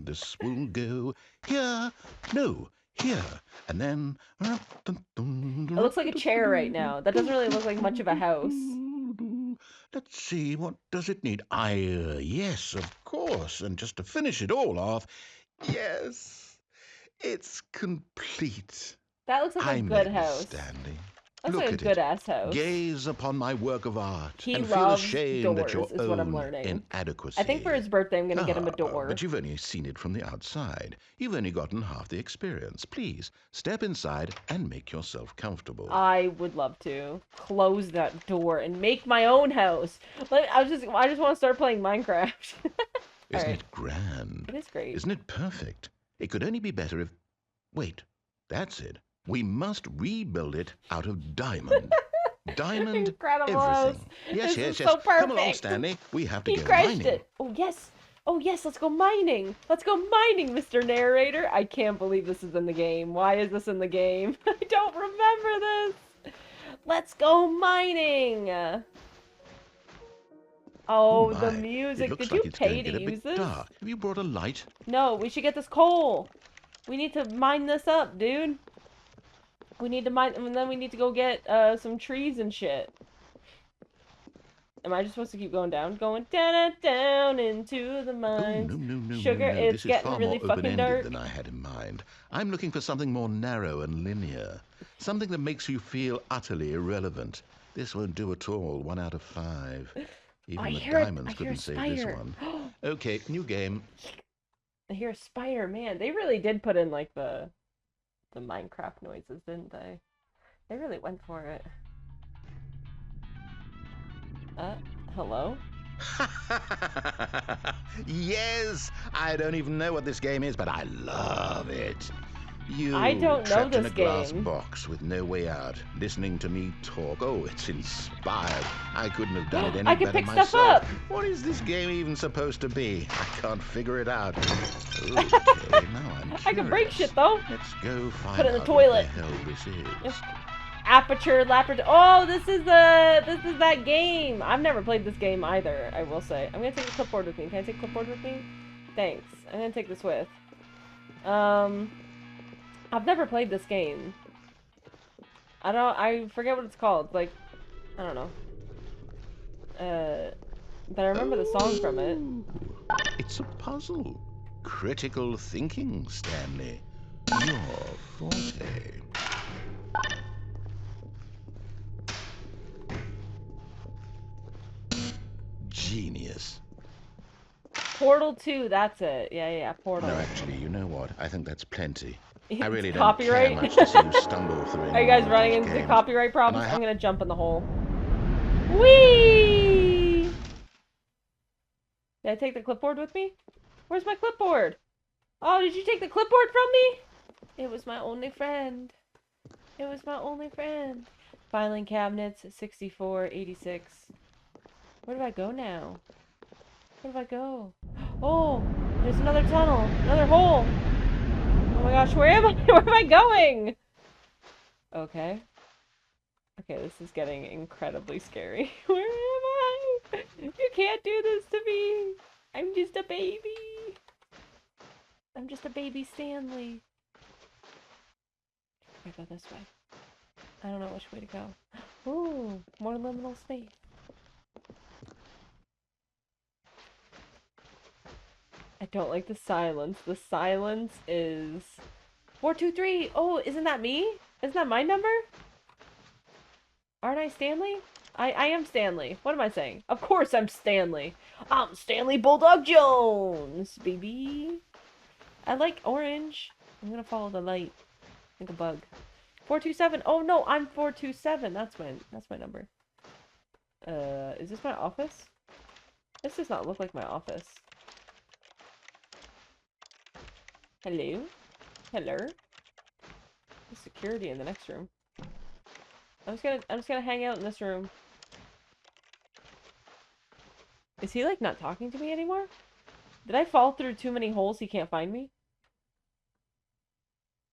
This will go here. No, here. And then... It looks like a chair right now. That doesn't really look like much of a house. Let's see, what does it need? Yes, of course. And just to finish it all off, yes, it's complete. That looks like a good house. Stanley. Looks Look like a good ass house. Gaze upon my work of art he and feel ashamed at your is what I'm learning. inadequacy. I think for his birthday I'm going to get him a door. But you've only seen it from the outside. You've only gotten half the experience. Please, step inside and make yourself comfortable. I would love to close that door and make my own house. I just want to start playing Minecraft. Isn't it grand? It is great. Isn't it perfect? It could only be better if... Wait, that's it. We must rebuild it out of diamond. Diamond Incredible everything. Yes, yes. So Come along, Stanley. We have to go mining. It. Oh, yes. Oh, yes. Let's go mining. Let's go mining, Mr. Narrator. I can't believe this is in the game. Why is this in the game? I don't remember this. Let's go mining! Oh, the My, music. it looks Did you like it's pay going to to get a use bit this? dark. Have you brought a light? No, we should get this coal. We need to mine this up, dude. We need to mine, and then we need to go get some trees and shit. Am I just supposed to keep going down? Going down into the mines. Oh, no, Sugar, no. it's This is getting far really more fucking open-ended dark. than I had in mind. I'm looking for something more narrow and linear. Something that makes you feel utterly irrelevant. This won't do at all. 1 out of 5. Even the diamonds couldn't save this one. Okay, new game. I hear a spider. Man, they really did put in, like, the Minecraft noises, didn't they? They really went for it. Hello? Yes! I don't even know what this game is, but I love it. You I don't know trapped in this a glass game. box with no way out, listening to me talk. Oh, it's inspired. I couldn't have done it any I can better pick myself. stuff up. What is this game even supposed to be? I can't figure it out. Okay, now I'm curious. I can break shit though. Let's go find Put it in the out toilet. what the hell this is. Aperture, Laperture. Oh, this is that game. I've never played this game either, I will say. I'm gonna take a clipboard with me. Can I take a clipboard with me? Thanks. I'm gonna take this with. I've never played this game. I forget what it's called. Like, I don't know. But I remember the song from it. It's a puzzle. Critical thinking, Stanley. Your forte. Genius. Portal 2, that's it. Yeah, Portal. No, actually, you know what? I think that's plenty. I really don't copyright. care much to see you stumble through. Are you guys running into copyright problems? I'm gonna jump in the hole. Whee! Did I take the clipboard with me? Where's my clipboard? Oh, did you take the clipboard from me? It was my only friend. It was my only friend. Filing cabinets, 64, 86. Where do I go now? Where do I go? Oh, there's another tunnel. Another hole. Oh my gosh, where am I? Where am I going? Okay. Okay, this is getting incredibly scary. Where am I? You can't do this to me. I'm just a baby. I'm just a baby Stanley. I go this way. I don't know which way to go. Ooh, more liminal space. I don't like the silence. The silence is 423. Oh, isn't that me? Isn't that my number? Aren't I Stanley? I am Stanley. What am I saying? Of course I'm Stanley. I'm Stanley Bulldog Jones, baby. I like orange. I'm gonna follow the light. Like a bug. 427. Oh no, I'm 427. That's my number. Is this my office? This does not look like my office. Hello? Hello? There's security in the next room. I'm just gonna hang out in this room. Is he like not talking to me anymore? Did I fall through too many holes he can't find me?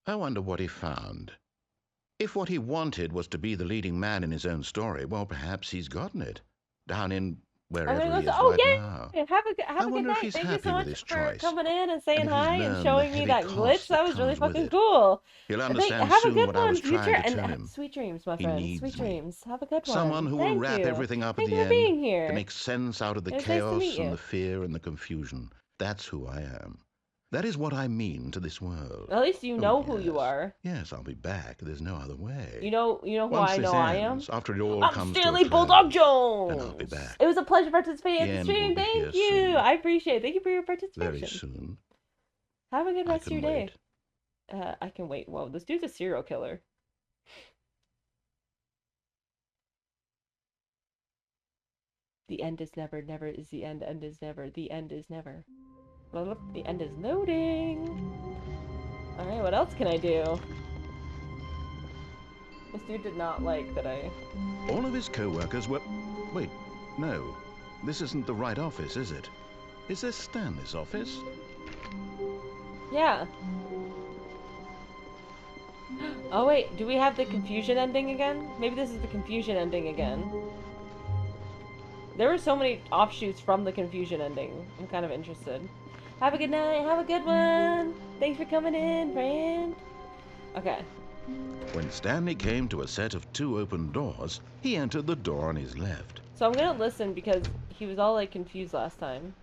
I wonder what he found. If what he wanted was to be the leading man in his own story, well, perhaps he's gotten it. Down in wherever he is right now. Have a good night. Thank you so much for coming in and saying hi and showing me that glitch. That was really fucking cool. He'll understand have a soon good what I one, was future, trying to tell and him. sweet dreams, my friend. Sweet dreams. Have a good one. Someone who will wrap everything up at the end to make sense out of the chaos and the fear and the confusion. That's who I am. That is what I mean to this world. At least you know who you are. Yes, I'll be back. There's no other way. You know who I know I am? After it all I'm comes Stanley to a Bulldog close, Jones. then I'll be back. It was a pleasure participating in the stream. Thank you. Soon. I appreciate it. Thank you for your participation. Very soon. Have a good rest of your day. I can wait. Whoa, this dude's a serial killer. The end is never, never is the end is never, the end is never. Well, the end is loading. Alright, what else can I do? This dude did not like that I... All of his co-workers were... Wait, no. This isn't the right office, is it? Is this Stanley's office? Yeah. Oh wait, do we have the confusion ending again? Maybe this is the confusion ending again. There were so many offshoots from the confusion ending. I'm kind of interested. Have a good night. Have a good one. Thanks for coming in, friend. Okay. When Stanley came to a set of 2 open doors, he entered the door on his left. So I'm gonna listen because he was all like confused last time.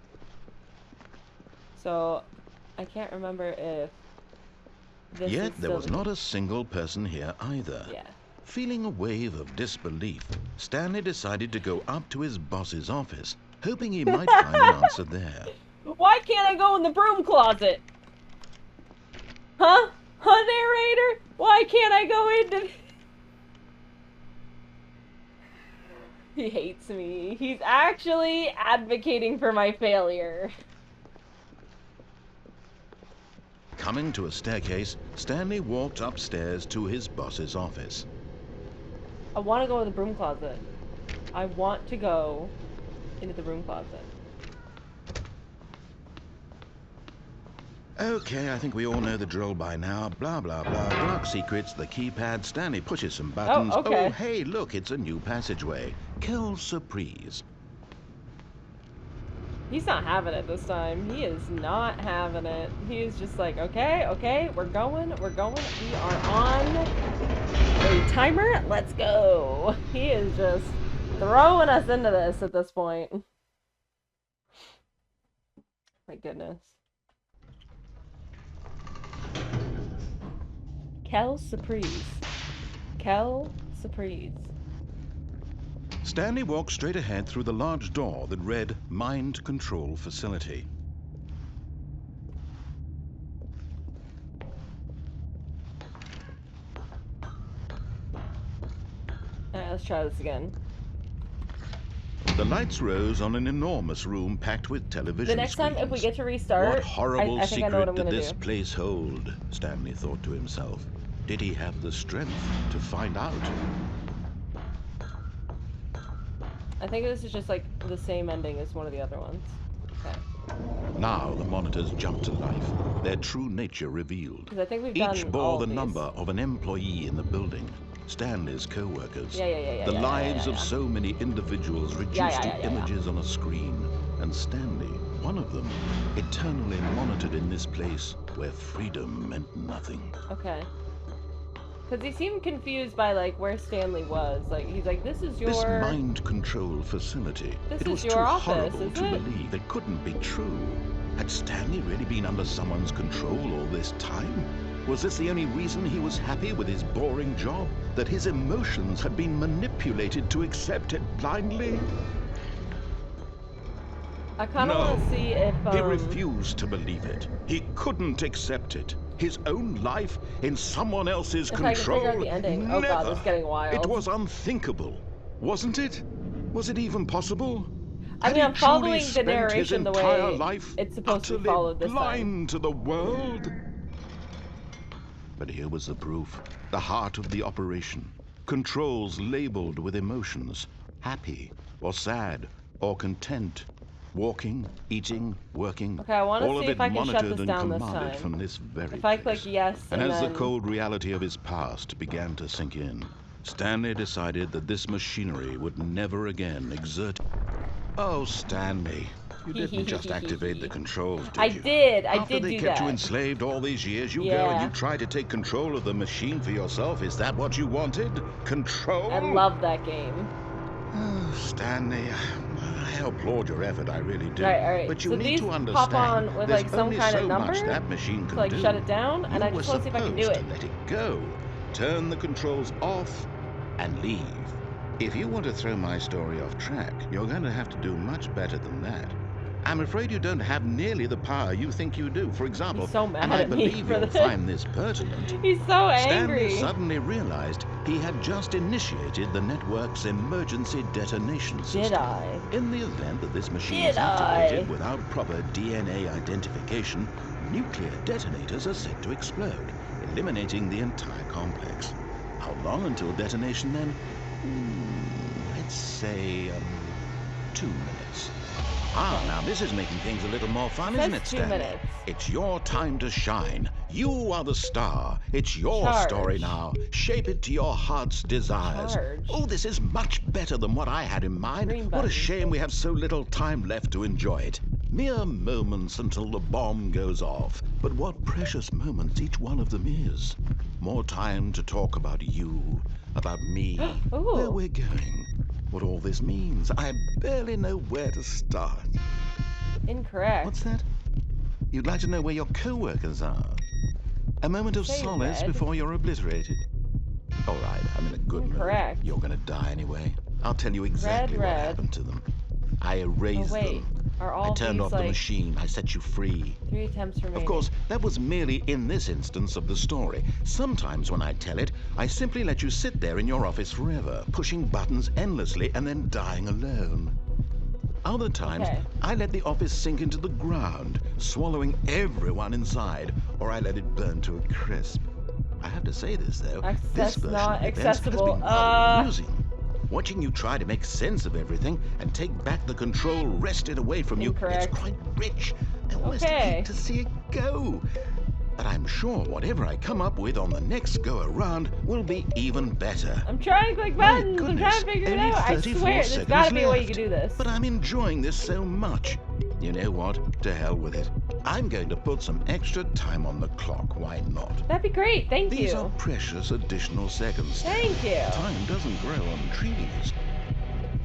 So I can't remember if this Yet is there was not a single person here either. Yeah. Feeling a wave of disbelief, Stanley decided to go up to his boss's office, hoping he might find an answer there. Why can't I go in the broom closet? Huh? Huh, narrator? Why can't I go into... He hates me. He's actually advocating for my failure. Coming to a staircase, Stanley walked upstairs to his boss's office. I want to go in the broom closet. I want to go into the broom closet. Okay, I think we all know the drill by now. Blah, blah, blah. Dark secrets, the keypad. Stanley pushes some buttons. Oh, okay. Oh, hey, look, it's a new passageway. Quelle surprise. He's not having it this time. He is not having it. He is just like, okay, we're going. We are on a timer. Let's go. He is just throwing us into this at this point. My goodness. Quelle surprise. Quelle surprise. Stanley walked straight ahead through the large door that read Mind Control Facility. Alright, let's try this again. The lights rose on an enormous room packed with television The next screens. time, if we get to restart, What horrible I think I know what I'm secret did gonna this do. place hold? Stanley thought to himself. Did he have the strength to find out? I think this is just like the same ending as one of the other ones. Okay. Now the monitors jumped to life, their true nature revealed. Because I think we've done Each all bore of the these. number of an employee in the building. Stanley's co-workers. Yeah. The lives of so many individuals reduced to images on a screen. And Stanley, one of them, eternally monitored in this place where freedom meant nothing. Okay. Because he seemed confused by, like, where Stanley was. Like, he's like, this is your... This mind control facility. This it was is too your office, horrible to is it? believe. It couldn't be true. Had Stanley really been under someone's control all this time? Was this the only reason he was happy with his boring job? That his emotions had been manipulated to accept it blindly? I kind of want to see if, He refused to believe it. He couldn't accept it. His own life in someone else's control. I can figure out the ending. Never. Oh god, this is getting wild. It was unthinkable, wasn't it? Was it even possible? I mean, I'm following the narration the way life it's supposed to be followed this blind time. to the world? But here was the proof. The heart of the operation. Controls labeled with emotions. Happy, or sad, or content. Walking, eating, working. Okay, I want to see if I can shut this down this time. time. From this very if I click yes, and as then... the cold reality of his past began to sink in, Stanley decided that this machinery would never again exert... Oh, Stanley, you didn't just activate the controls, did you? I did After do they that. kept you enslaved all these years, you go and you try to take control of the machine for yourself. Is that what you wanted? Control? I love that game. Oh, Stanley, I applaud your effort, I really do. All right. But you so need these to understand, pop on with like some kind of number much that machine can to like do. shut it down, and I just want to see if I can do it. To let it go, turn the controls off, and leave. If you want to throw my story off track, you're going to have to do much better than that. I'm afraid you don't have nearly the power you think you do. For example, He's so mad and I at me believe for you'll this. find this pertinent. He's so angry. Stanley suddenly realized he had just initiated the network's emergency detonation system. Did I? In the event that this machine is activated without proper DNA identification, nuclear detonators are set to explode, eliminating the entire complex. How long until detonation then? Let's say, 2 minutes. Ah, now this is making things a little more fun, isn't it, Stanley? 2 minutes. It's your time to shine. You are the star. It's your Charge. story now. Shape it to your heart's desires. Charge. Oh, this is much better than what I had in mind. Green What a button. shame we have so little time left to enjoy it. Mere moments until the bomb goes off. But what precious moments each one of them is. More time to talk about you, about me, where we're going, what all this means. I barely know where to start. Incorrect. What's that? You'd like to know where your co-workers are? A moment of solace before you're obliterated. All right, I'm in a good mood. You're gonna die anyway. I'll tell you exactly what happened to them. I erased them. I turned off the machine. I set you free. 3 attempts remaining. Of course, that was merely in this instance of the story. Sometimes when I tell it, I simply let you sit there in your office forever, pushing buttons endlessly and then dying alone. Other times, I let the office sink into the ground, swallowing everyone inside, or I let it burn to a crisp. I have to say this, though. This version of events has been rather amusing. Watching you try to make sense of everything and take back the control wrested away from you, it's quite rich. I almost hate to see it go. But I'm sure whatever I come up with on the next go-around will be even better. I'm trying to click buttons. I'm trying to figure it out. I swear, there's gotta be a way you can do this. But I'm enjoying this so much. You know what? To hell with it. I'm going to put some extra time on the clock. Why not? That'd be great. Thank you. These are precious additional seconds. Thank you. Time doesn't grow on trees.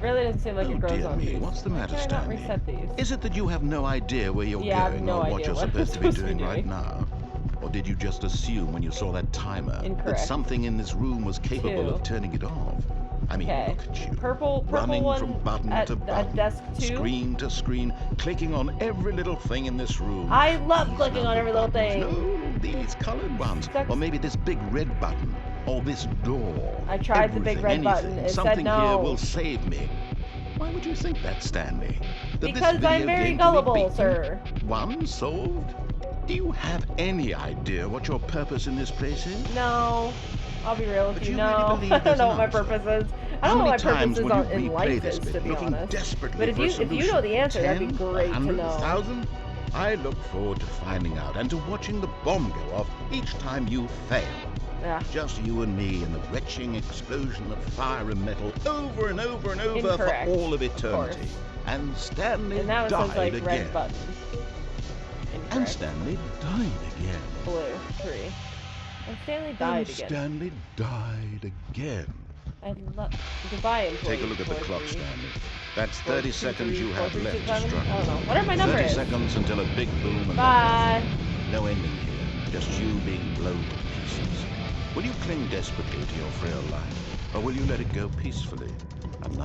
Really doesn't seem like it grows on trees. What's the matter, Stanley? Reset these? Is it that you have no idea where you're going or what you're supposed to be doing right now? Or did you just assume when you saw that timer that something in this room was capable of turning it off? I mean, look at you. Purple running one from button to button, desk 2. Screen to screen, clicking on every little thing in this room. I love clicking on every little thing. No, these colored ones. Or maybe this big red button. Or this door. I tried the big red button. It said no. Something here will save me. Why would you think that, Stanley? Because I'm very gullible, sir. One solved? Do you have any idea what your purpose in this place is? No. I'll be real with you. No. I don't know what my purpose is. I don't know what my purpose is in life is, to be honest. But if you know the answer, that'd be great to know. 100,000? I look forward to finding out and to watching the bomb go off each time you fail. Yeah. Just you and me in the retching explosion of fire and metal over and over and over for all of eternity. And Stanley died again. Red button. And Stanley died again. Blue. 3. And Stanley died again. Stanley died again. I love. Goodbye, employee. Take a look at the clock, Stanley. That's 30 seconds you have left to struggle. I don't know. Whatever my number 30 is. seconds until a big boom and bye. No ending here. Just you being blown to pieces. Will you cling desperately to your frail life, or will you let it go peacefully?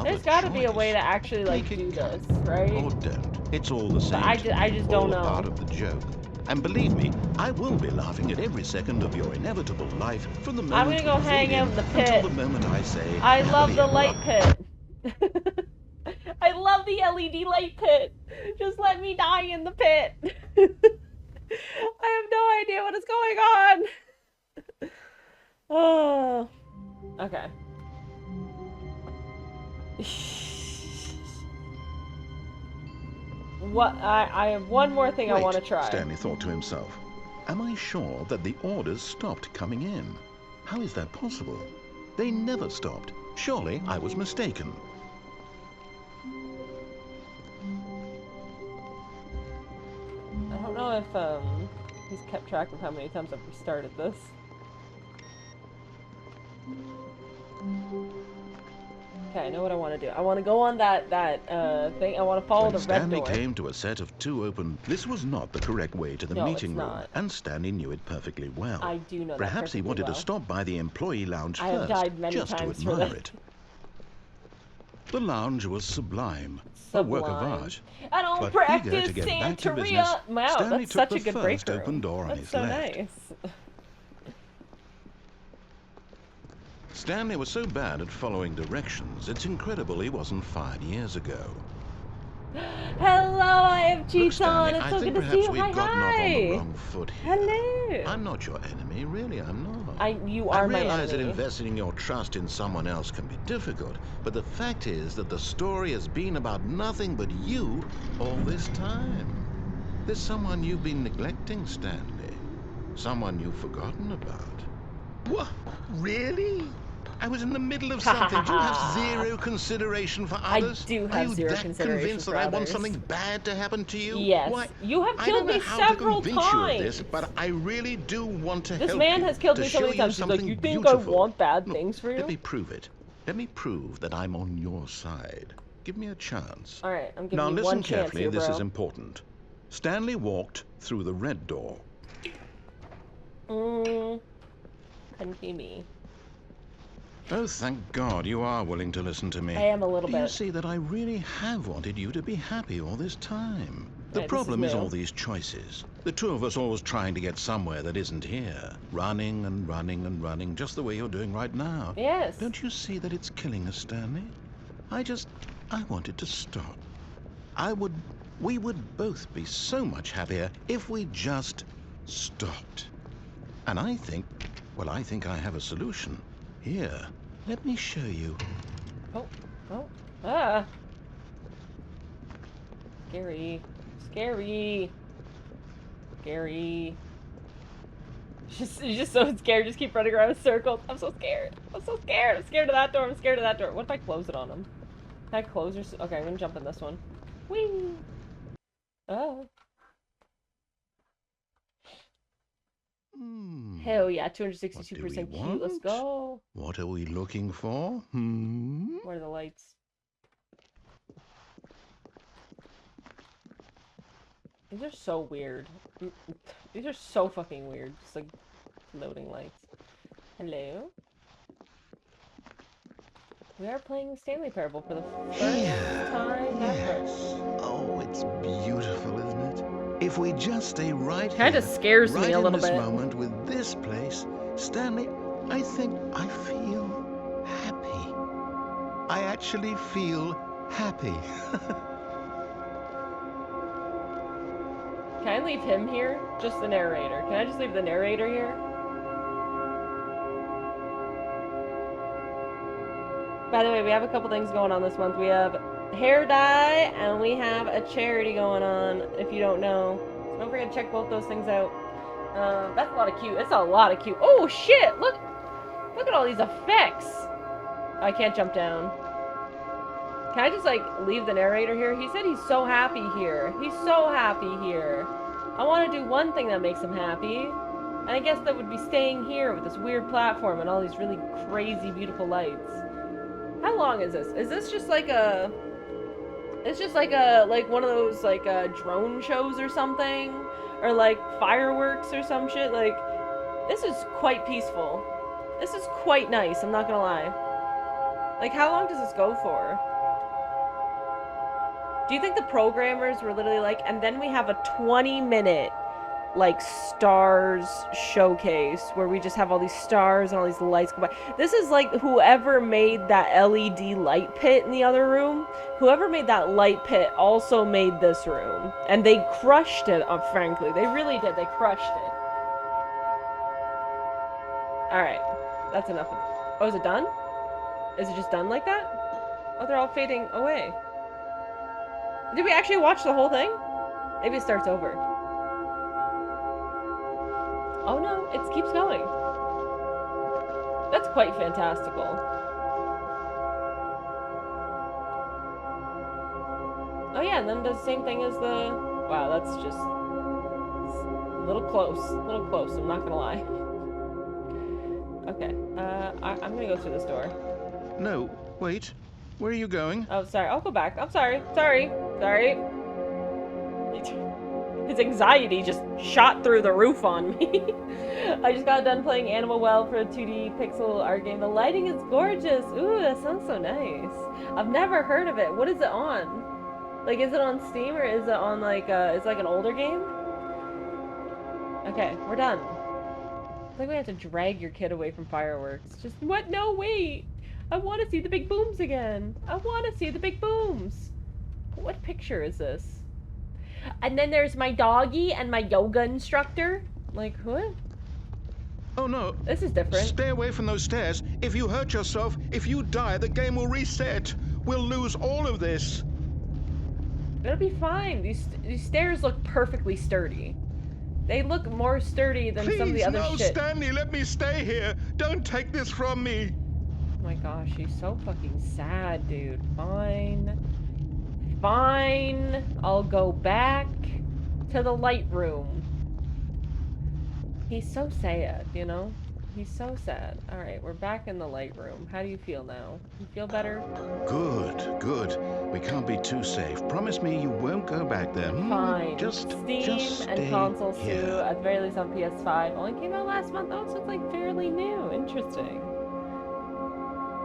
There's got to be a way to actually like do this, right? Or don't. It's all the same. I just don't know. All part of the joke. And believe me, I will be laughing at every second of your inevitable life from the moment I'm gonna go hang out in the pit. Until the moment I say, I love the light pit. I love the LED light pit. Just let me die in the pit. I have no idea what is going on. Oh, okay. What? I have one more thing I want to try. Stanley thought to himself. Am I sure that the orders stopped coming in? How is that possible? They never stopped. Surely I was mistaken. I don't know if he's kept track of how many times I've restarted this. Okay, I know what I want to do. I want to go on that thing. I want to follow the red door. Stanley came to a set of 2 open. This was not the correct way to the meeting room, and Stanley knew it perfectly well. I do know that. Perhaps he wanted to stop by the employee lounge first, I have died many just times to admire it. The lounge was sublime, a work of art. I don't but practice eager to get back to business, Wow, Stanley that's took such a good the break first open door on his left. Nice. Stanley was so bad at following directions, it's incredible he wasn't fired years ago. Hello, I have cheats on. It's I so think good to see you. we've gotten off on the wrong foot here. Hello. I'm not your enemy, really, I'm not. You are my enemy. I realize that investing your trust in someone else can be difficult, but the fact is that the story has been about nothing but you all this time. There's someone you've been neglecting, Stanley. Someone you've forgotten about. What? Really? I was in the middle of something. Do you have zero consideration for others? I do have zero consideration for others. Are you that convinced that I want something bad to happen to you? Yes. Why, you have killed me several times. I don't know how to convince you of this, but I really do want to help you. This man has killed me so many times. He's like, you think I want bad things for you? Let me prove it. Let me prove that I'm on your side. Give me a chance. All right, I'm giving you one chance here, bro. Now listen carefully, this is important. Stanley walked through the red door. Couldn't be me. Oh, thank God you are willing to listen to me. I am a little bit. You see that I really have wanted you to be happy all this time. The problem is all these choices. The two of us always trying to get somewhere that isn't here. Running and running and running, just the way you're doing right now. Yes. Don't you see that it's killing us, Stanley? I wanted to stop. We would both be so much happier if we just stopped. And I think I have a solution. Here, let me show you. Scary. She's just so scared. Just keep running around in circles. I'm so scared. I'm scared of that door. I'm scared of that door. What if I close it on him? Can I close or... Okay, I'm gonna jump in this one. Whee! Oh. Hell yeah, 262% cute. Let's go. What are we looking for? Where are the lights? These are so weird. These are so fucking weird. Just like loading lights. Hello? We are playing the Stanley Parable for the first time ever. Oh, it's beautiful, isn't it? If we just stay right here, kinda scares me a little bit. Right in this moment with this place, Stanley, I think I feel happy. I actually feel happy. Can I leave him here? Just the narrator. Can I just leave the narrator here? By the way, we have a couple things going on this month. We have hair dye, and we have a charity going on, if you don't know. So don't forget to check both those things out. That's a lot of cute. It's a lot of cute. Oh, shit! Look at all these effects! I can't jump down. Can I just, like, leave the narrator here? He said he's so happy here. He's so happy here. I want to do one thing that makes him happy. And I guess that would be staying here with this weird platform and all these really crazy, beautiful lights. How long is this? Is this just like a... It's just like one of those, like, drone shows or something? Or, like, fireworks or some shit? Like, this is quite peaceful. This is quite nice, I'm not gonna lie. Like, how long does this go for? Do you think the programmers were literally like, and then we have a 20-minute, like, stars showcase where we just have all these stars and all these lights go by. This is like whoever made that LED light pit in the other room. Whoever made that light pit also made this room. And they crushed it, frankly. They really did. They crushed it. Alright. That's enough. Oh, is it done? Is it just done like that? Oh, they're all fading away. Did we actually watch the whole thing? Maybe it starts over. Oh no, it keeps going. That's quite fantastical. Oh yeah, and then does the same thing as the... Wow, that's just... a little close. A little close, I'm not gonna lie. Okay, I'm gonna go through this door. No, wait. Where are you going? Oh, sorry. I'll go back. I'm sorry. Sorry. His anxiety just shot through the roof on me. I just got done playing Animal Well for a 2D pixel art game. The lighting is gorgeous. Ooh, that sounds so nice. I've never heard of it. What is it on? Like, is it on Steam or is it on, like, it's like an older game? Okay, we're done. It's like we have to drag your kid away from fireworks. Just, what? No, wait! I want to see the big booms again! I want to see the big booms! What picture is this? And then there's my doggy and my yoga instructor. Like, what? Oh no. This is different. Stay away from those stairs. If you hurt yourself, if you die, the game will reset. We'll lose all of this. It'll be fine. These stairs look perfectly sturdy. They look more sturdy than some of the other shit. Please, no, Stanley, let me stay here. Don't take this from me. Oh my gosh, she's so fucking sad, dude. Fine. Fine. I'll go back to the light room. He's so sad, you know? He's so sad. Alright, we're back in the light room. How do you feel now? You feel better? Good, good. We can't be too safe. Promise me you won't go back there. Fine. Just Steam and consoles too, at the very least on PS5. Only came out last month though, so it's like fairly new. Interesting.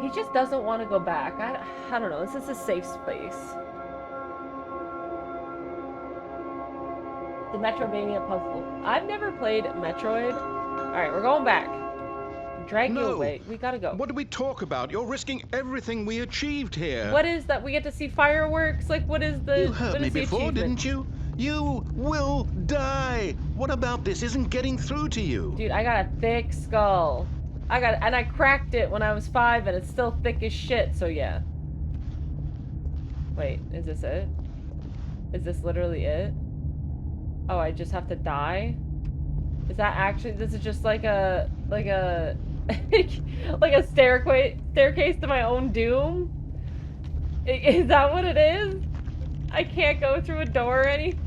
He just doesn't want to go back. I don't know. This is a safe space. The Metroidvania puzzle. I've never played Metroid. Alright, we're going back. Drag you away. We gotta go. What do we talk about? You're risking everything we achieved here. What is that? We get to see fireworks? Like, what is the... You heard me before, didn't you? You will die. What about this isn't getting through to you? Dude, I got a thick skull. And I cracked it when I was 5 and it's still thick as shit, so yeah. Wait, is this it? Is this literally it? Oh, I just have to die? Is that actually, this is just like a like a staircase to my own doom? Is that what it is? I can't go through a door or anything?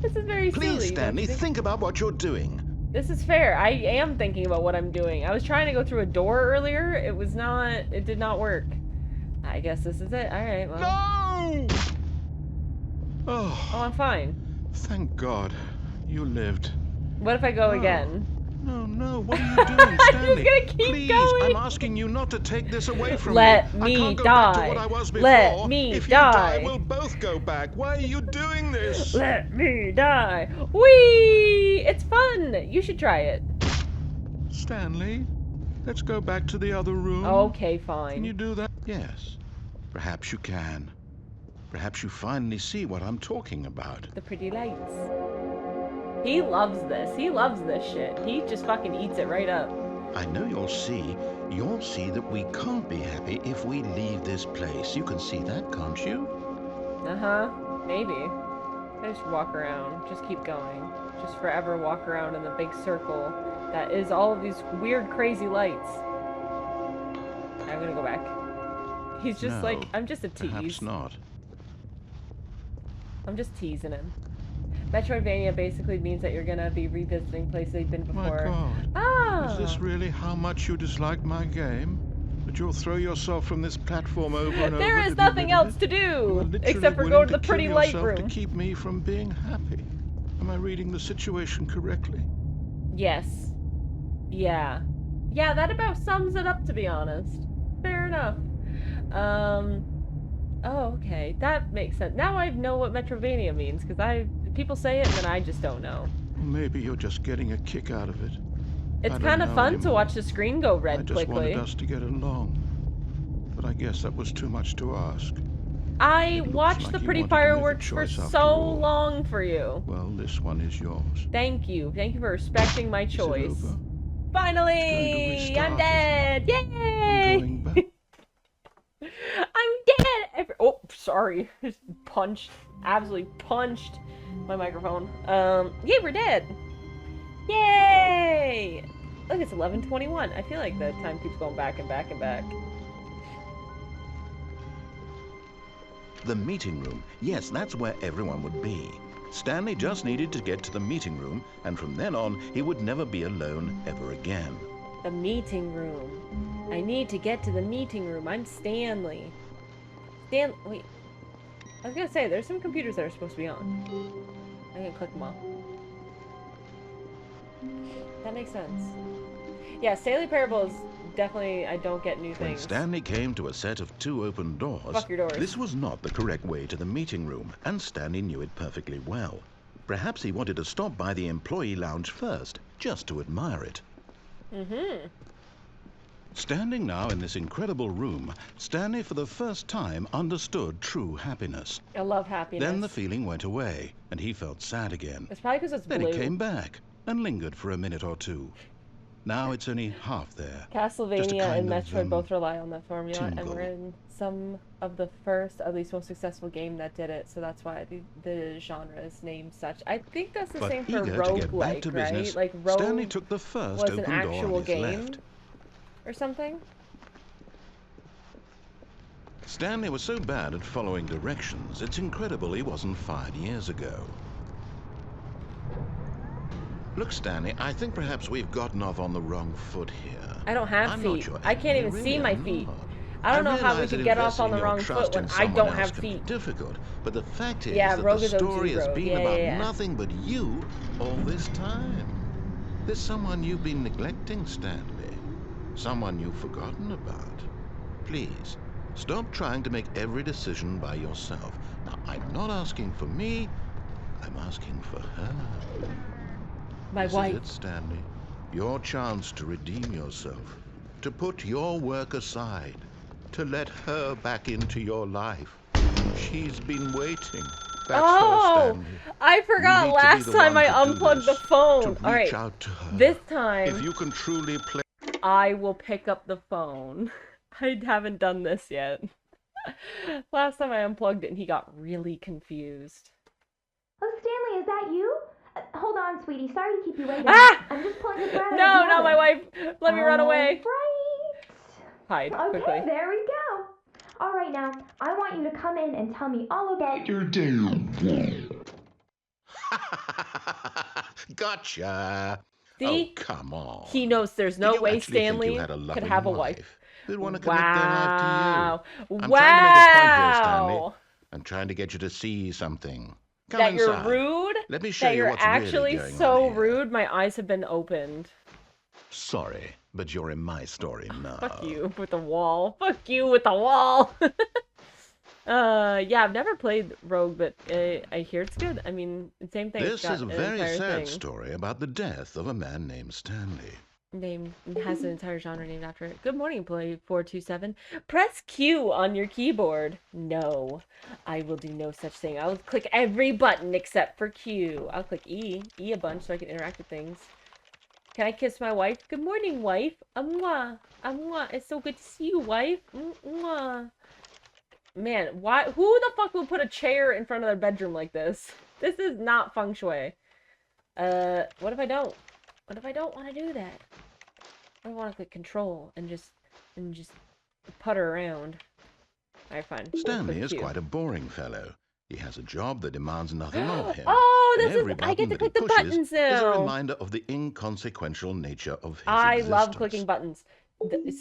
This is very silly. Please, Stanley, think about what you're doing. This is fair. I am thinking about what I'm doing. I was trying to go through a door earlier. It did not work. I guess this is it. Alright, well. No! Oh, I'm fine. Thank God. You lived. What if I go again? No, what are you doing, Stanley? I'm just gonna keep Please, going. I'm asking you not to take this away from Let me. me I can't go die. back to what I was before. Let me if die. you die, we'll both go back. Why are you doing this? Let me die. Whee! It's fun. You should try it. Stanley, let's go back to the other room. Okay, fine. Can you do that? Yes. Perhaps you can. Perhaps you finally see what I'm talking about. The pretty lights. He loves this. He loves this shit. He just fucking eats it right up. I know you'll see that we can't be happy if we leave this place. You can see that, can't you? Uh-huh. Maybe. I just walk around. Just keep going. Just forever walk around in the big circle that is all of these weird, crazy lights. I'm gonna go back. He's just like, I'm just a tease. Perhaps not. I'm just teasing him. Metroidvania basically means that you're gonna be revisiting places you've been before. My God. Ah! Is this really how much you dislike my game? That you'll throw yourself from this platform over and over? There is nothing else to do except for go to the pretty light room. To keep me from being happy. Am I reading the situation correctly? Yes. Yeah. Yeah, that about sums it up, to be honest. Fair enough. Oh, okay. That makes sense. Now I know what Metroidvania means, because people say it and then I just don't know. Well, maybe you're just getting a kick out of it. It's kind of fun to watch the screen go red quickly. I just wanted us to get along. But I guess that was too much to ask. I watched the pretty fireworks for so long for you. Well, this one is yours. Thank you. Thank you for respecting my choice. Finally! I'm dead! Yay! I'm going back. I'm dead! Oh, sorry. Just punched. Absolutely punched my microphone. Yay, we're dead! Yay! Look, it's 11:21. I feel like the time keeps going back and back and back. The meeting room. Yes, that's where everyone would be. Stanley just needed to get to the meeting room, and from then on, he would never be alone ever again. The meeting room. I need to get to the meeting room. I'm Stanley. Wait. I was gonna say, there's some computers that are supposed to be on. I'm gonna click them off. That makes sense. Yeah, Stanley Parable is definitely, I don't get new things. When Stanley came to a set of 2 open doors, fuck your doors, this was not the correct way to the meeting room, and Stanley knew it perfectly well. Perhaps he wanted to stop by the employee lounge first, just to admire it. Standing now in this incredible room, Stanley for the first time understood true happiness. I love happiness. Then the feeling went away, and he felt sad again. It's probably because it's then blue. It came back and lingered for a minute or two. Now it's only half there. Castlevania and Metroid both rely on that formula, and we're in some of the first, at least most successful game that did it, so that's why the genre is named such. I think that's the same for roguelike, right? Like Rogue Stanley took the first was an actual game left. Or something. Stanley was so bad at following directions, it's incredible he wasn't fired years ago. Look, Stanley, I think perhaps we've gotten off on the wrong foot here. I don't have feet. I can't even see my feet. I don't know how we can get off on the wrong foot when I don't have feet. Difficult, but the fact is that the story has been about nothing but you all this time. There's someone you've been neglecting, Stanley. Someone you've forgotten about. Please, stop trying to make every decision by yourself. Now, I'm not asking for me, I'm asking for her. My wife. This is it, Stanley. Your chance to redeem yourself, to put your work aside, to let her back into your life. She's been waiting. That's her, Stanley. I forgot last time I unplugged the phone. All right, this time, if you can truly play, I will pick up the phone. I haven't done this yet. Last time I unplugged it and he got really confused. Oh, Stanley, is that you? Hold on, sweetie. Sorry to keep you waiting. I'm just pulling this right No, not my wife. Let me run away. Right. Hide quickly. Okay, there we go. All right, now, I want you to come in and tell me all about your day. Gotcha. See? Oh, come on. He knows there's no way Stanley could have a wife. They'd want to commit their life to you. I'm trying to make a point here, Stanley. I'm trying to get you to see something. Come that inside. You're rude? Let me show you what's actually really going so on here. rude, my eyes have been opened. Sorry, but you're in my story now. Fuck you with the wall. Fuck you with the wall. Yeah, I've never played Rogue, but I hear it's good. I mean, same thing. This is a very sad story about the death of a man named Stanley. Has an entire genre named after it. Good morning, Play 427. Press Q on your keyboard. No, I will do no such thing. I'll click every button except for Q. I'll click E a bunch so I can interact with things. Can I kiss my wife? Good morning, wife. Mwah. Mwah. It's so good to see you, wife. Mwah. Man, why? Who the fuck will put a chair in front of their bedroom like this? This is not feng shui. What if I don't? What if I don't want to do that? I want to click control and just putter around. Alright, fine. Stanley is quite a boring fellow. He has a job that demands nothing of him. Oh, this is, I get to click the buttons now. Is a reminder of the inconsequential nature of his existence. Love clicking buttons.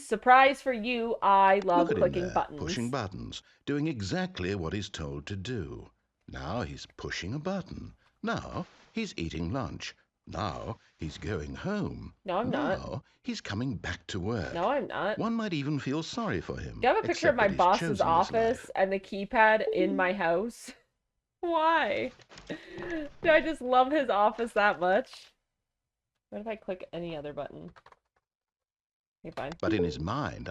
Surprise for you, I love clicking buttons. Pushing buttons, doing exactly what he's told to do. Now he's pushing a button. Now he's eating lunch. Now he's going home. No, I'm not. Now he's coming back to work. No, I'm not. One might even feel sorry for him. Do you have a picture of my boss's office and the keypad in my house? Why? Do I just love his office that much? What if I click any other button? Okay, fine. But in his mind,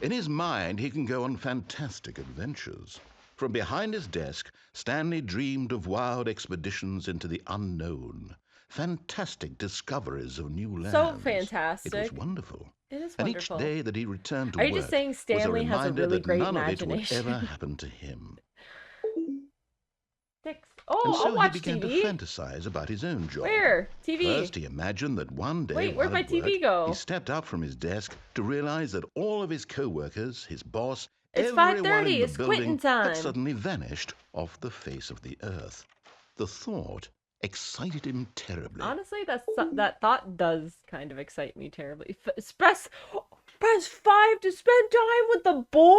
in his mind he can go on fantastic adventures. From behind his desk, Stanley dreamed of wild expeditions into the unknown. Fantastic discoveries of new lands. So fantastic. It was wonderful. It is And wonderful. each day that he returned to work, work, are you just saying Stanley has a really great imagination? None of it would ever happen to him. Oh, and so I'll watch he began TV. to fantasize about his own job. Where? TV. First, he imagined that one day, wait, where'd my TV go? He stepped up from his desk to realize that all of his co-workers, his boss, it's everyone 5:30. in the It's building quitting time. had suddenly vanished off the face of the earth. The thought excited him terribly. Honestly, that thought does kind of excite me terribly. Press 5 to spend time with the boys.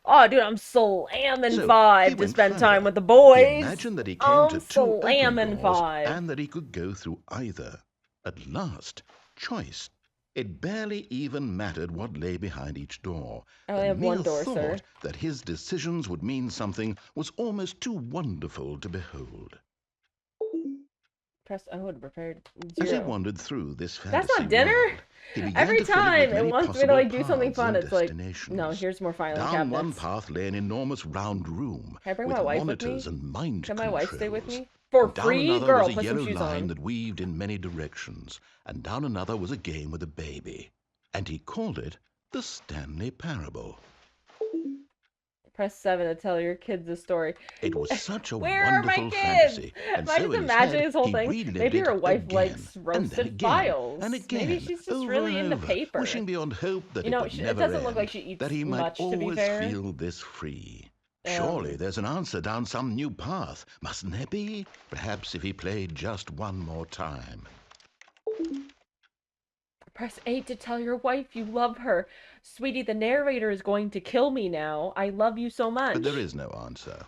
Oh, dude, I'm slamming 5 to spend time with the boys. Imagine that he came to two slamming 5. And that he could go through either. At last, choice. It barely even mattered what lay behind each door. I only have one door, thought sir. That his decisions would mean something was almost too wonderful to behold. Press O to prepare 0. As he wandered through this fantasy That's not dinner? world, he began Every to fill time with it many wants me to like do possible something paths fun, and it's like, destinations. no, here's more filing Down cabinets. one path lay an enormous round room Can I bring with my wife monitors with me? and mind Can controls. my wife stay with me? For Down free? another Girl, was a put some yellow shoes line on. that weaved in many directions, and down another was a game with a baby. And he called it the Stanley Parable. Press 7 to tell your kids a story. It was such a Where are my wonderful kids? fantasy, and I so just in his imagine head, this whole he thing. relived Maybe it your wife again, likes and then roasted again, files. and again, Maybe she's just over really and into over, paper. wishing beyond hope that You it know, would never it doesn't end, look like she eats that he might much, to be always fair. feel this free. Surely there's an answer down some new path, mustn't there be? Perhaps if he played just one more time. Press 8 to tell your wife you love her. Sweetie, the narrator is going to kill me now. I love you so much. But there is no answer.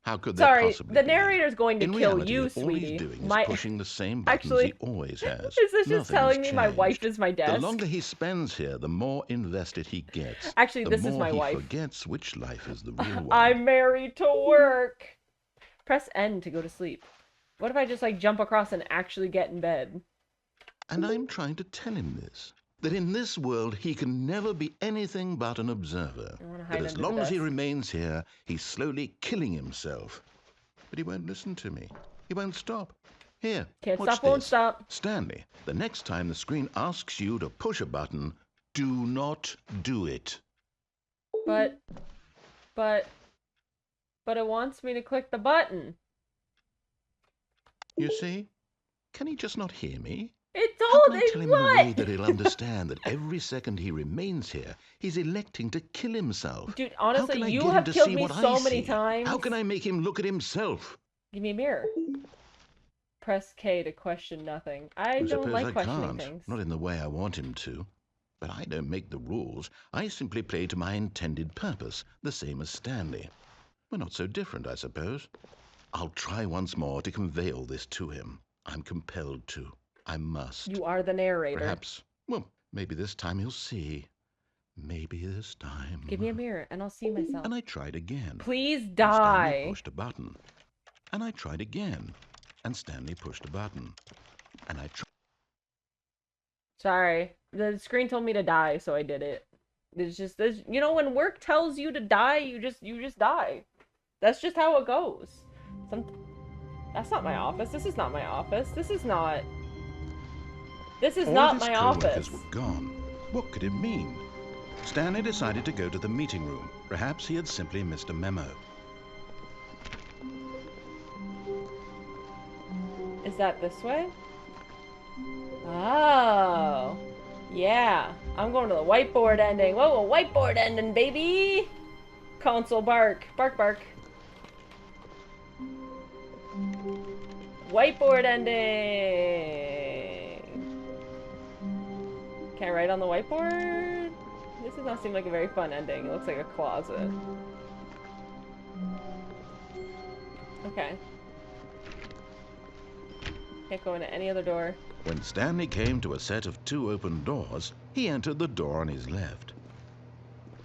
How could there possibly the be? narrator's going to In kill reality, you, all sweetie. he's doing is pushing the same buttons Actually, he always has. Is this just Nothing telling has me my wife changed. is my desk? The longer he spends here, the more invested he gets. Actually, this is my The more wife. he forgets which life is the real one. I'm married to work. Press N to go to sleep. What if I just like jump across and actually get in bed? And I'm trying to tell him this. That in this world he can never be anything but an observer. That as long as he remains here, he's slowly killing himself. But he won't listen to me. He won't stop. Here, Can't watch stop, this. won't stop. Stanley, the next time the screen asks you to push a button, do not do it. But it wants me to click the button. You see? Can he just not hear me? It How told can I it tell him what? in a way that he'll understand that every second he remains here, he's electing to kill himself? Dude, honestly, How can I you get have him to killed see me what so I many see? times. How can I make him look at himself? Give me a mirror. Press K to question nothing. I don't like questioning things. Not in the way I want him to. But I don't make the rules. I simply play to my intended purpose, the same as Stanley. We're not so different, I suppose. I'll try once more to convey all this to him. I'm compelled to. I must. You are the narrator. Perhaps. Well, maybe this time he'll see. Maybe this time. Give me a mirror and I'll see myself. And I tried again. Please die. Stanley pushed a button. And I tried again. And Stanley pushed a button. And I tried. Sorry. The screen told me to die, so I did it. There's you know, when work tells you to die, you just die. That's just how it goes. That's not my office. This is not my office. This is not my office. Were gone. What could it mean? Stanley decided to go to the meeting room. Perhaps he had simply missed a memo. Is that this way? Oh. Yeah. I'm going to the whiteboard ending. Whoa, a whiteboard ending, baby! Console bark. Bark, bark. Whiteboard ending! Can I write on the whiteboard? This does not seem like a very fun ending. It looks like a closet. Okay. Can't go into any other door. When Stanley came to a set of 2 open doors, he entered the door on his left.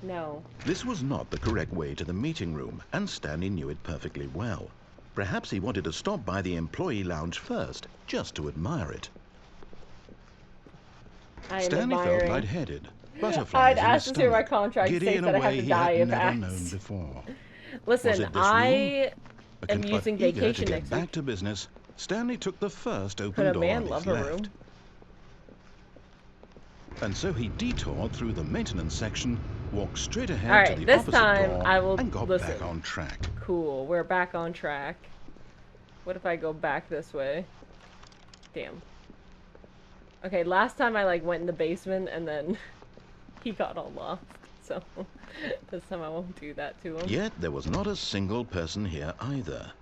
No. This was not the correct way to the meeting room, and Stanley knew it perfectly well. Perhaps he wanted to stop by the employee lounge first, just to admire it. Stanley felt lightheaded. Butterflies I'd asked to see my contract states that I have to die if asked. Listen, I am using vacation next week. Back to business, Stanley took the first open door on his left. And so he detoured through the maintenance section, walked straight ahead to the opposite door, and got back on track. Cool, we're back on track. What if I go back this way? Damn. Okay, last time I like went in the basement and then he got all lost. So this time I won't do that to him. Yet there was not a single person here either.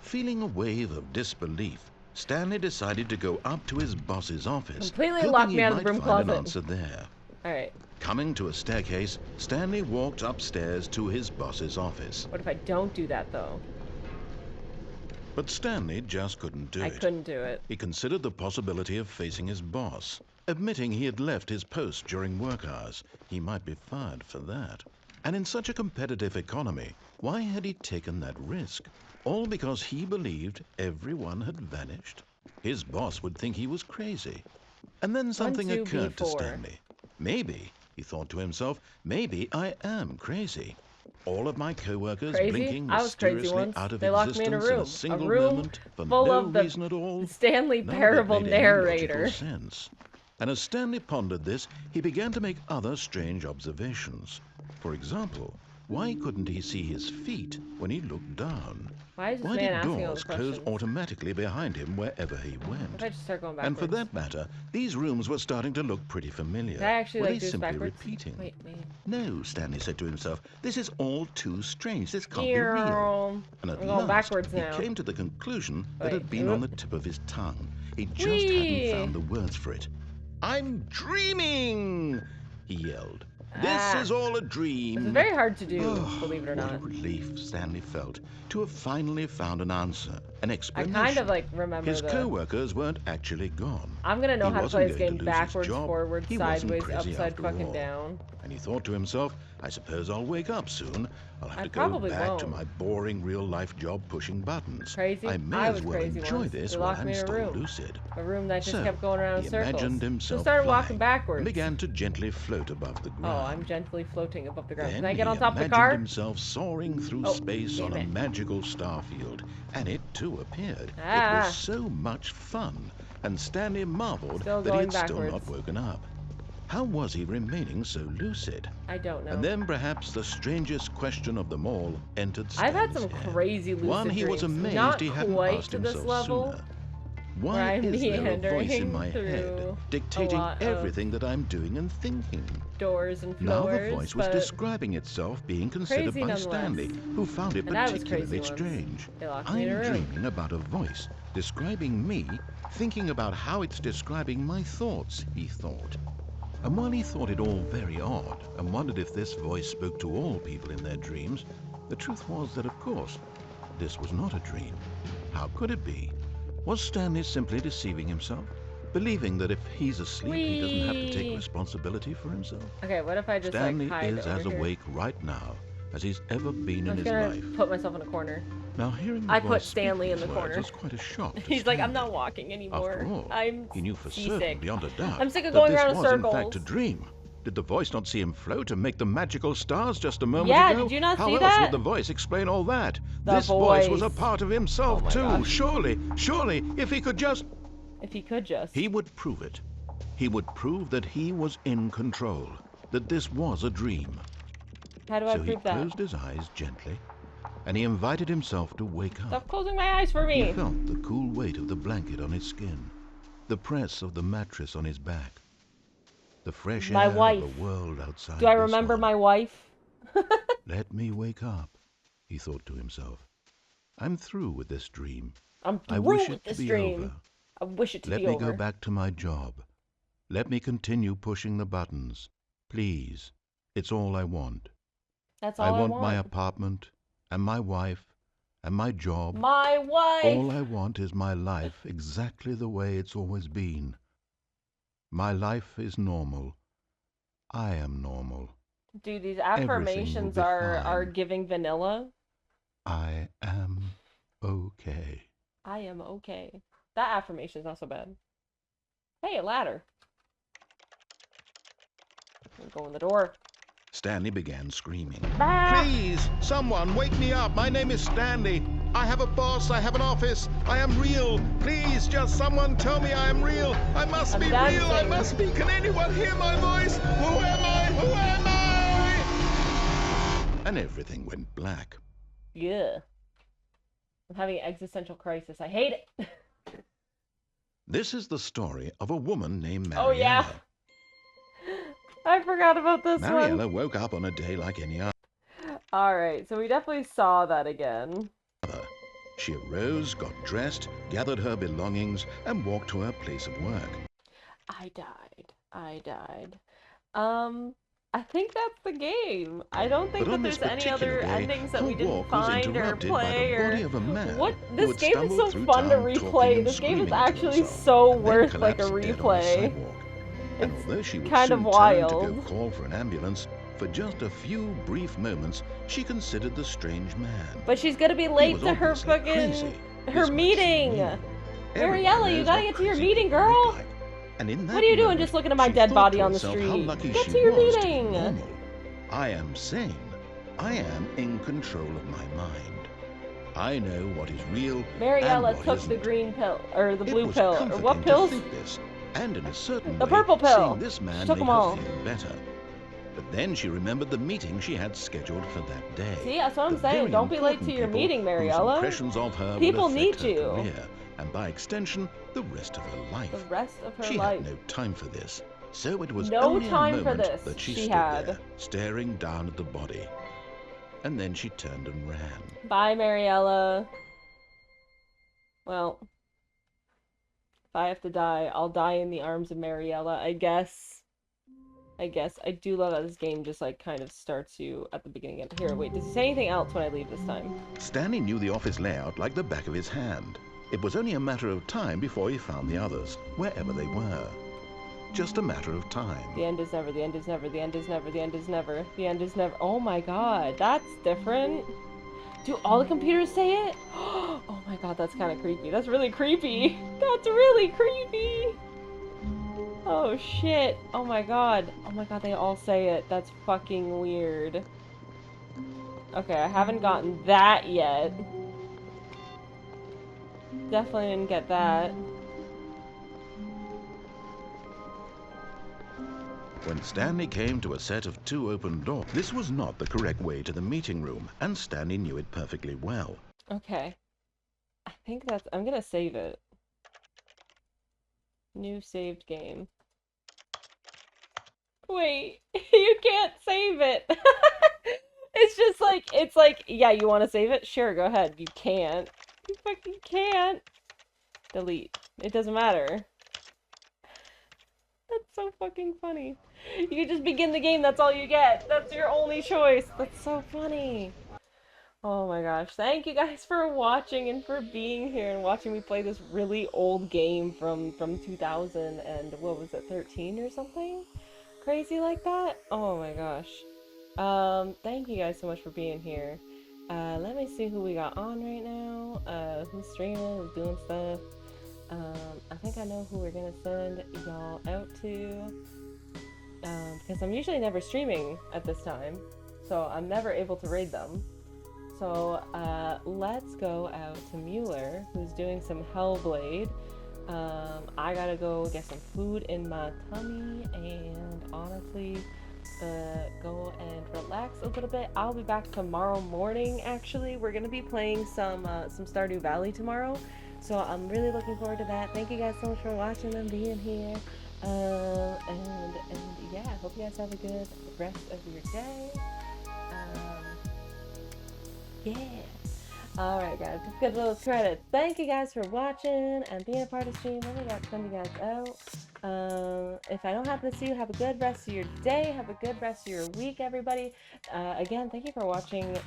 Feeling a wave of disbelief, Stanley decided to go up to his boss's office, completely locked me out of the broom closet. An answer there. All right. Coming to a staircase, Stanley walked upstairs to his boss's office. What if I don't do that though? But Stanley just couldn't do it. I couldn't do it. He considered the possibility of facing his boss. Admitting he had left his post during work hours, he might be fired for that. And in such a competitive economy, why had he taken that risk? All because he believed everyone had vanished. His boss would think he was crazy. And then something occurred to Stanley. Maybe, he thought to himself, maybe I am crazy. All of my co-workers blinking mysteriously out of existence in a single moment for no reason at all. Stanley Parable narrator. Sense. And as Stanley pondered this, he began to make other strange observations. For example, why couldn't he see his feet when he looked down? Why did doors close automatically behind him wherever he went? If I just start going backwards. And for that matter, these rooms were starting to look pretty familiar. Did I actually were like they do simply backwards? repeating? Wait, man. No, Stanley said to himself, this is all too strange. This can't be real. And at last, he came to the conclusion that had been on the tip of his tongue. He just hadn't found the words for it. I'm dreaming, he yelled. This is all a dream. It's very hard to do, believe it or not. What a relief Stanley felt to have finally found an answer, an explanation. I kind of like remember his co-workers weren't actually gone. I'm gonna know how to play this game backwards, forwards, sideways, upside fucking down. And he thought to himself, I suppose I'll wake up soon. I'll have to go back to my boring real-life job pushing buttons. I may as well enjoy this while I'm still lucid. A room that just kept going around in circles. He imagined himself started walking backwards. And began to gently float above the ground. Oh, I'm gently floating above the ground. Then Can I get on top of the car? He imagined himself soaring through space on a magical star field. And it too appeared. It was so much fun. And Stanley marveled that he had still not woken up. How was he remaining so lucid? I don't know. And then perhaps the strangest question of them all entered Stanley's I've had some crazy lucid One, he was amazed he hadn't asked himself sooner. Why is there a voice in my head dictating everything that I'm doing and thinking? Doors and floors, now the voice was describing itself being considered by Stanley, who found it particularly strange. I'm dreaming about a voice describing me, thinking about how it's describing my thoughts, he thought. And while he thought it all very odd and wondered if this voice spoke to all people in their dreams, the truth was that, of course, this was not a dream. How could it be? Was Stanley simply deceiving himself? Believing that if he's asleep, he doesn't have to take responsibility for himself? Okay, what if I just Stanley hide is as awake right now as he's ever been in his life. I'm gonna put myself in a corner. Now, hearing the I voice put Stanley in the words corner. was quite a shock to He's like, I'm not walking anymore. After all, I'm he knew for seasick. certain, beyond a doubt, I'm sick of going around in circles. This was in fact a dream. Did the voice not see him float and make the magical stars just a moment ago? Yeah, did you not see that? How else would the voice explain all that? This voice was a part of himself too. Gosh. Surely, if he could just... If he could just... He would prove it. He would prove that he was in control, that this was a dream. How do I prove that? So he closed his eyes gently, and he invited himself to wake up. Stop closing my eyes for me! He felt the cool weight of the blanket on his skin, the press of the mattress on his back, the fresh air of the world outside. Do I remember my wife? Let me wake up, he thought to himself. I'm through with this dream. I wish it to be over. I wish it to be over. Let me go back to my job. Let me continue pushing the buttons. Please. It's all I want. That's all I want. I want my apartment, and my wife, and my job. My wife! All I want is my life exactly the way it's always been. My life is normal. I am normal. Dude, these affirmations are giving vanilla. I am okay. I am okay. That affirmation is not so bad. Hey, a ladder. Go in the door. Stanley began screaming. Ah! Please, someone, wake me up. My name is Stanley. I have a boss. I have an office. I am real. Please, just someone tell me I am real. I must be real. I must be. Can anyone hear my voice? Who am I? Who am I? And everything went black. Yeah. I'm having an existential crisis. I hate it. This is the story of a woman named Mariella. Oh, yeah. I forgot about this one. Mariella woke up on a day like any other. Alright, so we definitely saw that again. She arose, got dressed, gathered her belongings, and walked to her place of work. I died. I think that's the game. I don't think that there's any other endings that we didn't find or play or... What? This game is so fun to replay. This game is actually so worth like a replay. It's kind of wild. To go call for an ambulance, For just a few brief moments, she considered the strange man. But she's gonna be late to her fucking... her meeting! Mariella, you gotta get to your meeting, girl! And in that what are you doing just looking at my dead body on the street? Get to your meeting! I am sane. I am in control of my mind. I know what is real. Mariella took the green pill, or the blue pill, or what pills? And in a certain the purple pill. Seeing this man she took them all. Feel better. But then she remembered the meeting she had scheduled for that day. See, that's what I'm saying. Don't be late to your meeting, Mariella. Impressions of her people need you. Career, and by extension, the rest of her life. The rest of her life. She had no time for this. So it was no only time a moment for this. that she stood there, staring down at the body. And then she turned and ran. Bye, Mariella. Well, if I have to die, I'll die in the arms of Mariella, I guess. I do love that this game just like kind of starts you at the beginning. Here, wait, does he say anything else when I leave this time? Stanley knew the office layout like the back of his hand. It was only a matter of time before he found the others, wherever they were. Just a matter of time. The end is never, the end is never, the end is never, the end is never, the end is never. Oh my god, that's different. Do all the computers say it? Oh my god, that's kind of creepy. That's really creepy. That's really creepy. Oh shit. Oh my god. Oh my god, they all say it. That's fucking weird. Okay, I haven't gotten that yet. Definitely didn't get that. When Stanley came to a set of 2 open doors, this was not the correct way to the meeting room, and Stanley knew it perfectly well. Okay. I think that's... I'm gonna save it. New saved game. Wait, you can't save it. It's like, yeah, you want to save it? Sure, go ahead. You can't. You fucking can't. Delete. It doesn't matter. That's so fucking funny. You just begin the game, that's all you get. That's your only choice. That's so funny. Oh my gosh. Thank you guys for watching and for being here and watching me play this really old game from 2000 and what was it, 13 or something? Crazy like that? Oh my gosh. Thank you guys so much for being here. Let me see who we got on right now. Who's streaming, who's doing stuff. I think I know who we're gonna send y'all out to. Because I'm usually never streaming at this time, so I'm never able to raid them. So, let's go out to Mueller, who's doing some Hellblade. I gotta go get some food in my tummy, and honestly, go and relax a little bit. I'll be back tomorrow morning, actually. We're gonna be playing some Stardew Valley tomorrow, so I'm really looking forward to that. Thank you guys so much for watching and being here. And yeah, I hope you guys have a good rest of your day. Yeah. Alright guys, let's get those credits. Thank you guys for watching and being a part of the stream. Then we got to send you guys out. If I don't happen to see you, have a good rest of your day. Have a good rest of your week, everybody. Again, thank you for watching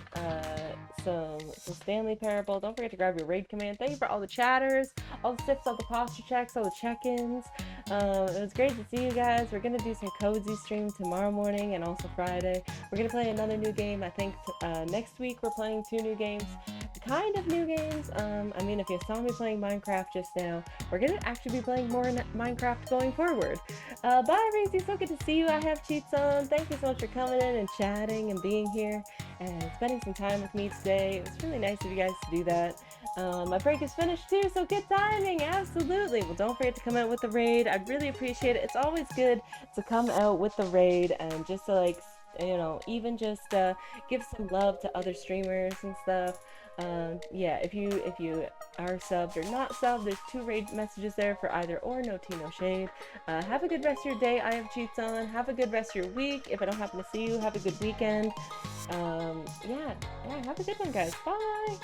some Stanley Parable. Don't forget to grab your raid command. Thank you for all the chatters, all the sips, all the posture checks, all the check-ins. It was great to see you guys. We're going to do some cozy stream tomorrow morning and also Friday. We're going to play another new game. I think next week we're playing 2 new games. Kind of new games. I mean, if you saw me playing Minecraft just now, we're gonna actually be playing more Minecraft going forward. Bye, Reezy. So good to see you. I have cheats on. Thank you so much for coming in and chatting and being here and spending some time with me today. It was really nice of you guys to do that. My break is finished too, so good timing. Absolutely. Well, don't forget to come out with the raid. I'd really appreciate it. It's always good to come out with the raid and just to, like, you know, even just give some love to other streamers and stuff. Yeah, if you are subbed or not subbed, there's 2 raid messages there for either or. No tea, no shade. Have a good rest of your day. I have cheats on. Have a good rest of your week. If I don't happen to see you, have a good weekend. Yeah, have a good one, guys. Bye.